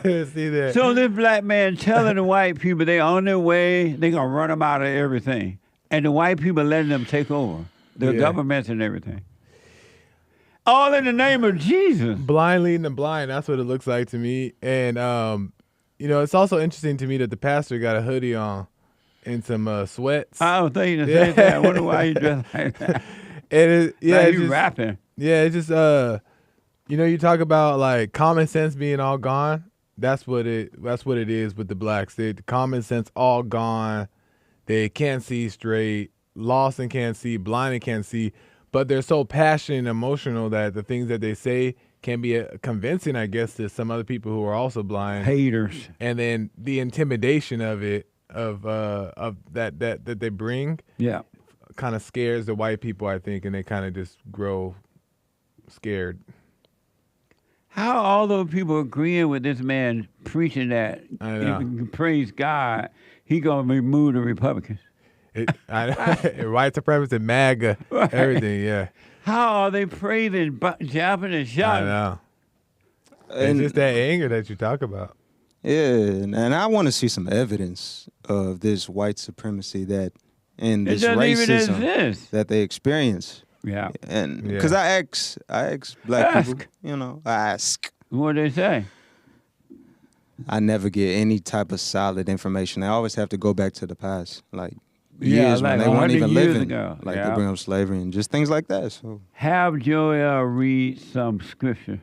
didn't see that. So this black man telling the white people they on their way, they going to run them out of everything. And the white people letting them take over. Their governments and everything. All in the name of Jesus. Blind leading the blind. That's what it looks like to me. And, it's also interesting to me that the pastor got a hoodie on and some sweats. I was thinking the same thing. I wonder why he dressed like that. He's rapping. Yeah, it's just, you talk about like common sense being all gone. That's what it is with the blacks. The common sense all gone. They can't see straight, lost and can't see, blind and can't see. But they're so passionate and emotional that the things that they say can be convincing, I guess, to some other people who are also blind. Haters. And then the intimidation of it, of that they bring, kind of scares the white people, I think, and they kind of just grow scared. How are all those people agreeing with this man preaching that if you praise God, he gonna remove the Republicans? White supremacy, MAGA, everything, yeah. How are they praising, jumping, and shouting? I It's just that anger that you talk about. Yeah, and I want to see some evidence of this white supremacy and this racism that they experience. Yeah, and because I ask black people, I ask. What do they say? I never get any type of solid information. They always have to go back to the past, like years when they weren't even living. Like they bring up slavery and just things like that. So have Joel read some scripture.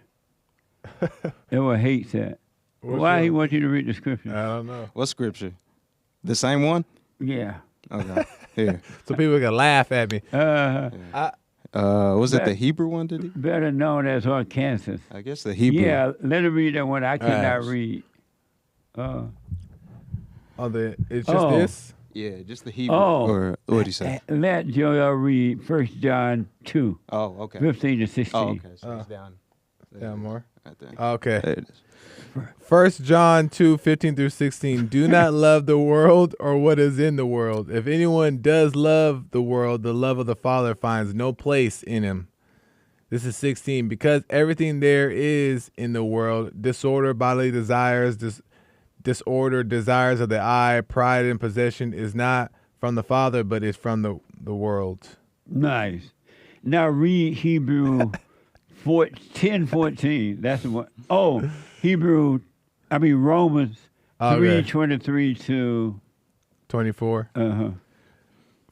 It will hate that. Why he want you to read the scripture? I don't know. What scripture? The same one? Yeah. Okay. Here. So people can laugh at me. Was it the Hebrew one, did he? Better known as Arkansas. I guess the Hebrew. Yeah, let him read that one. I cannot read. It's just this? Yeah, just the Hebrew. Or what did he say? Let Joel read 1 John 2. Oh, okay. 15 to 16. Oh, okay. So it's down. Down more? Right there. Okay. There it is. 1 John 2, 15 through 16. Do not love the world or what is in the world. If anyone does love the world, the love of the Father finds no place in him. This is 16. Because everything there is in the world, disorder, bodily desires, disorder, desires of the eye, pride and possession is not from the Father, but is from the world. Nice. Now read Hebrew 10:14. That's the one. Oh, Romans 3:23 to 24. Uh-huh.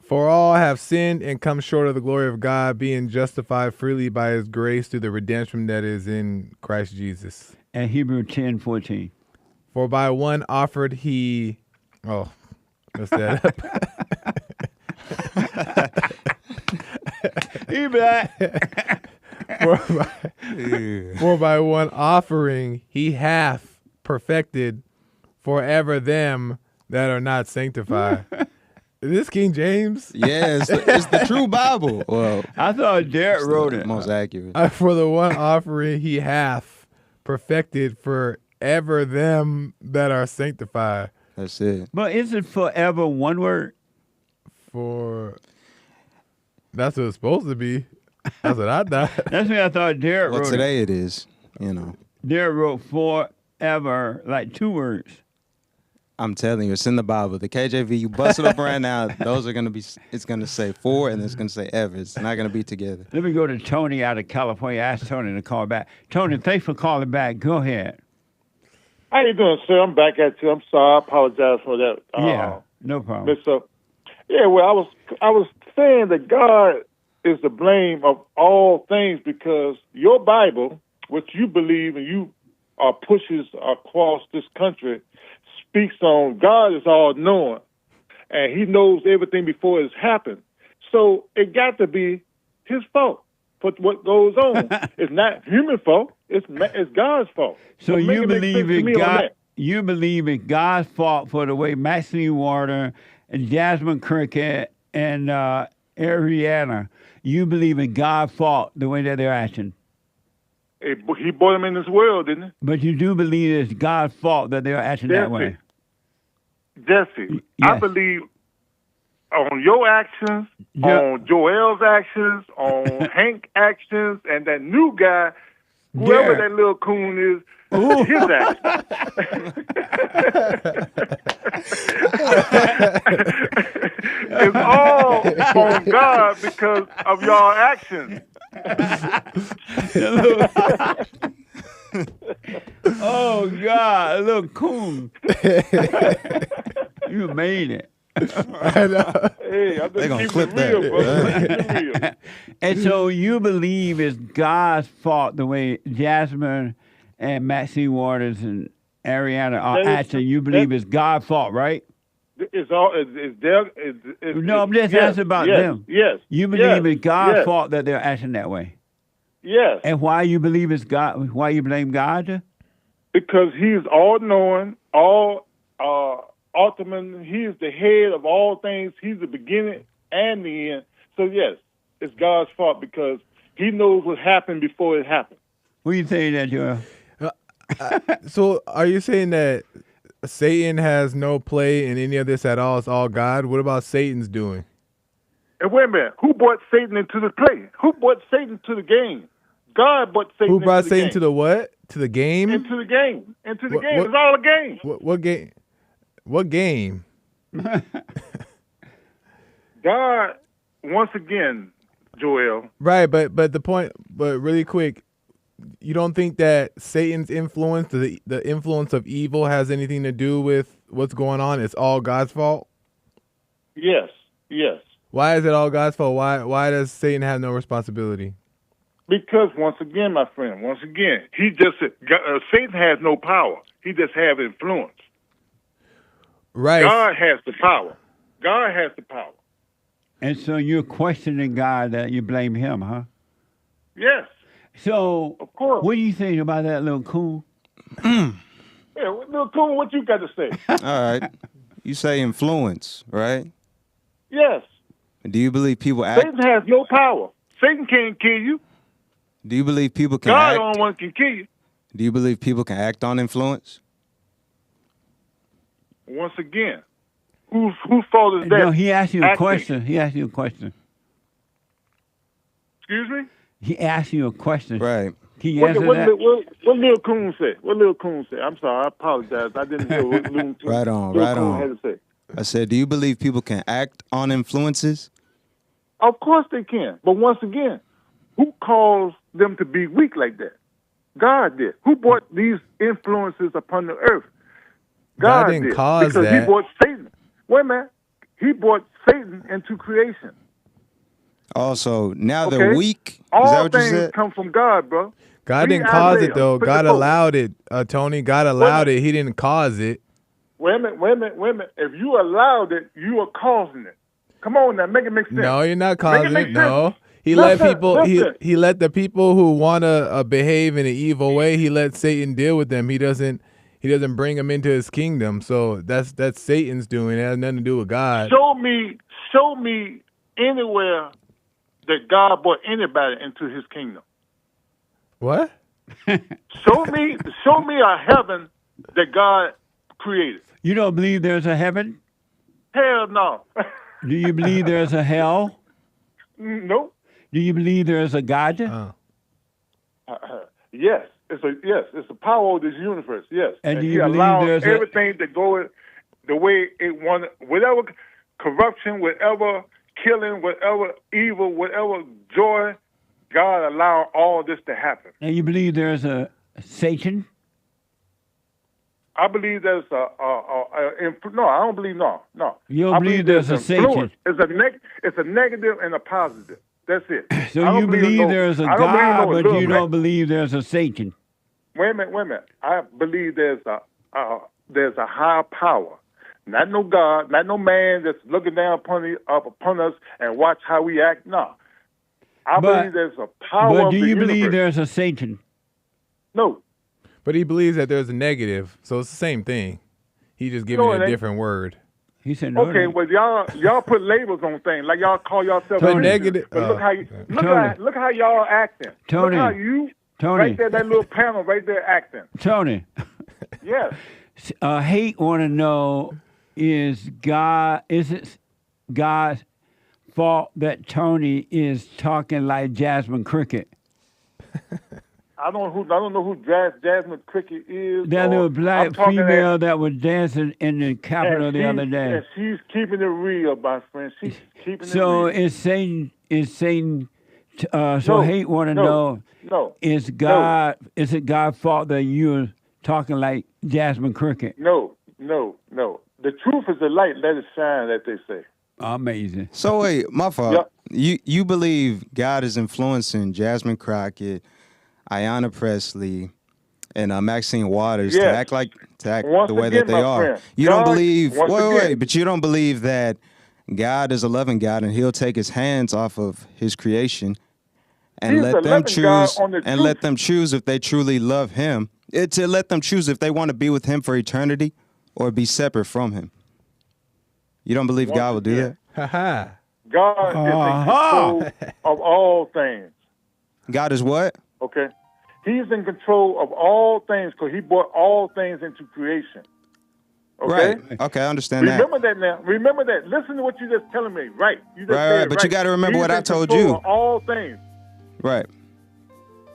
For all have sinned and come short of the glory of God, being justified freely by his grace through the redemption that is in Christ Jesus. And Hebrew 10:14. For by one offered he... Oh, what's that up? He back. For by one offering he hath perfected forever them that are not sanctified. Is this King James? Yeah, it's the true Bible. Well, I thought Derrick wrote it. Most accurate. For the one offering he hath perfected forever them that are sanctified. That's it. But is it forever one word? That's what it's supposed to be. That's what I thought. That's what I thought Derrick wrote. Well, today it is, Derrick wrote forever, like 2 words. I'm telling you, it's in the Bible. The KJV, you bust it up right now, those are going to be, it's going to say for and it's going to say ever. It's not going to be together. Let me go to Tony out of California. Ask Tony to call back. Tony, thanks for calling back. Go ahead. How you doing, sir? I'm back at you. I'm sorry. I apologize for that. Yeah, no problem. Well, I was saying that God is the blame of all things because your Bible, which you believe and you pushes across this country, speaks on God is all-knowing, and he knows everything before it's happened. So it got to be his fault for what goes on. It's not human fault. It's God's fault. So you believe in God? You believe in God's fault for the way Maxine Waters and Jasmine Crooked and Ayanna. You believe in God's fault the way that they're acting. He brought them in this world, didn't he? But you do believe it's God's fault that they're acting that way. Jesse, yes. I believe on your actions, on Joel's actions, on Hank's actions, and that new guy, whoever that little coon is, his actions. It's all on God because of y'all actions. Oh God, a little coon. You made it. Hey, I'm just keeping it real, bro. And so you believe it's God's fault the way Jasmine and Maxine Waters and Ayanna are acting. You believe it's God's fault, right? It's all. No, I'm just asking about them. Yes. You believe it's God's fault that they're acting that way. Yes. And why you believe it's God? Why you blame God? Because He's all-knowing, ultimate. He is the head of all things. He's the beginning and the end. So yes, it's God's fault because He knows what happened before it happened. What are you saying that, Joel? So are you saying that Satan has no play in any of this at all? It's all God? What about Satan's doing? And wait a minute. Who brought Satan into the play? Who brought Satan to the game? God brought Satan into the game. Who brought Satan to the what? To the game? Into the game. Into the game. It's all a game. What game? What game? God, once again, Joel. Right, but the point, but really quick, you don't think that Satan's influence, the influence of evil, has anything to do with what's going on? It's all God's fault? Yes, yes. Why is it all God's fault? Why does Satan have no responsibility? Because once again, my friend, he just Satan has no power. He just has influence. Right. God has the power. God has the power. And so you're questioning God that you blame him, huh? Yes. So, of course. What do you think about that, little coon? Yeah, little coon, what you got to say? All right. You say influence, right? Yes. Do you believe people act? Satan has no power. Satan can't kill you. Do you believe people can God act? the only one can kill you. Do you believe people can act on influence? Once again, whose fault is that? No, he asked you a acting? question. He asked you a question. Excuse me? He asked you a question. Right. Can you answer that? What Lil Coon say? What Lil Coon say? I'm sorry, I apologize. I didn't hear what Lil Coon Right on, Lil right Coon on. had to say. I said, do you believe people can act on influences? Of course they can. But once again, who caused them to be weak like that? God did. Who brought these influences upon the earth? God didn't did. cause because that. He brought Satan. Wait a minute. He brought Satan into creation. Also, now Okay? they're weak? Is All that what you things said? come from God, bro. God Read didn't cause Isaiah. it, though. Put God the quote. allowed it, Tony. God allowed it. He didn't cause it. Wait a minute. If you allowed it, you are causing it. Come on now, make it make sense. No, you're not Make causing make it. sense. No. He Listen, let people. listen. He let the people who want to behave in an evil way. He let Satan deal with them. He doesn't bring them into his kingdom. So that's Satan's doing. It has nothing to do with God. Show me anywhere that God brought anybody into His kingdom. What? Show me a heaven that God created. You don't believe there's a heaven? Hell no. Do you believe there's a hell? Nope. Do you believe there's a God? Yes, it's the power of this universe. Yes, And do He you believe allows there's everything to go the way it wanted. Whatever corruption, whatever killing, whatever evil, whatever joy, God allowed all this to happen. And you believe there's a Satan? I believe there's no. I don't believe no. You don't I believe there's a influence. Satan? It's a negative and a positive. That's it. So I you don't believe there's a I don't God, believe but no you love. don't believe there's a Satan. Wait a minute. I believe there's a higher power. Not no God, not no man that's looking down upon us and watch how we act. No. I believe there's a power But of do the you universe. believe there's a Satan? No. But he believes that there's a negative, so it's the same thing. He just giving No, it it a ain't. different word. He said Okay, well y'all put labels on things like y'all call yourself Tony. Christians, Negative- But look Tony. look how y'all acting. Tony. Look how you Tony. right there, that little panel right there acting. Tony, Yes. Hake want to know, is it God's fault that Tony is talking like Jasmine Crooked? I don't know who Jasmine Crooked is. That or little I'm black talking female that was dancing in the Capitol and the other she- day. And she's keeping it real, my friend. She's keeping So it real. is Satan? So No, Hake want to no, know: is it God's fault that you're talking like Jasmine Crooked? No. The truth is the light. Let it shine, that they say. Amazing. So wait, my fault. You believe God is influencing Jasmine Crockett, Ayanna Pressley, and Maxine Waters to Yes. act Once the way again, that they my are. friend, You God- don't believe once again- wait, but you don't believe that God is a loving God and He'll take His hands off of His creation and He's a let them loving God choose on the and truth. let them choose if they truly love Him. To let them choose if they want to be with Him for eternity or be separate from Him. You don't believe God will do that? Ha God is in control of all things. God is what? Okay? He's in control of all things because He brought all things into creation. Okay? Right. Okay, I understand Remember that now. Remember that. Listen to what you're just telling me. Right. You just Right, said right, but you gotta remember He's what I in told control you. of all things. Right.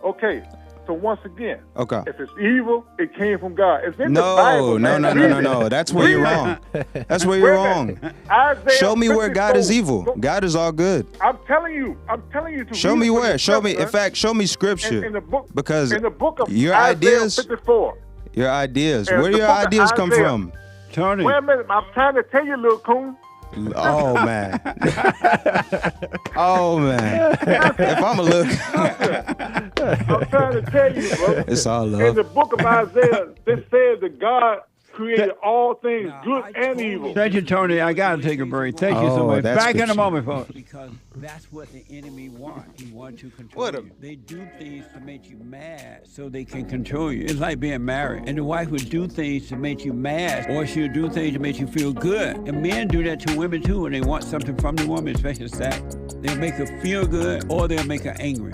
Okay. So once again, Okay. if it's evil, it came from God. It's in the No, Bible. no, man. no, Read no, no, it. no. That's where you're wrong. That's where you're wrong. Show me where God is evil. God is all good. I'm telling you to Show read me it for where. Show me. yourself, In fact, show me scripture. in the book, Because in the book of your Isaiah ideas, 54. your ideas. In Where do the your book of ideas come Isaiah. from? Tony. Wait a minute. I'm trying to tell you, little coon. Oh man. Oh man. If I'm a look. I'm trying to tell you, bro. It's all love. In the book of Isaiah, it says that God created all things good and evil. Thank you, Tony. I got to take a break. Thank you so Oh, much. that's Back in a good moment, folks. Because that's what the enemy wants. He wants to control you. They do things to make you mad So they can control you. It's like being married. And the wife would do things to make you mad, or she'll do things to make you feel good. And men do that to women too when they want something from the woman, especially sex. They'll make her feel good, or they'll make her angry.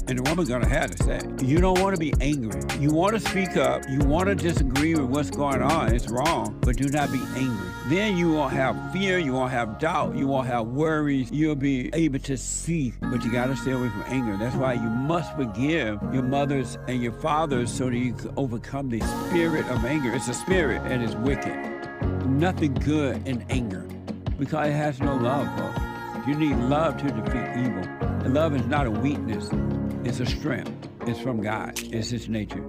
And the woman's gonna have the sex. You don't want to be angry. You want to speak up. You want to disagree with what's going on. It's wrong, but do not be angry. Then you won't have fear. You won't have doubt. You won't have worries. You'll be able to see, but you gotta stay away from anger. That's why you must forgive your mothers and your fathers so that you can overcome the spirit of anger. It's a spirit and it's wicked. Nothing good in anger because it has no love, folks. You need love to defeat evil. And love is not a weakness. It's a strength. It's from God. It's His nature.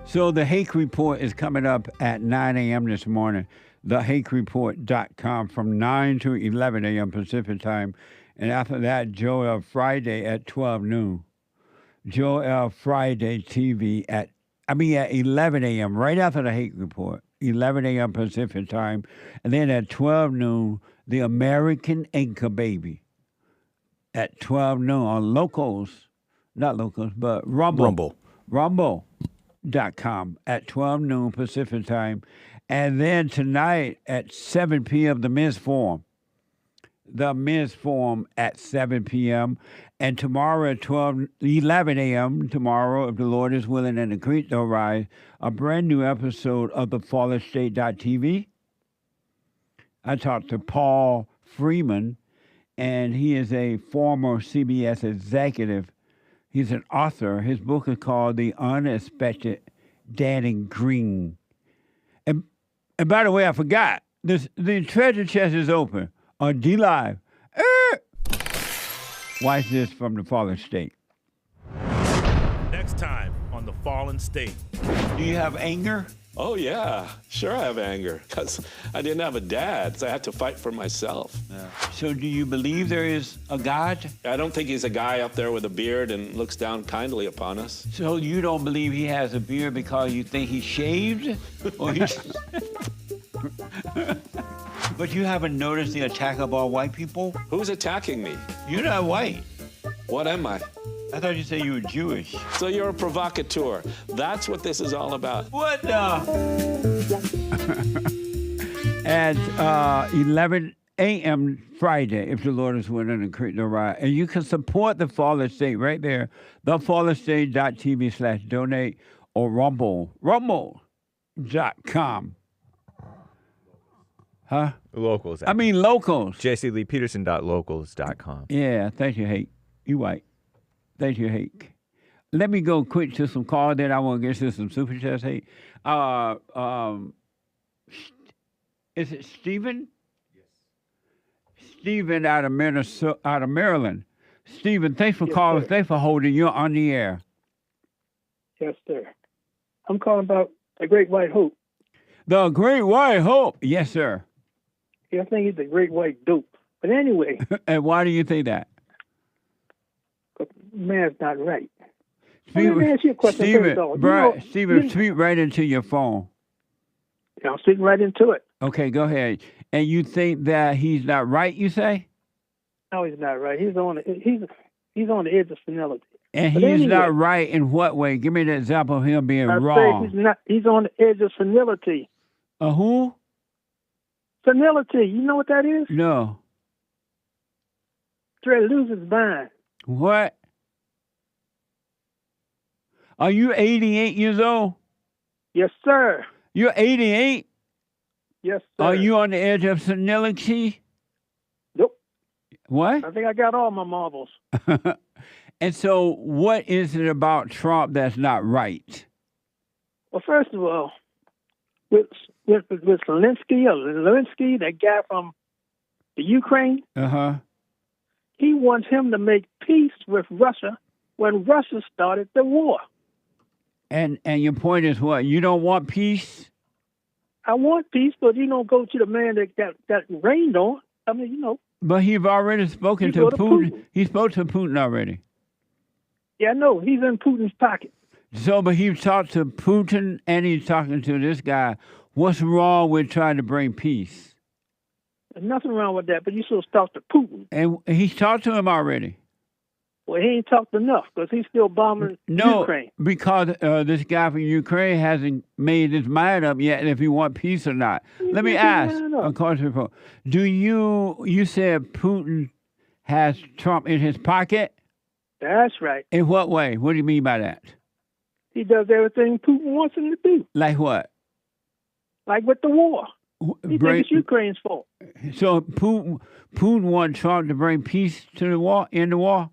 So the Hake Report is coming up at 9 a.m. this morning. TheHakeReport.com from 9 to 11 a.m. Pacific time. And after that, Joel Friday at 12 noon. Joel Friday TV at 11 a.m. right after the Hake Report. 11 a.m. Pacific time. And then at 12 noon, The American Anchor Baby. At 12 noon on Rumble. Rumble.com at 12 noon Pacific time. And then tonight at 7 p.m., the Men's Forum. The Men's Forum at 7 p.m. And tomorrow at 11 a.m., tomorrow, if the Lord is willing and the creek don't rise, a brand new episode of the FallenState.tv. I talked to Paul Freeman, and he is a former CBS executive. He's an author. His book is called The Unexpected Danny Green. And by the way, I forgot, the treasure chest is open on D-Live. Watch this from the Fallen State. Next time on the Fallen State. Do you have anger? Oh, yeah. Sure I have anger because I didn't have a dad, so I had to fight for myself. Yeah. So do you believe there is a God? I don't think he's a guy up there with a beard and looks down kindly upon us. So you don't believe he has a beard because you think he's shaved? Or he's... But you haven't noticed the attack of all white people? Who's attacking me? You're not white. What am I? I thought you said you were Jewish. So you're a provocateur. That's what this is all about. What the? At 11 a.m. Friday, if the Lord is willing and create the right. And you can support the Fallen State right there, thefallenstate.tv/donate or rumble.com. Huh? Locals. Locals. JCLeePeterson.locals.com. Yeah, thank you, Hake. You right. Thank you, Hake. Let me go quick to some calls, then I want to get to some super chats, Hake. Is it Stephen? Yes. Stephen out of Maryland. Stephen, thanks for calling. Sir. Thanks for holding. You're on the air. Yes, sir. I'm calling about the Great White Hope. The Great White Hope. Yes, sir. Yeah, I think it's the Great White Dope. But anyway. And why do you think that? Man's not right. Let me ask you a question. Stephen, speak right into your phone. Yeah, I'm speaking right into it. Okay, go ahead. And you think that he's not right, you say? No, he's not right. He's on the edge of senility. And But he's anyway, not right in what way? Give me an example of him being I wrong. say he's on the edge of senility. Who? Senility. You know what that is? No. Try to lose his mind. What? Are you 88 years old? Yes, sir. You're 88? Yes, sir. Are you on the edge of senility? Nope. What? I think I got all my marbles. And so what is it about Trump that's not right? Well, first of all, with Zelensky, that guy from the Ukraine, he wants him to make peace with Russia when Russia started the war. And your point is what? You don't want peace? I want peace, but you don't go to the man that rained on. I mean, you know. But he's already spoken to Putin. He spoke to Putin already. Yeah, I know. He's in Putin's pocket. So, but he talked to Putin and he's talking to this guy. What's wrong with trying to bring peace? There's nothing wrong with that, but you're supposed to talk to Putin. And he's talked to him already. Well, he ain't talked enough because he's still bombing Ukraine. Because this guy from Ukraine hasn't made his mind up yet if he wants peace or not. Let me ask, do you said Putin has Trump in his pocket? That's right. In what way? What do you mean by that? He does everything Putin wants him to do. Like what? Like with the war. He thinks it's Ukraine's fault. So Putin wants Trump to bring peace to the war, end the war?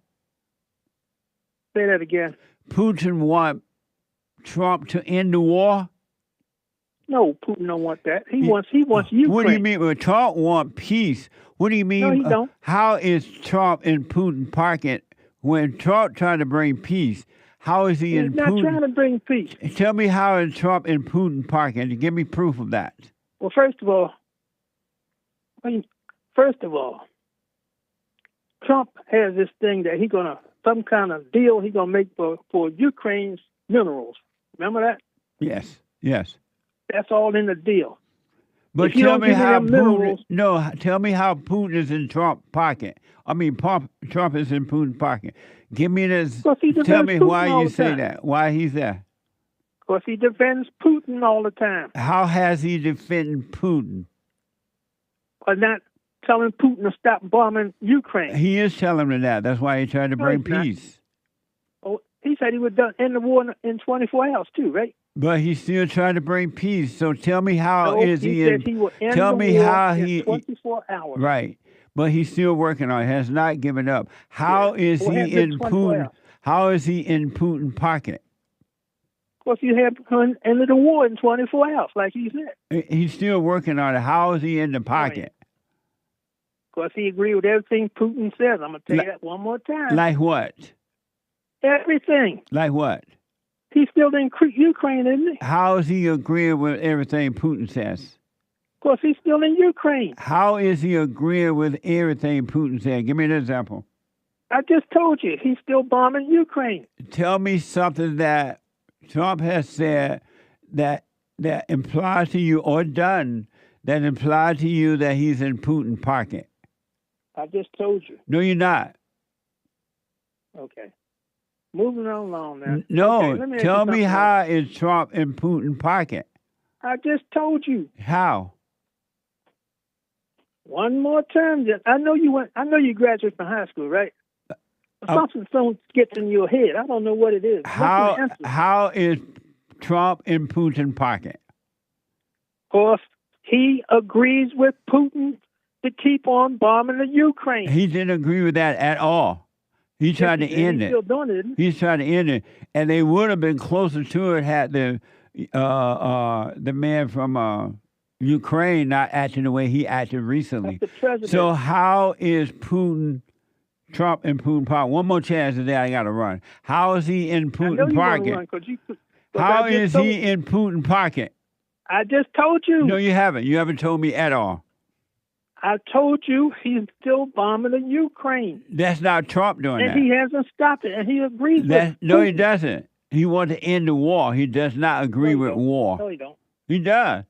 Say that again. Putin wants Trump to end the war? No, Putin don't want that. He wants Ukraine. What do you mean? Well, Trump wants peace. What do you mean? No, he don't. How is Trump in Putin's pocket when Trump trying to bring peace? How is he in Putin? He's not trying to bring peace. Tell me how is Trump in Putin's pocket? Give me proof of that. Well, first of all, Trump has this thing that some kind of deal he's gonna make for Ukraine's minerals. Remember that? Yes. That's all in the deal. But tell me how Putin is in Trump's pocket. I mean, Trump is in Putin's pocket. Give me this. Tell me why you say that. Why he's there. Because he defends Putin all the time. How has he defended Putin? By not telling Putin to stop bombing Ukraine. He is telling him that. That's why he tried to bring peace. Oh, he said he would end the war in 24 hours too, right? But he's still trying to bring peace. So tell me how he said he will end tell the me war how in he 24 hours. Right. But he's still working on it. Has not given up. How is he in Putin? How is he in Putin's pocket? Of course, you have ended the war in 24 hours, like he said. He's still working on it. How is he in the pocket? Because he agreed with everything Putin says. I'm going to tell you that one more time. Like what? Everything. Like what? He's still in Ukraine, isn't he? How is he agreeing with everything Putin says? Of course, he's still in Ukraine. How is he agreeing with everything Putin said? Give me an example. I just told you. He's still bombing Ukraine. Tell me something that Trump has said that implies to you or done that implies to you that he's in Putin's pocket. I just told you. No, you're not. Okay. Moving on along now. No, okay, tell me how is Trump in Putin's pocket? I just told you. How? One more time. I know you graduated from high school, right? Something gets in your head. I don't know what it is. How is Trump in Putin's pocket? Of course, he agrees with Putin to keep on bombing the Ukraine. He didn't agree with that at all. He tried to end it. He's still doing it, isn't he? He's trying to end it, and they would have been closer to it had the man from Ukraine not acting the way he acted recently. That's the president. So how is Trump in Putin's pocket? One more chance today. I got to run. How is he in Putin's pocket? How is he in Putin's pocket? I just told you. No, you haven't. You haven't told me at all. I told you he's still bombing the Ukraine. That's not Trump doing that. And he hasn't stopped it, and he agrees with it. No, he doesn't. He wants to end the war. He does not agree with war. No, he don't. He does.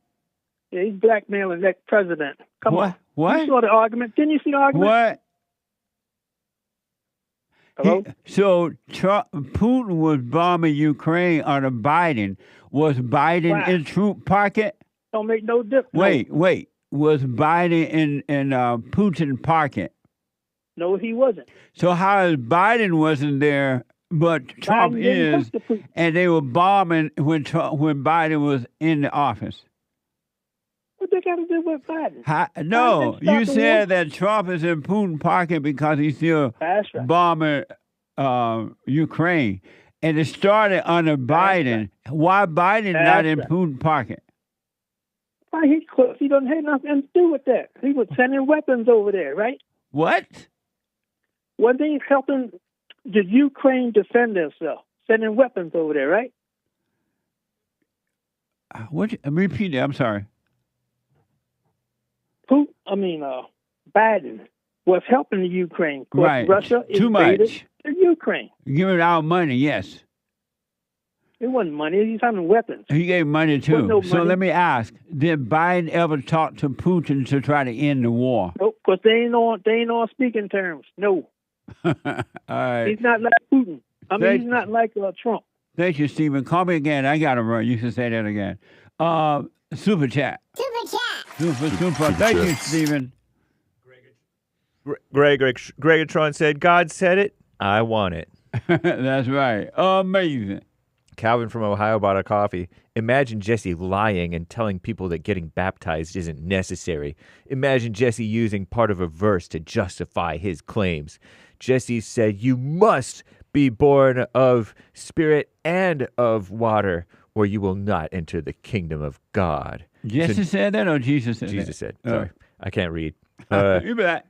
Yeah, he's blackmailing that president. Come on. What? You saw the argument. Didn't you see the argument? What? Hello? Putin was bombing Ukraine under Biden. Was Biden in troop pocket? Don't make no difference. Wait. Was Biden in Putin pocket? No, he wasn't. So how is Biden wasn't there, but Trump is, and they were bombing when Biden was in the office? What they got to do with Biden? No, you said that Trump is in Putin pocket because he's still bombing Ukraine. And it started under Biden. Why Biden not in Putin pocket? Why he doesn't have nothing to do with that. He was sending weapons over there, right? What? One thing is helping the Ukraine defend themselves, sending weapons over there, right? Repeat it. I'm sorry. Biden was helping the Ukraine. Of course, Right. Russia Too invaded much. the Ukraine. Giving out money, yes. It wasn't money. He's having weapons. He gave money too. Wasn't no So money. let me ask: did Biden ever talk to Putin to try to end the war? Nope, because they ain't on speaking terms. No, All right. he's not like Putin. He's not like Trump. Thank you, Stephen. Call me again. I got to run. You can say that again. Super chat. Super. Thank you, Stephen. Gregatron said, God said it, I want it. That's right. Amazing. Calvin from Ohio bought a coffee. Imagine Jesse lying and telling people that getting baptized isn't necessary. Imagine Jesse using part of a verse to justify his claims. Jesse said, you must be born of spirit and of water, or you will not enter the kingdom of God. Jesse said that or Jesus said that? Jesus said. Sorry, I can't read. You bet.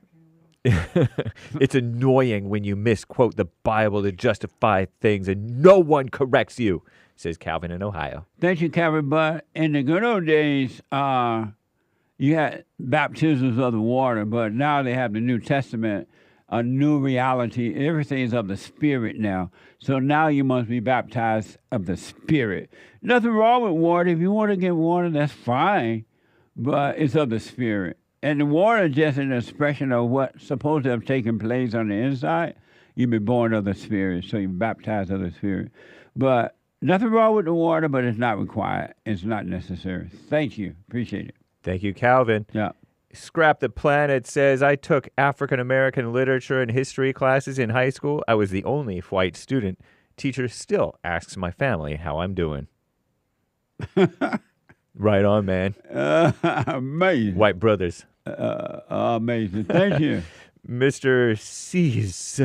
It's annoying when you misquote the Bible to justify things and no one corrects you, says Calvin in Ohio. Thank you, Calvin. But in the good old days, you had baptisms of the water, but now they have the New Testament, a new reality. Everything is of the Spirit now. So now you must be baptized of the Spirit. Nothing wrong with water. If you want to get water, that's fine, but it's of the Spirit. And the water is just an expression of what's supposed to have taken place on the inside. You've been born of the Spirit, so you're baptized of the Spirit. But nothing wrong with the water, but it's not required. It's not necessary. Thank you. Appreciate it. Thank you, Calvin. Yeah. Scrap the Planet says, I took African American literature and history classes in high school. I was the only white student. Teacher still asks my family how I'm doing. Right on, man. Amazing. White brothers. Amazing. Thank you. Mr. Cease.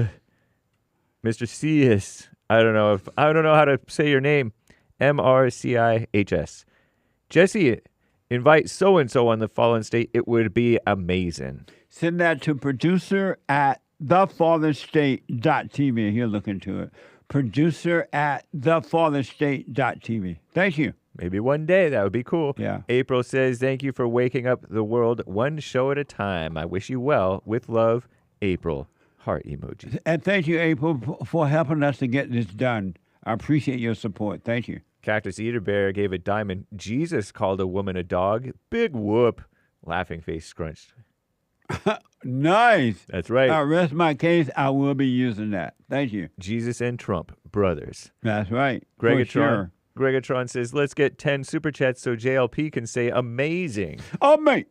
I don't know how to say your name. MRCIHS. Jesse, invite so-and-so on the Fallen State. It would be amazing. Send that to producer at thefallenstate.tv. He'll look into it. Producer at thefallenstate.tv. Thank you. Maybe one day. That would be cool. Yeah. April says, thank you for waking up the world one show at a time. I wish you well. With love, April. Heart emoji. And thank you, April, for helping us to get this done. I appreciate your support. Thank you. Cactus Eater Bear gave a diamond. Jesus called a woman a dog. Big whoop. Laughing face scrunched. Nice. That's right. I rest my case. I will be using that. Thank you. Jesus and Trump, brothers. That's right. Gregatron. Sure. Gregatron says, let's get 10 super chats so JLP can say amazing. Amazing.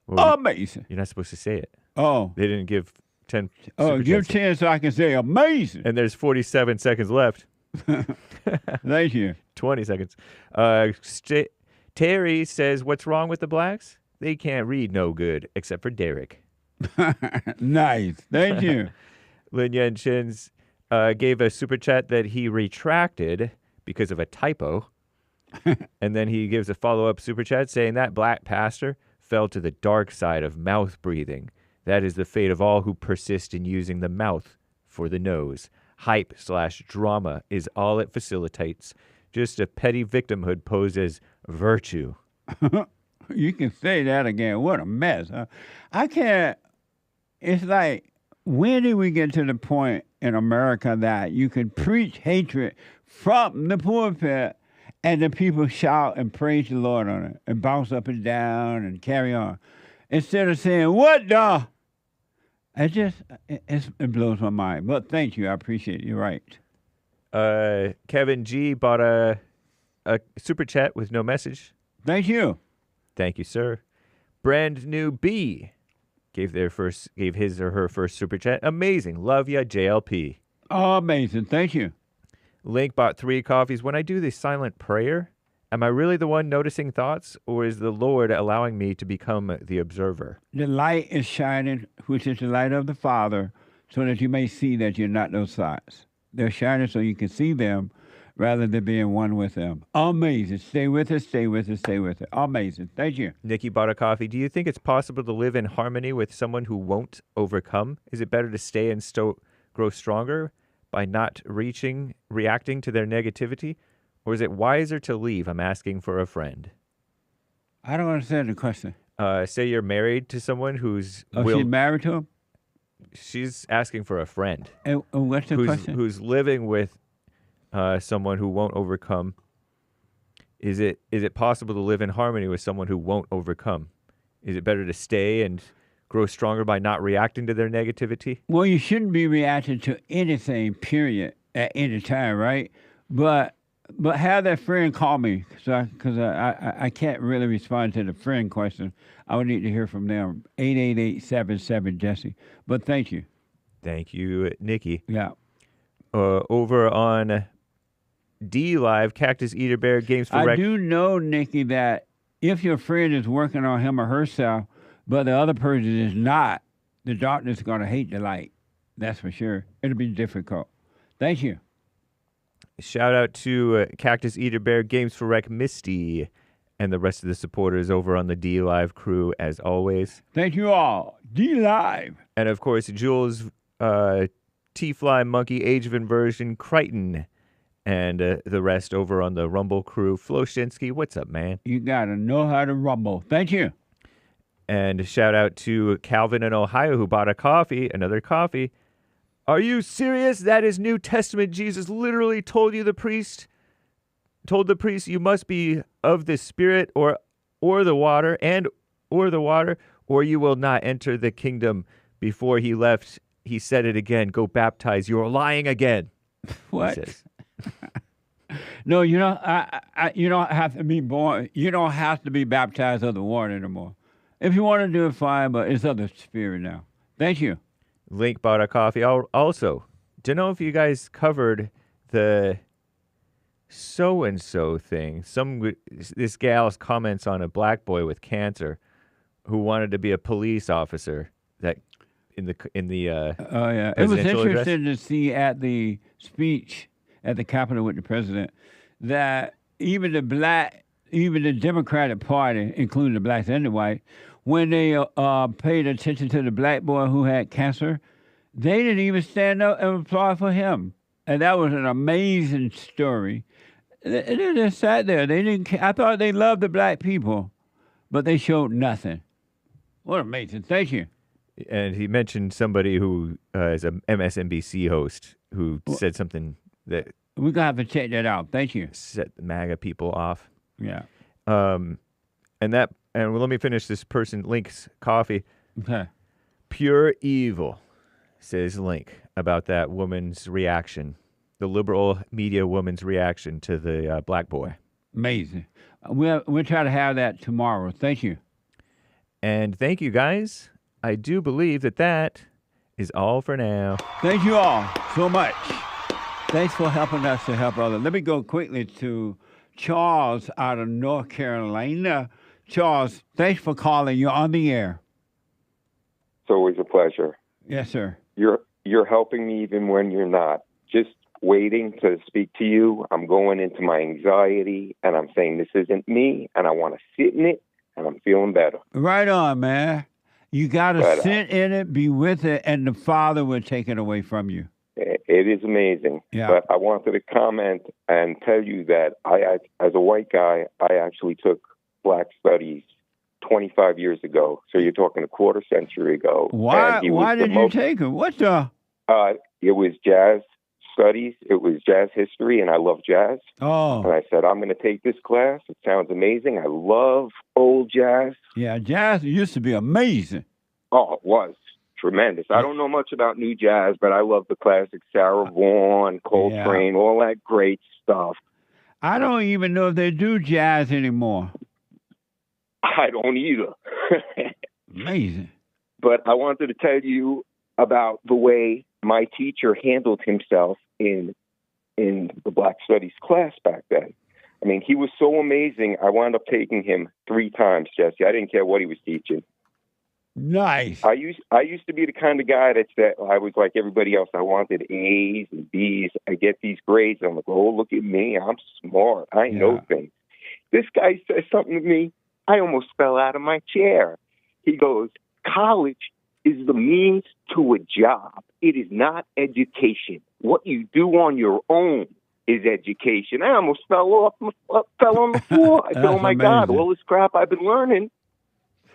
Well, amazing. You're not supposed to say it. Oh. They didn't give 10 Oh, super give chats. 10 so I can say amazing. And there's 47 seconds left. Thank you. 20 seconds. Terry says, what's wrong with the blacks? They can't read no good, except for Derrick. Nice. Thank you. Lin Yen Chins gave a super chat that he retracted because of a typo. And then he gives a follow-up super chat saying that black pastor fell to the dark side of mouth breathing. That is the fate of all who persist in using the mouth for the nose. Hype/drama is all it facilitates. Just a petty victimhood posed as virtue. You can say that again. What a mess. Huh? I can't. It's like, when did we get to the point in America that you can preach hatred from the pulpit and the people shout and praise the Lord on it and bounce up and down and carry on? Instead of saying, what the? It blows my mind. But thank you. I appreciate it. You're right. Kevin G bought a super chat with no message. Thank you. Thank you, sir. Brand new B gave his or her first super chat. Amazing. Love ya, JLP. Oh, amazing. Thank you. Link bought 3 coffees. When I do the silent prayer, am I really the one noticing thoughts, or is the Lord allowing me to become the observer? The light is shining, which is the light of the Father, so that you may see that you're not those thoughts. They're shining so you can see them rather than being one with them. Amazing. Stay with us, stay with us, stay with it. Amazing. Thank you. Nikki bought a coffee. Do you think it's possible to live in harmony with someone who won't overcome? Is it better to stay and grow stronger by not reacting to their negativity? Or is it wiser to leave? I'm asking for a friend. I don't understand the question. Say you're married to someone who's... she's married to him? She's asking for a friend. And what's the question? Who's living with someone who won't overcome. Is it possible to live in harmony with someone who won't overcome? Is it better to stay and grow stronger by not reacting to their negativity? Well, you shouldn't be reacting to anything, period, at any time, right? But have that friend call me, because I can't really respond to the friend question. I would need to hear from them. 888-77-JESSE. But thank you. Thank you, Nikki. Yeah. Over on D Live, Cactus Eater Bear Games for I do know, Nikki, that if your friend is working on him or herself, but the other person is not, the darkness is going to hate the light. That's for sure. It'll be difficult. Thank you. Shout out to Cactus Eater Bear Games for Rec Misty and the rest of the supporters over on the D Live crew, as always. Thank you all. D Live. And of course, Jules, T-Fly, Monkey, Age of Inversion, Crichton, and the rest over on the Rumble crew. Flo Shinsky, what's up, man? You got to know how to rumble. Thank you. And shout out to Calvin in Ohio who bought another coffee. Are you serious? That is New Testament. Jesus literally told the priest you must be of the Spirit or the water or you will not enter the kingdom. Before he left, he said it again. Go baptize. You're lying again. What? No, you don't have to be born. You don't have to be baptized of the water anymore. If you want to do it, fine, but it's of the Spirit now. Thank you. Link bought a coffee. Also, don't know if you guys covered the so-and-so thing. This gal's comments on a black boy with cancer who wanted to be a police officer that in the oh yeah, it was interesting to see at the speech at the Capitol with the president that even the Democratic Party, including the blacks and the whites, when they paid attention to the black boy who had cancer, they didn't even stand up and applaud for him. And that was an amazing story. They just sat there. They didn't. I thought they loved the black people, but they showed nothing. What amazing! Thank you. And he mentioned somebody who is a MSNBC host who said something that we're gonna have to check that out. Thank you. Set the MAGA people off. Yeah. And let me finish this person, Link's coffee. Okay. Pure evil, says Link, about that woman's reaction, the liberal media woman's reaction to the black boy. Amazing. We'll try to have that tomorrow. Thank you. And thank you, guys. I do believe that is all for now. Thank you all so much. Thanks for helping us to help others. Let me go quickly to Charles out of North Carolina. Charles, thanks for calling. You're on the air. It's always a pleasure. Yes, sir. You're helping me even when you're not. Just waiting to speak to you. I'm going into my anxiety, and I'm saying this isn't me, and I want to sit in it, and I'm feeling better. Right on, man. You got to sit in it, be with it, and the Father will take it away from you. It is amazing. Yeah. But I wanted to comment and tell you that as a white guy, I actually took black studies 25 years ago. So you're talking a quarter century ago. Why did you take them? What the? It was jazz studies. It was jazz history, and I love jazz. Oh. And I said, I'm going to take this class. It sounds amazing. I love old jazz. Yeah, jazz used to be amazing. Oh, it was. tremendous. I don't know much about new jazz, but I love the classics, Sarah Vaughan, Coltrane, all that great stuff. I don't even know if they do jazz anymore. I don't either. Amazing. But I wanted to tell you about the way my teacher handled himself in the Black Studies class back then. I mean, he was so amazing. I wound up taking him 3 times, Jesse. I didn't care what he was teaching. Nice. I used to be the kind of guy that I was like everybody else. I wanted A's and B's. I get these grades. I'm like, oh, look at me. I'm smart. I know things. This guy says something to me. I almost fell out of my chair. He goes, college is the means to a job. It is not education. What you do on your own is education. I almost fell on the floor. I said, oh, my God, all this crap I've been learning,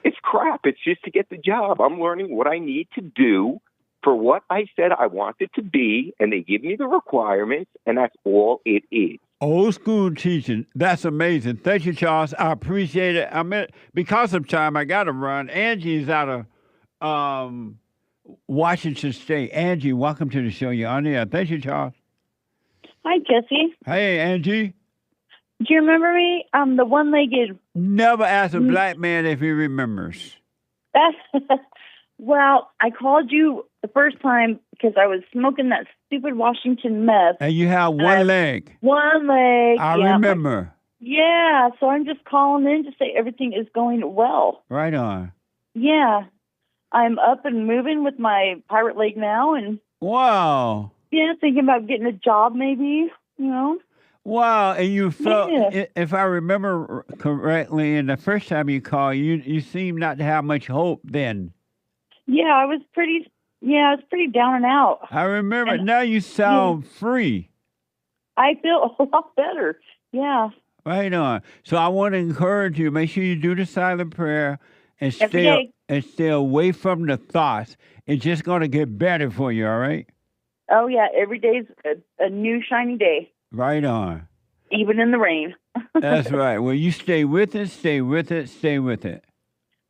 it's crap. It's just to get the job. I'm learning what I need to do for what I said I wanted to be, and they give me the requirements, and that's all it is. Old school teaching. That's amazing. Thank you, Charles. I appreciate it. Because of time, I got to run. Angie's out of Washington State. Angie, welcome to the show. You're on the air. Thank you, Charles. Hi, Jesse. Hey, Angie. Do you remember me? I'm the one-legged... Never ask a black man if he remembers. Well, I called you the first time because I was smoking that stupid Washington meth. And you have one leg. One leg. I remember. Yeah, so I'm just calling in to say everything is going well. Right on. Yeah. I'm up and moving with my pirate leg now. And wow. Yeah, thinking about getting a job maybe, you know. Wow, and you felt, if I remember correctly, and the first time you called, you seemed not to have much hope then. Yeah, I was pretty down and out. I remember. And now you sound free. I feel a lot better. Yeah. Right on. So I want to encourage you, make sure you do the silent prayer and stay away from the thoughts. It's just going to get better for you, all right? Oh, yeah. Every day's a new shiny day. Right on. Even in the rain. That's right. Well, you stay with it, stay with it, stay with it.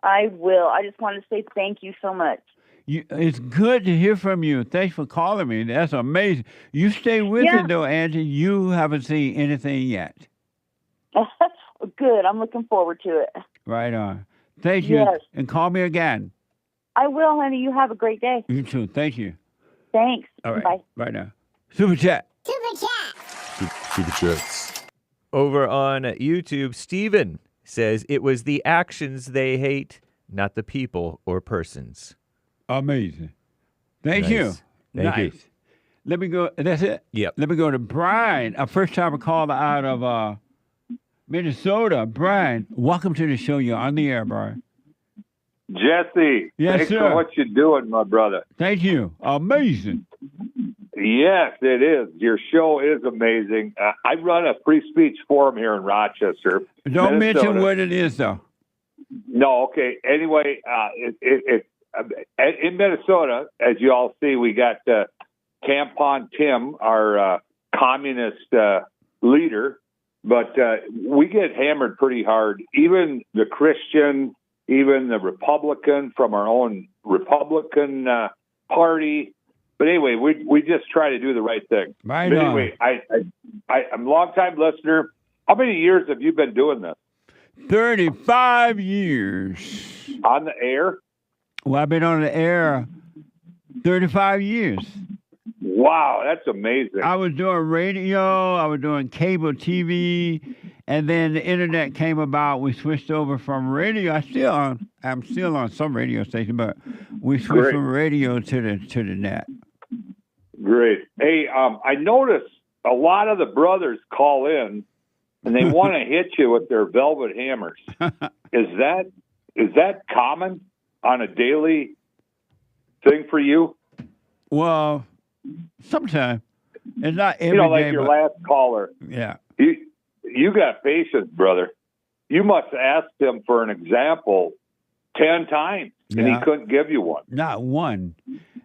I will. I just want to say thank you so much. It's good to hear from you. Thanks for calling me. That's amazing. You stay with it, though, Angie. You haven't seen anything yet. Good. I'm looking forward to it. Right on. Thank you. Yes. And call me again. I will, honey. You have a great day. You too. Thank you. Thanks. All right. Bye. Right now. Super chat. Super chat. Super chats. Over on YouTube, Steven says it was the actions they hate, not the people or persons. Amazing. Thank you. Thank you. Let me go. That's it? Yep. Let me go to Brian, a first-time caller out of Minnesota. Brian, welcome to the show. You're on the air, Brian. Jesse, yes, thanks sir. for what you're doing, my brother. Thank you. Amazing. Yes, it is. Your show is amazing. I run a free speech forum here in Rochester. Don't Minnesota. mention what it is, though. No, okay. Anyway, in Minnesota, as you all see, we got Tampon Tim, our communist leader, but we get hammered pretty hard. Even the Christian, even the Republican from our own Republican party. But anyway, we just try to do the right thing. Right but on. anyway, I'm a long-time listener. How many years have you been doing this? 35 years. On the air? Well, I've been on the air 35 years. Wow, that's amazing. I was doing radio, I was doing cable TV, and then the internet came about. We switched over from radio. I'm still on some radio station, but we switched from radio to the net. Great. Hey, I noticed a lot of the brothers call in and they want to hit you with their velvet hammers. Is that common on a daily thing for you? Well, sometimes. It's not every like day, your but, last caller. Yeah. You got patience, brother. You must have asked him for an example 10 times, and he couldn't give you one. Not one.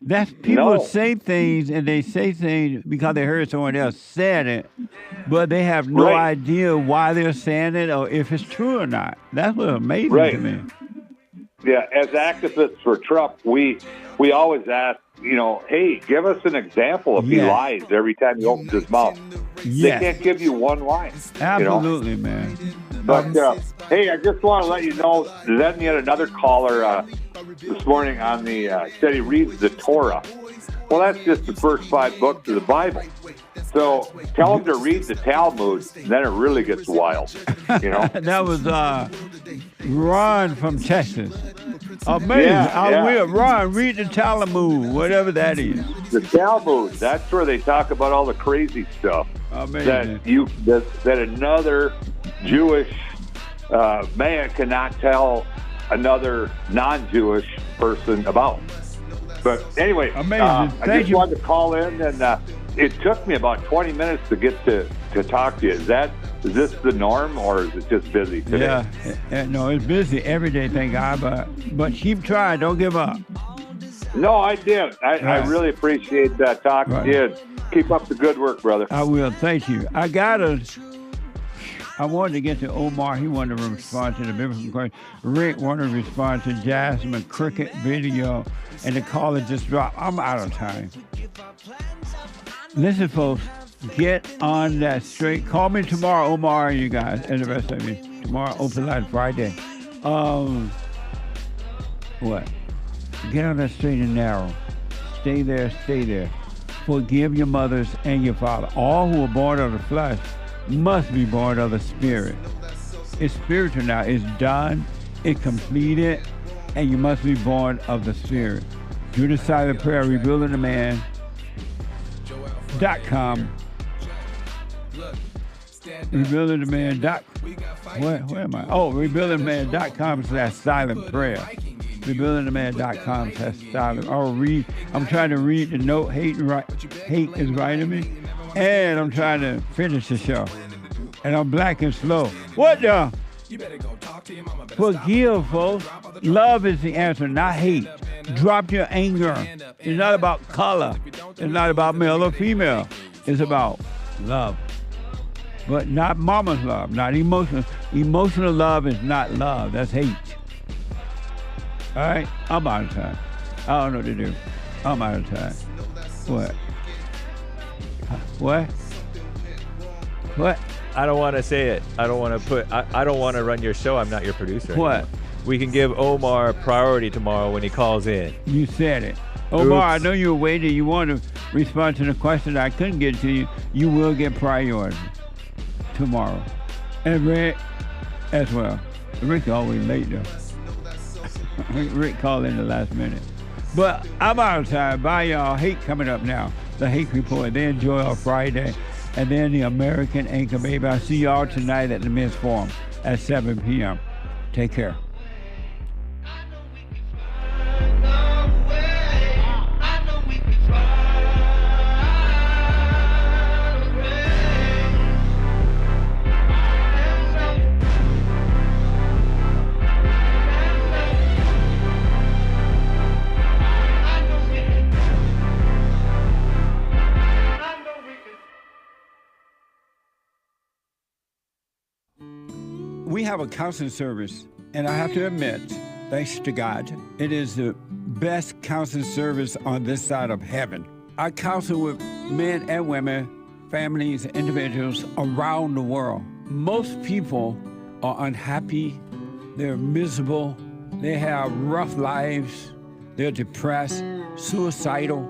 That's people say things, and they say things because they heard someone else said it, but they have no idea why they're saying it or if it's true or not. That's what's amazing to me. Yeah, as activists for Trump, we always ask, hey, give us an example if he lies every time he opens his mouth. Yes. They can't give you one line. Absolutely, man. But, hey, I just want to let you know, then yet another caller this morning on the, said he reads the Torah. Well, that's just the first 5 books of the Bible. So tell him to read the Talmud, then it really gets wild, That was Ron from Texas. Amazing. Ron, read the Talmud, whatever that is. The Talmud, that's where they talk about all the crazy stuff. Amazing. That another Jewish man cannot tell another non-Jewish person about. But anyway, I just wanted to call in, and it took me about 20 minutes to get to talk to you. Is this the norm, or is it just busy today? Yeah, no, it's busy every day, thank God, but keep trying, don't give up. No, I did. I really appreciate talking to you. Keep up the good work, brother. I will, thank you. I wanted to get to Omar. He wanted to respond to the biblical question. Rick wanted to respond to Jasmine Crooked video, and the caller just dropped. I'm out of time. Listen, folks, get on that straight. Call me tomorrow, Omar, you guys, and the rest of you. Tomorrow, open line Friday. What? Get on that straight and narrow. Stay there, stay there. Forgive your mothers and your father. All who are born of the flesh must be born of the Spirit. It's spiritual now. It's done. It's completed. And you must be born of the Spirit. Do the silent prayer, rebuildingtheman.com. Where am I? Oh, rebuildingtheman.com/silent prayer. Rebuildingtheman.com/silent. I'm trying to read the note. Hake is writing me. And I'm trying to finish the show. And I'm black and slow. What the? Forgive, folks. Love is the answer, not hate. Drop your anger. It's not about color. It's not about male or female. It's about love. But not mama's love, not emotional. Emotional love is not love. That's hate. All right? I'm out of time. I don't know what to do. I'm out of time. What? What? I don't want to say it. I don't want to run your show. I'm not your producer. What? We can give Omar priority tomorrow when he calls in. You said it. Omar, I know you're waiting. You want to respond to the question I couldn't get to you. You will get priority tomorrow. And Rick as well. Rick's always late, though. Rick called in the last minute. But I'm out of time. Bye, y'all. Hake coming up now. The Hake Report. They enjoy our Friday. And then the American Anchor Baby. I'll see y'all tonight at the Men's Forum at 7 p.m. Take care. We have a counseling service, and I have to admit, thanks to God, it is the best counseling service on this side of heaven. I counsel with men and women, families, individuals around the world. Most people are unhappy, they're miserable, they have rough lives, they're depressed, suicidal,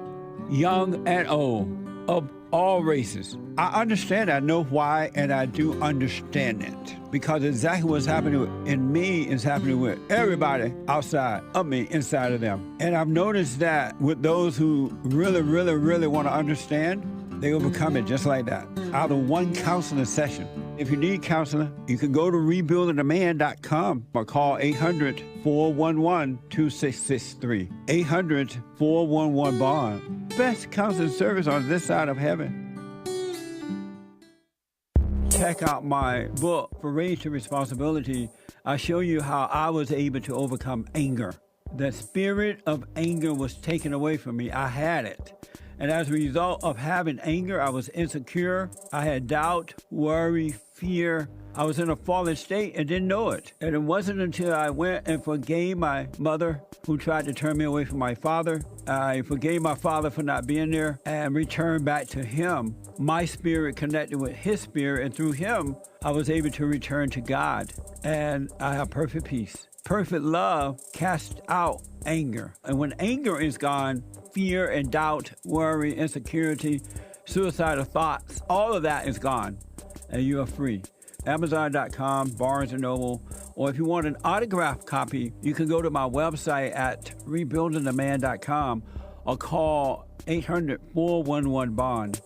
young and old, of all races. I understand, I know why, and I do understand it. Because exactly what's happening in me is happening with everybody outside of me, inside of them. And I've noticed that with those who really, really, really want to understand, they overcome it just like that, out of one counseling session. If you need counseling, you can go to rebuildingtheman.com or call 800-411-2663. 800-411-BOND. Best counseling service on this side of heaven. Check out my book, For Raised to Responsibility. I show you how I was able to overcome anger. The spirit of anger was taken away from me. I had it. And as a result of having anger, I was insecure. I had doubt, worry, fear. I was in a fallen state and didn't know it. And it wasn't until I went and forgave my mother who tried to turn me away from my father. I forgave my father for not being there and returned back to him. My spirit connected with his spirit, and through him, I was able to return to God. And I have perfect peace. Perfect love casts out anger. And when anger is gone, fear and doubt, worry, insecurity, suicidal thoughts, all of that is gone, and you are free. Amazon.com, Barnes & Noble, or if you want an autographed copy, you can go to my website at rebuildingtheman.com or call 800-411-BOND.